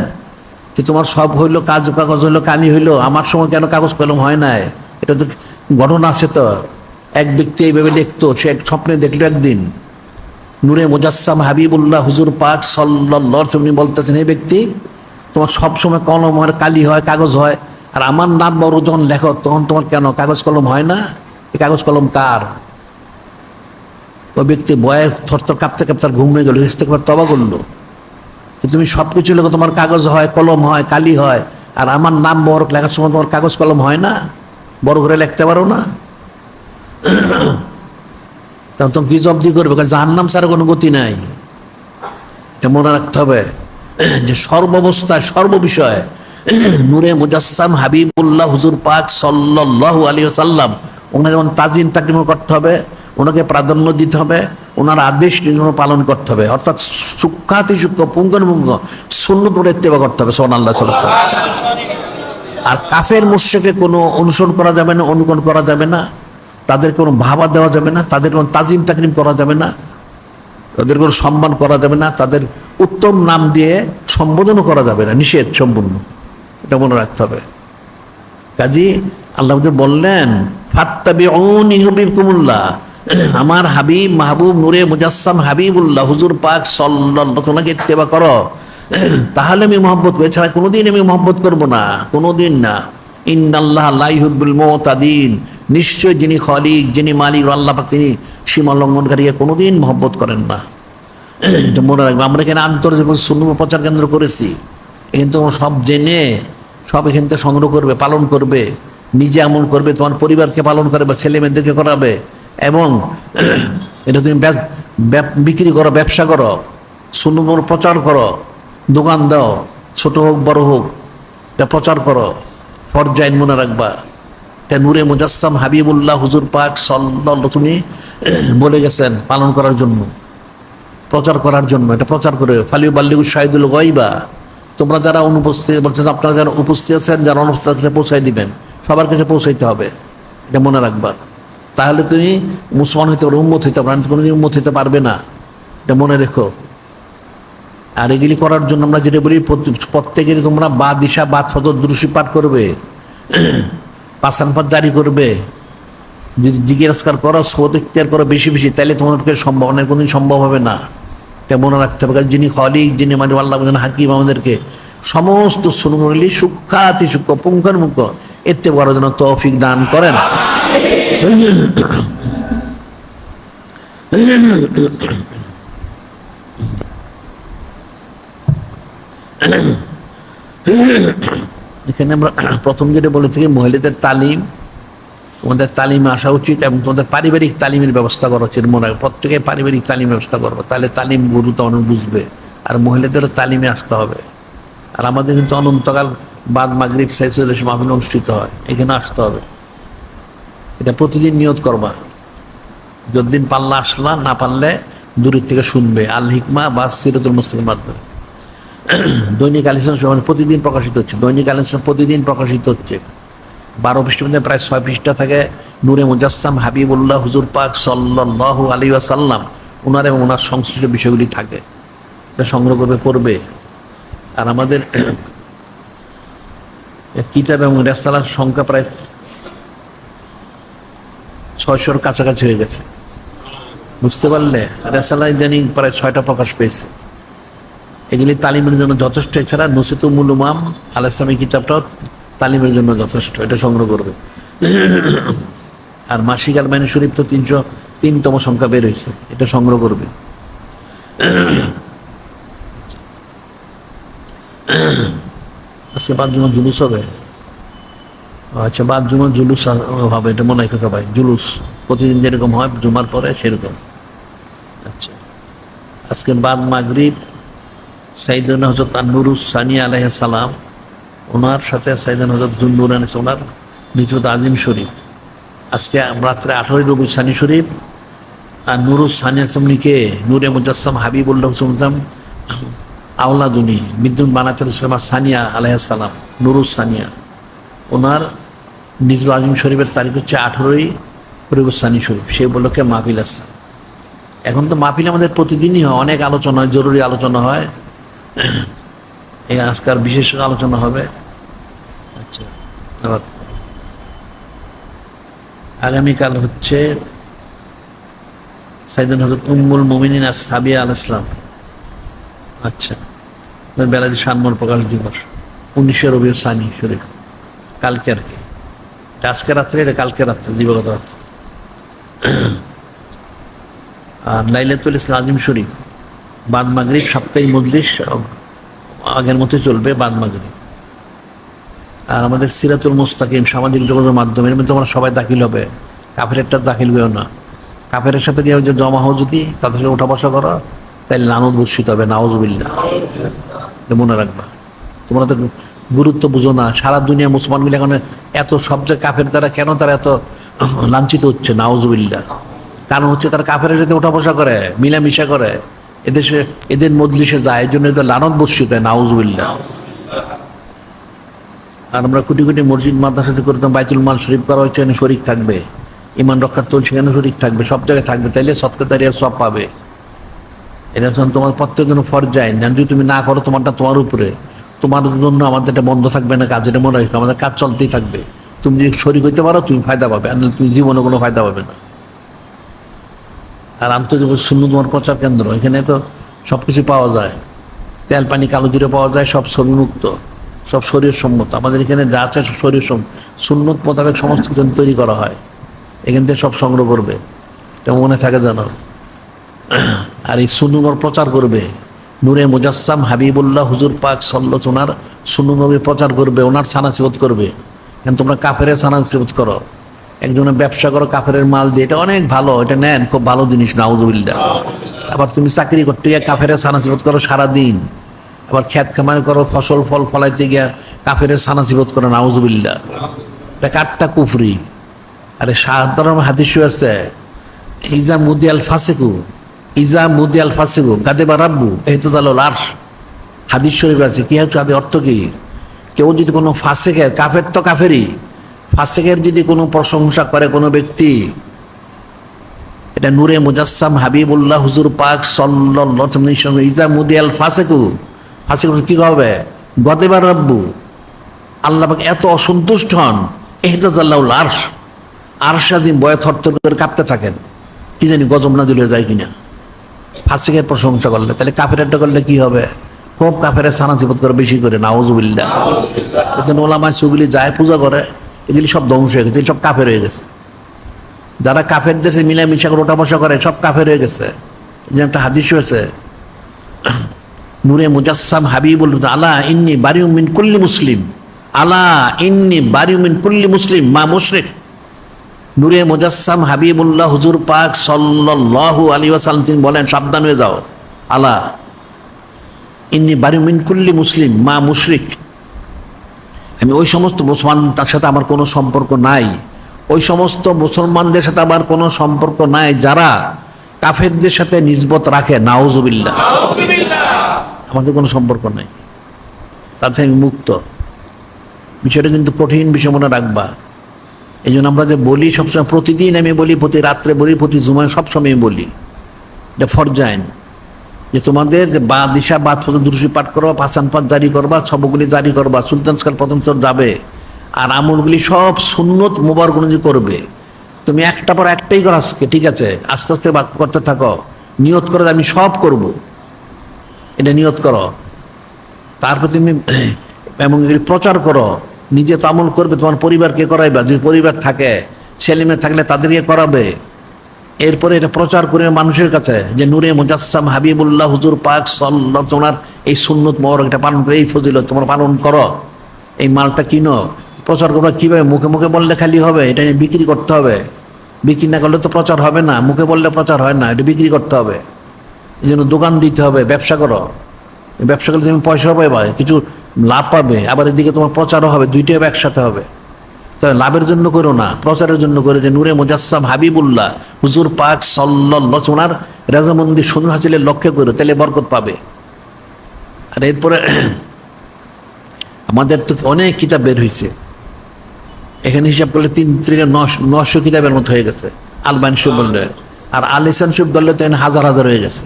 যে তোমার সব হইলো, কাগজ হইলো, কানি হইলো, আমার সময় কেন কাগজ কলম হয় নাই? এটা তো ঘটনা আছে। তো এক ব্যক্তি এইভাবে লিখতো, সে এক স্বপ্নে দেখলো একদিন নূরে মুজাসসাম হাবিবুল্লাহ হুজুর পাক সাল্লাল্লাহু আলাইহি ওয়াসাল্লাম বলতেছেন, এই ব্যক্তি তোমার সব সময় কলম হয়, কালি হয়, কাগজ হয়, আর আমার নাম বড় যখন লেখো তখন তোমার কেন কাগজ কলম হয় না? এই কাগজ কলম কার? ওই ব্যক্তি বয়ে থরথর কাঁপতে কাঁপতে ঘুম হয়ে গেল, ইস্তেগফার তওবা করলো। তুমি সব কিছু লেখো, তোমার কাগজ হয়, কলম হয়, কালি হয়, আর আমার নাম বড় লেখার সময় তোমার কাগজ কলম হয় না? বড় করে লিখতে পারো না? তখন তুমি কি জবাবদিহি করবে? জাহান্নাম ছাড়া কোনো গতি নাই। এটা মনে রাখতে হবে যে সর্বাবস্থায় সর্ববিষয়ে নূরে মুজাসসাম হাবিবুল্লাহ হুজুর পাক সাল্লাল্লাহু আলাইহি ওয়াসাল্লাম, ওনাকে যেমন তাজিম তাকরিম করতে হবে, ওনাকে প্রাধান্য দিতে হবে, ওনার আদেশ নির্দেশনা পালন করতে হবে, অর্থাৎ সূক্ষ্মাতি সূক্ষ্ম পুঙ্খানুপুঙ্খ সুন্নত করে ইত্তেবা করতে হবে, সুবহানাল্লাহ। আর কাফের মুশরিককে কোনো অনুসরণ করা যাবে না, অনুকরণ করা যাবে না, তাদের কোনো ভাবা দেওয়া যাবে না, তাদের কোনো তাজিম তাকরিম করা যাবে না, তাদের কোনো সম্মান করা যাবে না, তাদের উত্তম নাম দিয়ে সম্বোধনও করা যাবে না, নিষেধ সম্পূর্ণ। এটা মনে রাখতে হবে। কাজী আল্লাহ বললেন ফাত্তাবিউনি ইউহিব্বুকুমুল্লাহ, আমার হাবিব মাহবুব নূরে মুজাসসাম হাবিবুল্লাহ হুজুর পাক সাল্লাল্লাহু আলাইহি ইত্তেবা করো, তাহলে আমি মহব্বত করব, এছাড়া কোনোদিন আমি মহব্বত করব না, কোনোদিন না। ইন্নাল্লাহা লা ইউহিব্বুল মুতাদিন, নিশ্চয় যিনি খালিক, যিনি মালিক আল্লাহ পাক, তিনি সীমা লঙ্ঘনকারীকে কোনোদিন মহব্বত করেন না। এটা মনে রাখবে। আমরা এখানে আন্তর্জাতিক সুন্নাহ প্রচার কেন্দ্র করেছি, কিন্তু সব জেনে সব এখান থেকে সংগ্রহ করবে, পালন করবে, নিজে আমল করবে, তোমার পরিবারকে পালন করবে, ছেলে মেয়েদেরকে করাবে, এবং এটা তুমি বিক্রি করো, ব্যবসা করো, সুন্নাহ প্রচার করো, দোকান দাও, ছোট হোক বড় হোক, এটা প্রচার করো। ফরজাইন মনে রাখবা, এটা নূরে মুজাসসাম হাবিবুল্লাহ হুজুর পাক সাল্লাল্লাহু তুমি বলে গেছেন পালন করার জন্য, প্রচার করার জন্য। এটা প্রচার করে ফালিউবাল্লিগু শাহিদুল গায়বা, তোমরা যারা অনুপস্থিত বলছেন, আপনারা যারা উপস্থিত আছেন, যারা অনুপস্থিত আছেন পৌঁছাই দিবেন, সবার কাছে পৌঁছাইতে হবে, এটা মনে রাখবা। তাহলে তুমি মুসলমান হইতে পারবে, উম্মত হইতে পারবে, কোনোদিন উম্মত হইতে পারবে না, এটা মনে রেখো। আর এগুলি করার জন্য আমরা যেটা বলি, প্রত্যেকেরই তোমরা বা দিশা বা ফজর দুরূশি পাঠ করবে, পাসান পাঠ জারি করবে, যদি জিজ্ঞাসা করো, সৌদ ইখতিয়ার করো বেশি বেশি, তাহলে তোমার পক্ষে সম্ভব নয়, কোনোদিন সম্ভব হবে না। এটা মনে রাখতে হবে। যিনি খালিক, যিনি মানে আল্লাহ হাকিম, আমাদেরকে সমস্ত সুন্নাহগুলি সূক্ষ্মাতি সূক্ষ্ম পুঙ্খানুপুঙ্খ ইত্তেবা করার জন্য তৌফিক দান করেন। এখানে আমরা প্রথম যেটা বলে থাকি, মহিলাদের তালিম, তোমাদের তালিমে আসা উচিত এবং তোমাদের পারিবারিক তালিমের ব্যবস্থা করা উচিত। মনে হয় প্রত্যেকে পারিবারিক তালিম ব্যবস্থা করবো, তাহলে তালিম গুরু তখন বুঝবে। আর মহিলাদেরও তালিমে আসতে হবে। আর আমাদের কিন্তু অনন্তকাল বাদ মাগরিব সাইসুল মাহফিল অনুষ্ঠিত হয়, এখানে আসতে হবে। এটা প্রতিদিন নিয়ত করবা, যতদিন পাল্লা আসলা, না পারলে দূরের থেকে শুনবে আল হিকমা বা সিরাতুল মুস্তাকিমের মাধ্যমে। দৈনিক আল ইসলাম প্রতিদিন প্রকাশিত হচ্ছে, দৈনিক আল ইসলাম প্রতিদিন প্রকাশিত হচ্ছে। 12 পৃষ্ঠার মধ্যে প্রায় 6 পৃষ্ঠা থাকে নূরে মুজাসসাম হাবিবুল্লাহ হুজুর পাক সাল্লাল্লাহু আলাইহি ওয়াসাল্লাম ওনার এবং ওনার সংশ্লিষ্ট বিষয়গুলি থাকে, এটা সংগ্রহ করবে, পড়বে। আর আমাদের কিতাব এবং রেসালার সংখ্যা প্রায় 600-র কাছাকাছি হয়ে গেছে, বুঝতে পারলে। রেসালা ইদানিং প্রায় 6টা প্রকাশ পেয়েছে। এগুলি তালিমের জন্য যথেষ্ট। এছাড়া নসিতুল উমাম আল ইসলামী কিতাবটাও তালিমের জন্য যথেষ্ট, এটা সংগ্রহ করবে। আর মাসিক আল মাইনে শরীফ তো 303তম সংখ্যা বের হয়েছে, এটা সংগ্রহ করবে। আজকে 5 জুমা জুলুস হবে। আচ্ছা, 5 জুমা জুলুস হবে, এটা মনে হয় সবাই। জুলুস প্রতিদিন যেরকম হয় জুমার পরে সেরকম। আচ্ছা, আজকে বাদ মাগরিব সাইয়েদনা হযরত আন-নুরুস সানিয়া আলাইহিস সালাম, ওনার সাথে সাইয়েদনা হযরত জুন্নুরান ওনার নিযুত আজিম শরীফ। আজকে রাত্রে 18 রবিউল সানি শরীফ। আর নুরুস সানিয়া সামনিকে নূরে মুজাসসাম হাবিবুল্লাহ হুসাম আওলাদুনি মিদ্দুন বানাতুল ইসলাম সানিয়া আলাইহিস সালাম, নুরুস সানিয়া, ওনার নিযুত আজিম শরীফের তারিখ হচ্ছে 18 রবিউল সানি শরীফ। সেই উপলক্ষে মাহফিল আছে। এখন তো মাহফিল আমাদের প্রতিদিনই হয়, অনেক আলোচনা হয়, জরুরি আলোচনা হয়। এই আজকার বিশেষ আলোচনা হবে। আচ্ছা, আবার আগামীকাল হচ্ছে সাইয়েদনা হযরত উম্মুল মুমিনিন সাবিয়া আলাইহিস সালাম। আচ্ছা, বেলাজি সানমোর প্রকাশ দিবস 19 রবিউল সানি শরীফ, কালকে আর কি। আজকে রাত্রে, এটা কালকে রাত্রে, দিবাগত রাত্রে। আর লাইলাতুল ইসলাম আজিম শরীফ বাদ মাগরিব, সাপ্তাহিক মজলিস আগের মতোই চলবে বাদ মাগরিব। আর আমাদের সিরাতুল মুস্তাকিম সামাজিক যোগাযোগের মাধ্যমে, এর মধ্যে তোমরা সবাই দাখিল হবে। কাফেরটা দাখিল হয়েও না। কাফেরের সাথে গিয়ে যে জমা হও, যদি তাদের সাথে ওঠা বসা করো, তাহলে লানত বর্ষিত হবে, নাউজুবিল্লাহ। মনে রাখবা, তোমরা তো গুরুত্ব বুঝো না। সারা দুনিয়া মুসলমানগুলি এখন এত সব যে কাফের দ্বারা কেন তারা এত লাঞ্ছিত হচ্ছে, নাউজুবিল্লাহ। কারণ হচ্ছে তারা কাফেরের সাথে ওঠা বসা করে, মিলামিশা করে, এদেশে এদের মজলিসে যায়, এই জন্য এদের লানত বর্ষিত হয়, নাউজুবিল্লাহ। আর আমরা কোটি কোটি মসজিদ মাদ্রাসাতে করতাম, বাইতুল মাল শরীফ করা হচ্ছে, এখানে শরীক থাকবে। ইমান রক্ষার তোল সেখানে শরীক থাকবে, সব জায়গায় থাকবে, তাইলে সৎকারিয়ার সব পাবে। এটা যখন তোমার প্রত্যেকের জন্য ফরজ যায় না, যদি তুমি না করো তোমারটা তোমার উপরে, তোমার জন্য আমাদের এটা বন্ধ থাকবে না কাজ, এটা মনে রাখবে, আমাদের কাজ চলতেই থাকবে। তুমি যদি শরীক হইতে পারো তুমি ফায়দা পাবে, আর তুমি জীবনে কোনো ফায়দা পাবে না। আর আন্তর্জাতিক সুন্নাত তোমার প্রচার কেন্দ্র, এখানে তো সব কিছু পাওয়া যায়, তেল পানি কালো জিরে পাওয়া যায়, সব শরীরমুক্ত, সব শরীর সম্মত। আমাদের এখানে যা আছে সব শরীর সুন্নত মোতাবেক সমস্ত কিছু তৈরি করা হয়, এখান থেকে সব সংগ্রহ করবে, এটা মনে থাকে যেন। আর এই সুন্নত প্রচার করবে, নূরে মুজাসসাম হাবিবুল্লাহ হুজুর পাক সাল্লাল্লাহু আলাইহি ওনার সুন্নত প্রচার করবে, ওনার সানাসিবত করবে। কারণ তোমরা কাফেরের সানাসিবত করো, একজনের ব্যবসা করো কাফেরের মাল দিয়ে, এটা অনেক ভালো, এটা নেন, খুব ভালো জিনিস, নাউজুবিল্লাহ। আবার তুমি চাকরি করতে গিয়ে কাফেরের সানাসিবত করো সারাদিন, আবার খেত খামার করো, ফসল ফল ফলাইতে গিয়া কাফেরের সানাসিবত করো, নাউজুবিল্লাহ। এটা কাটটা কুফরি। আরে সাধারণ হাদিস আছে, ইজা মুদি আল ফাসিকু, ইজা মুদি আল ফাসিকু গাদেবা রাব্বু ইহতাদালুল আরশ। হাদিস শরীফ আছে। কি হচ্ছে অর্থ কি? কেউ যদি কোনো ফাসিকের, কাফের তো কাফেরই, ফাসিকের যদি কোনো প্রশংসা করে কোনো ব্যক্তি, এটা নূরে মুজাসসাম হাবিবুল্লাহ হুজুর পাক সাল্লাল্লাহু আলাইহি ওয়াসাল্লাম, ইজা মুদি আল ফাসিকু, ফাসিক কি হবে? গদেবা রাব্বু, আল্লাহ পাক এত অসন্তুষ্ট হন, ইহতাদালুল আরশ, আরশ আজিম বয়ে থরথর করে কাঁপতে থাকেন, কি জানি গজব নাজিল হয়ে যায় কিনা ফাসিকের প্রশংসা করলে। তাহলে কাফেরটা করলে কি হবে? খুব কাফেরের সানাসিবত করে, বেশি করে, নাউজুবিল্লাহ। এতে ওলামা সেগুলি যায় পূজা করে, এগুলি সব ধ্বংস হয়ে গেছে, সব কাফের হয়ে গেছে। যারা কাফেরদের সাথে মিলামিশা করে ওঠা বসা করে, সব কাফের হয়ে গেছে। যে একটা হাদিস হয়েছে, নূরে মুজাসসাম হাবিবুল আলা ইন্নি বারিউম মিন কুল্লি মুসলিম, আলা ইন্নি বারিউম মিন কুল্লি মুসলিম মা মুশরিক। নূরে মুজাসসাম হাবিবুল্লাহ হুজুর পাক সাল্লাল্লাহু আলাইহি ওয়াসাল্লাম তিনি বলেন, সাবধান হয়ে যাও, আলা ইন্নি বারিউম মিন কুল্লি মুসলিম মা মুশরিক। আমি ওই সমস্ত মুসলমান তার সাথে আমার কোনো সম্পর্ক নাই, ওই সমস্ত মুসলমানদের সাথে আমার কোনো সম্পর্ক নাই যারা কাফেরদের সাথে নিসবত রাখে, নাউজুবিল্লাহ, আমাদের কোনো সম্পর্ক নাই, তার থেকে আমি মুক্ত। বিষয়টা কিন্তু কঠিন বিষয় মনে রাখবা। এই জন্য আমরা যে বলি সবসময়, প্রতিদিন আমি বলি, প্রতি রাত্রে বলি, প্রতি জুমায় সবসময় বলি, এটা ফরজাইন যে তোমাদের যে বা দিশা বাদ দুরুশি পাঠ করবা, পাঁচান পাঠ জারি করবা, ছবগুলি জারি করবা, সুলতানস্কার প্রথম স্তর যাবে, আর আমলগুলি সব সুন্নত মোবারক অনুযায়ী করবে। তুমি একটা পর একটাই করো আজকে, ঠিক আছে, আস্তে আস্তে বাদ করতে থাকো, নিয়ত করো যে আমি সব করব, এটা নিয়ত করো। তারপর তুমি এবং প্রচার করো, নিজে তো আমল করবে, তোমার পরিবারকে করাইবা, যদি পরিবার থাকে, ছেলে মেয়ে থাকলে তাদেরকে করাবে। এরপরে এটা প্রচার করে মানুষের কাছে যে নূরে মুজাসসাম হাবিবুল্লাহ হুজুর পাক সাল্লাল্লাহু আলাইহি ওয়াসাল্লাম এই সুন্নত মোবারক এটা পালন করে, এই ফজিলত তোমরা পালন করো, এই মালটা কিনো, প্রচার করবা। কীভাবে? মুখে মুখে বললে খালি হবে, এটা নিয়ে বিক্রি করতে হবে। বিক্রি না করলে তো প্রচার হবে না, মুখে বললে প্রচার হয় না, এটা বিক্রি করতে হবে। এই জন্য দোকান দিতে হবে, ব্যবসা করো। ব্যবসা করলে তুমি পয়সা পাবে, কিছু লাভ পাবে, আবার এদিকে তোমার প্রচারও হবে, দুইটাই একসাথে হবে। তবে লাভের জন্য করো না, প্রচারের জন্য করে যে নূরে মুজাসসাম হাবিবুল্লাহ হুজুর পাক সাল্লাল্লাহু আলাইহি ওয়াসাল্লাম রাজামন্দি সুন্নাহ হাসিলের লক্ষ্য করো, তাহলে বরকত পাবে। আর এরপরে আমাদের তো অনেক কিতাব বের হয়েছে, এখানে হিসাব করলে 3 থেকে 900 কিতাবের মতো হয়ে গেছে আলবানী শরীফ বললে, আর আল ইহসান শরীফ ধরলে তো হাজার হাজার হয়ে গেছে।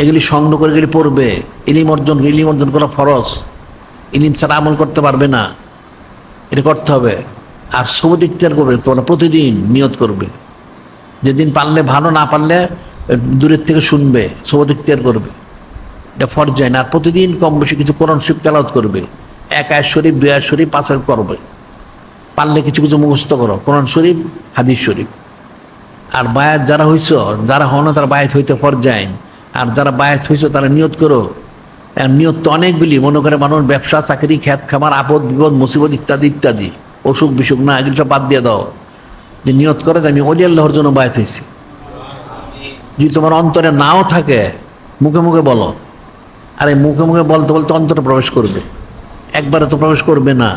এগুলি সংগ্রহ করে এগুলি পড়বে, ইলিম অর্জন করা ফরজ, ইলিম ছাড়া আমল করতে পারবে না, এটা করতে হবে। আর সবুজ ইখতিয়ার করবে, তোমরা প্রতিদিন নিয়ত করবে, যেদিন পারলে ভালো, না পারলে দূরের থেকে শুনবে, সবুজ ইখতিয়ার করবে, এটা ফরজাইন। আর প্রতিদিন কম বেশি কিছু কোরআন শরীফ তেলাওয়াত করবে, 1 আয়াত শরীফ, 2 আয়াত শরীফ, 5 আয়াত করবে, পারলে কিছু কিছু মুখস্থ করো, কোরআন শরীফ, হাদিস শরীফ। আর বায়াত যারা হইছ, যারা হন না, তারা বায়াত হইতে ফরজাইন। আর যারা বায়াত হইছ তারা নিয়ত করো। নিয়ত তো অনেকগুলি, মনে করে মানুষ ব্যবসা, চাকরি, খ্যাত খামার, আপদ বিপদ, মুসিবত ইত্যাদি ইত্যাদি, অসুখ বিসুখ না, এগুলো সব বাদ দিয়ে দাও। যে নিয়ত করে যে আমি ওলি আল্লাহর জন্য বায়াত হয়েছি। যদি তোমার অন্তরে নাও থাকে, মুখে মুখে বলো। আর এই মুখে মুখে বলতে বলতে অন্তরে প্রবেশ করবে, একবারে তো প্রবেশ করবে না।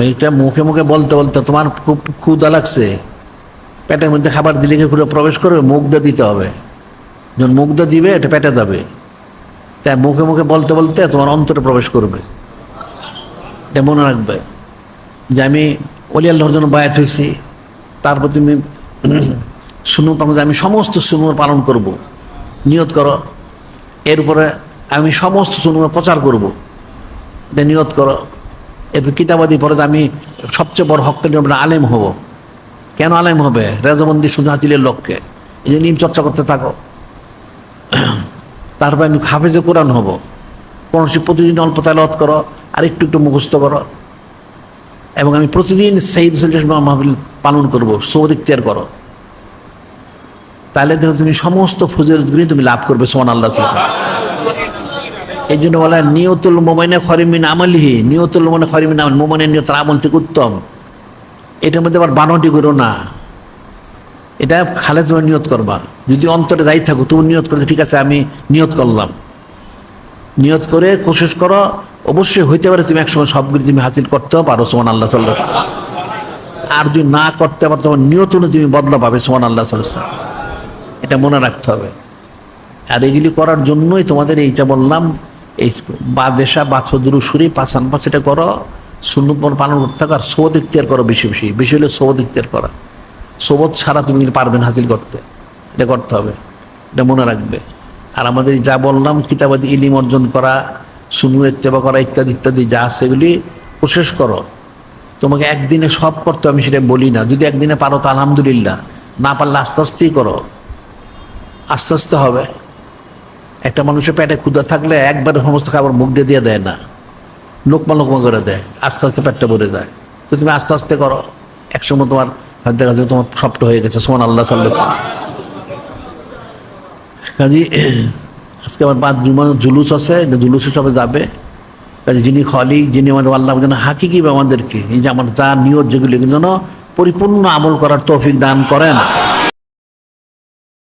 এইটা মুখে মুখে বলতে বলতে তোমার খুব ক্ষুধা লাগছে, পেটের মধ্যে খাবার দিলে কি করে প্রবেশ করবে? মুখ দিয়ে দিতে হবে, যখন মুখ দিয়ে দিবে এটা পেটে যাবে। তাই মুখে মুখে বলতে বলতে তোমার অন্তরে প্রবেশ করবে, এটা মনে রাখবে যে আমি ওলি আল্লাহর জন্য বায়াত হয়েছি। তারপর তুমি সুন্নত পালন, আমি সমস্ত সুন্নত পালন করব, নিয়ত করো। এরপরে আমি সমস্ত সুন্নত প্রচার করব, এটা নিয়ত করো। এরপর কিতাবাদি পরে আমি সবচেয়ে বড় হক্কের নিয়ম আলেম হব। কেন আলেম হবে? রেজামন্দি সুন্নাহ হাসিলের লক্ষ্যে। এই জন্য চর্চা করতে থাকো। তারপর আমি হাফেজে কোরআন হব, কোরআন শরীফ প্রতিদিন অল্প তেলাওয়াত করো, আর একটু একটু মুখস্থ করো। এবং আমি প্রতিদিন সাইয়্যিদ সাল্লাল্লাহু মাহফিল পালন করব, সওয়াব ইখতিয়ার করো। তাহলে দেখো তুমি সমস্ত ফজিলতগুলি তুমি লাভ করবে, সুবহানাল্লাহ। এই জন্য বলা নিয়তুল মুমিনে খয়রুম মিন আমালিহি, নিয়তুল মুমিনে খয়রুম মিন আমাল, মুমিনের নিয়ত আমল থেকে উত্তম। এটার মধ্যে আবার বানোয়াটি করো না, এটা খালেজ নিয়ত করবা। যদি অন্তরে যাই থাকো, তুমি নিয়ত করতে, ঠিক আছে আমি নিয়ত করলাম, নিয়ত করে কোশিশ করো। অবশ্যই হইতে পারে তুমি একসময় সবগুলি তুমি হাসিল করতেও পারো, সুবহানাল্লাহ সাল্লাল্লাহু আলাইহি ওয়াসাল্লাম। আর যদি না করতে পারো, তোমার নিয়ত অনুযায়ী তুমি বদলা পাবে, সুবহানাল্লাহ সাল্লাল্লাহু আলাইহি ওয়াসাল্লাম। এটা মনে রাখতে হবে। আর এগুলি করার জন্যই তোমাদের এইটা বললাম, এই বাদেশা বাছদুরু সুরি পাঁচান পাঁচ এটা করো, সুন্নত পালন করতে থাকো। আর সওয়াব ইখতিয়ার করো, বেশি বেশি বেশি হলে সওয়াব ইখতিয়ার করা। সওয়াব ছাড়া তুমি পারবে না হাসিল করতে, এটা করতে হবে, এটা মনে রাখবে। আর আমাদের যা বললাম, কিতাবাদি ইলম অর্জন করা, সুন্নাহ ইত্তেবা করা, ইত্যাদি ইত্যাদি যা আছে এগুলি কোশিশ করো। তোমাকে একদিনে সব করতে আমি সেটা বলি না, যদি একদিনে পারো তো আলহামদুলিল্লাহ, না পারলে আস্তে আস্তেই করো, আস্তে আস্তে হবে। একটা মানুষের পেটে ক্ষুধা থাকলে একবারে সমস্ত খাবার মুখ দিয়ে দেয় না, লোকমা লোকমা করে দেয়, আস্তে আস্তে পেটটা ভরে যায়। তো তুমি আস্তে আস্তে করো, একসময় তোমার দেখা যায় তোমার সবটা হয়ে গেছে, সুবহানাল্লাহ সাল্লাল্লাহু আলাইহি ওয়াসাল্লাম। কাজী আজকে আমার 5 জুমা জুলুস আছে, জুলুসে সবাই যাবে। কাজে যিনি খালিক, যিনি আমাদের আল্লাহ যেন হাকিকি আমাদেরকে এই যে আমার যা নিয়ত যেগুলো এগুলো যেন পরিপূর্ণ আমল করার তৌফিক দান করেন।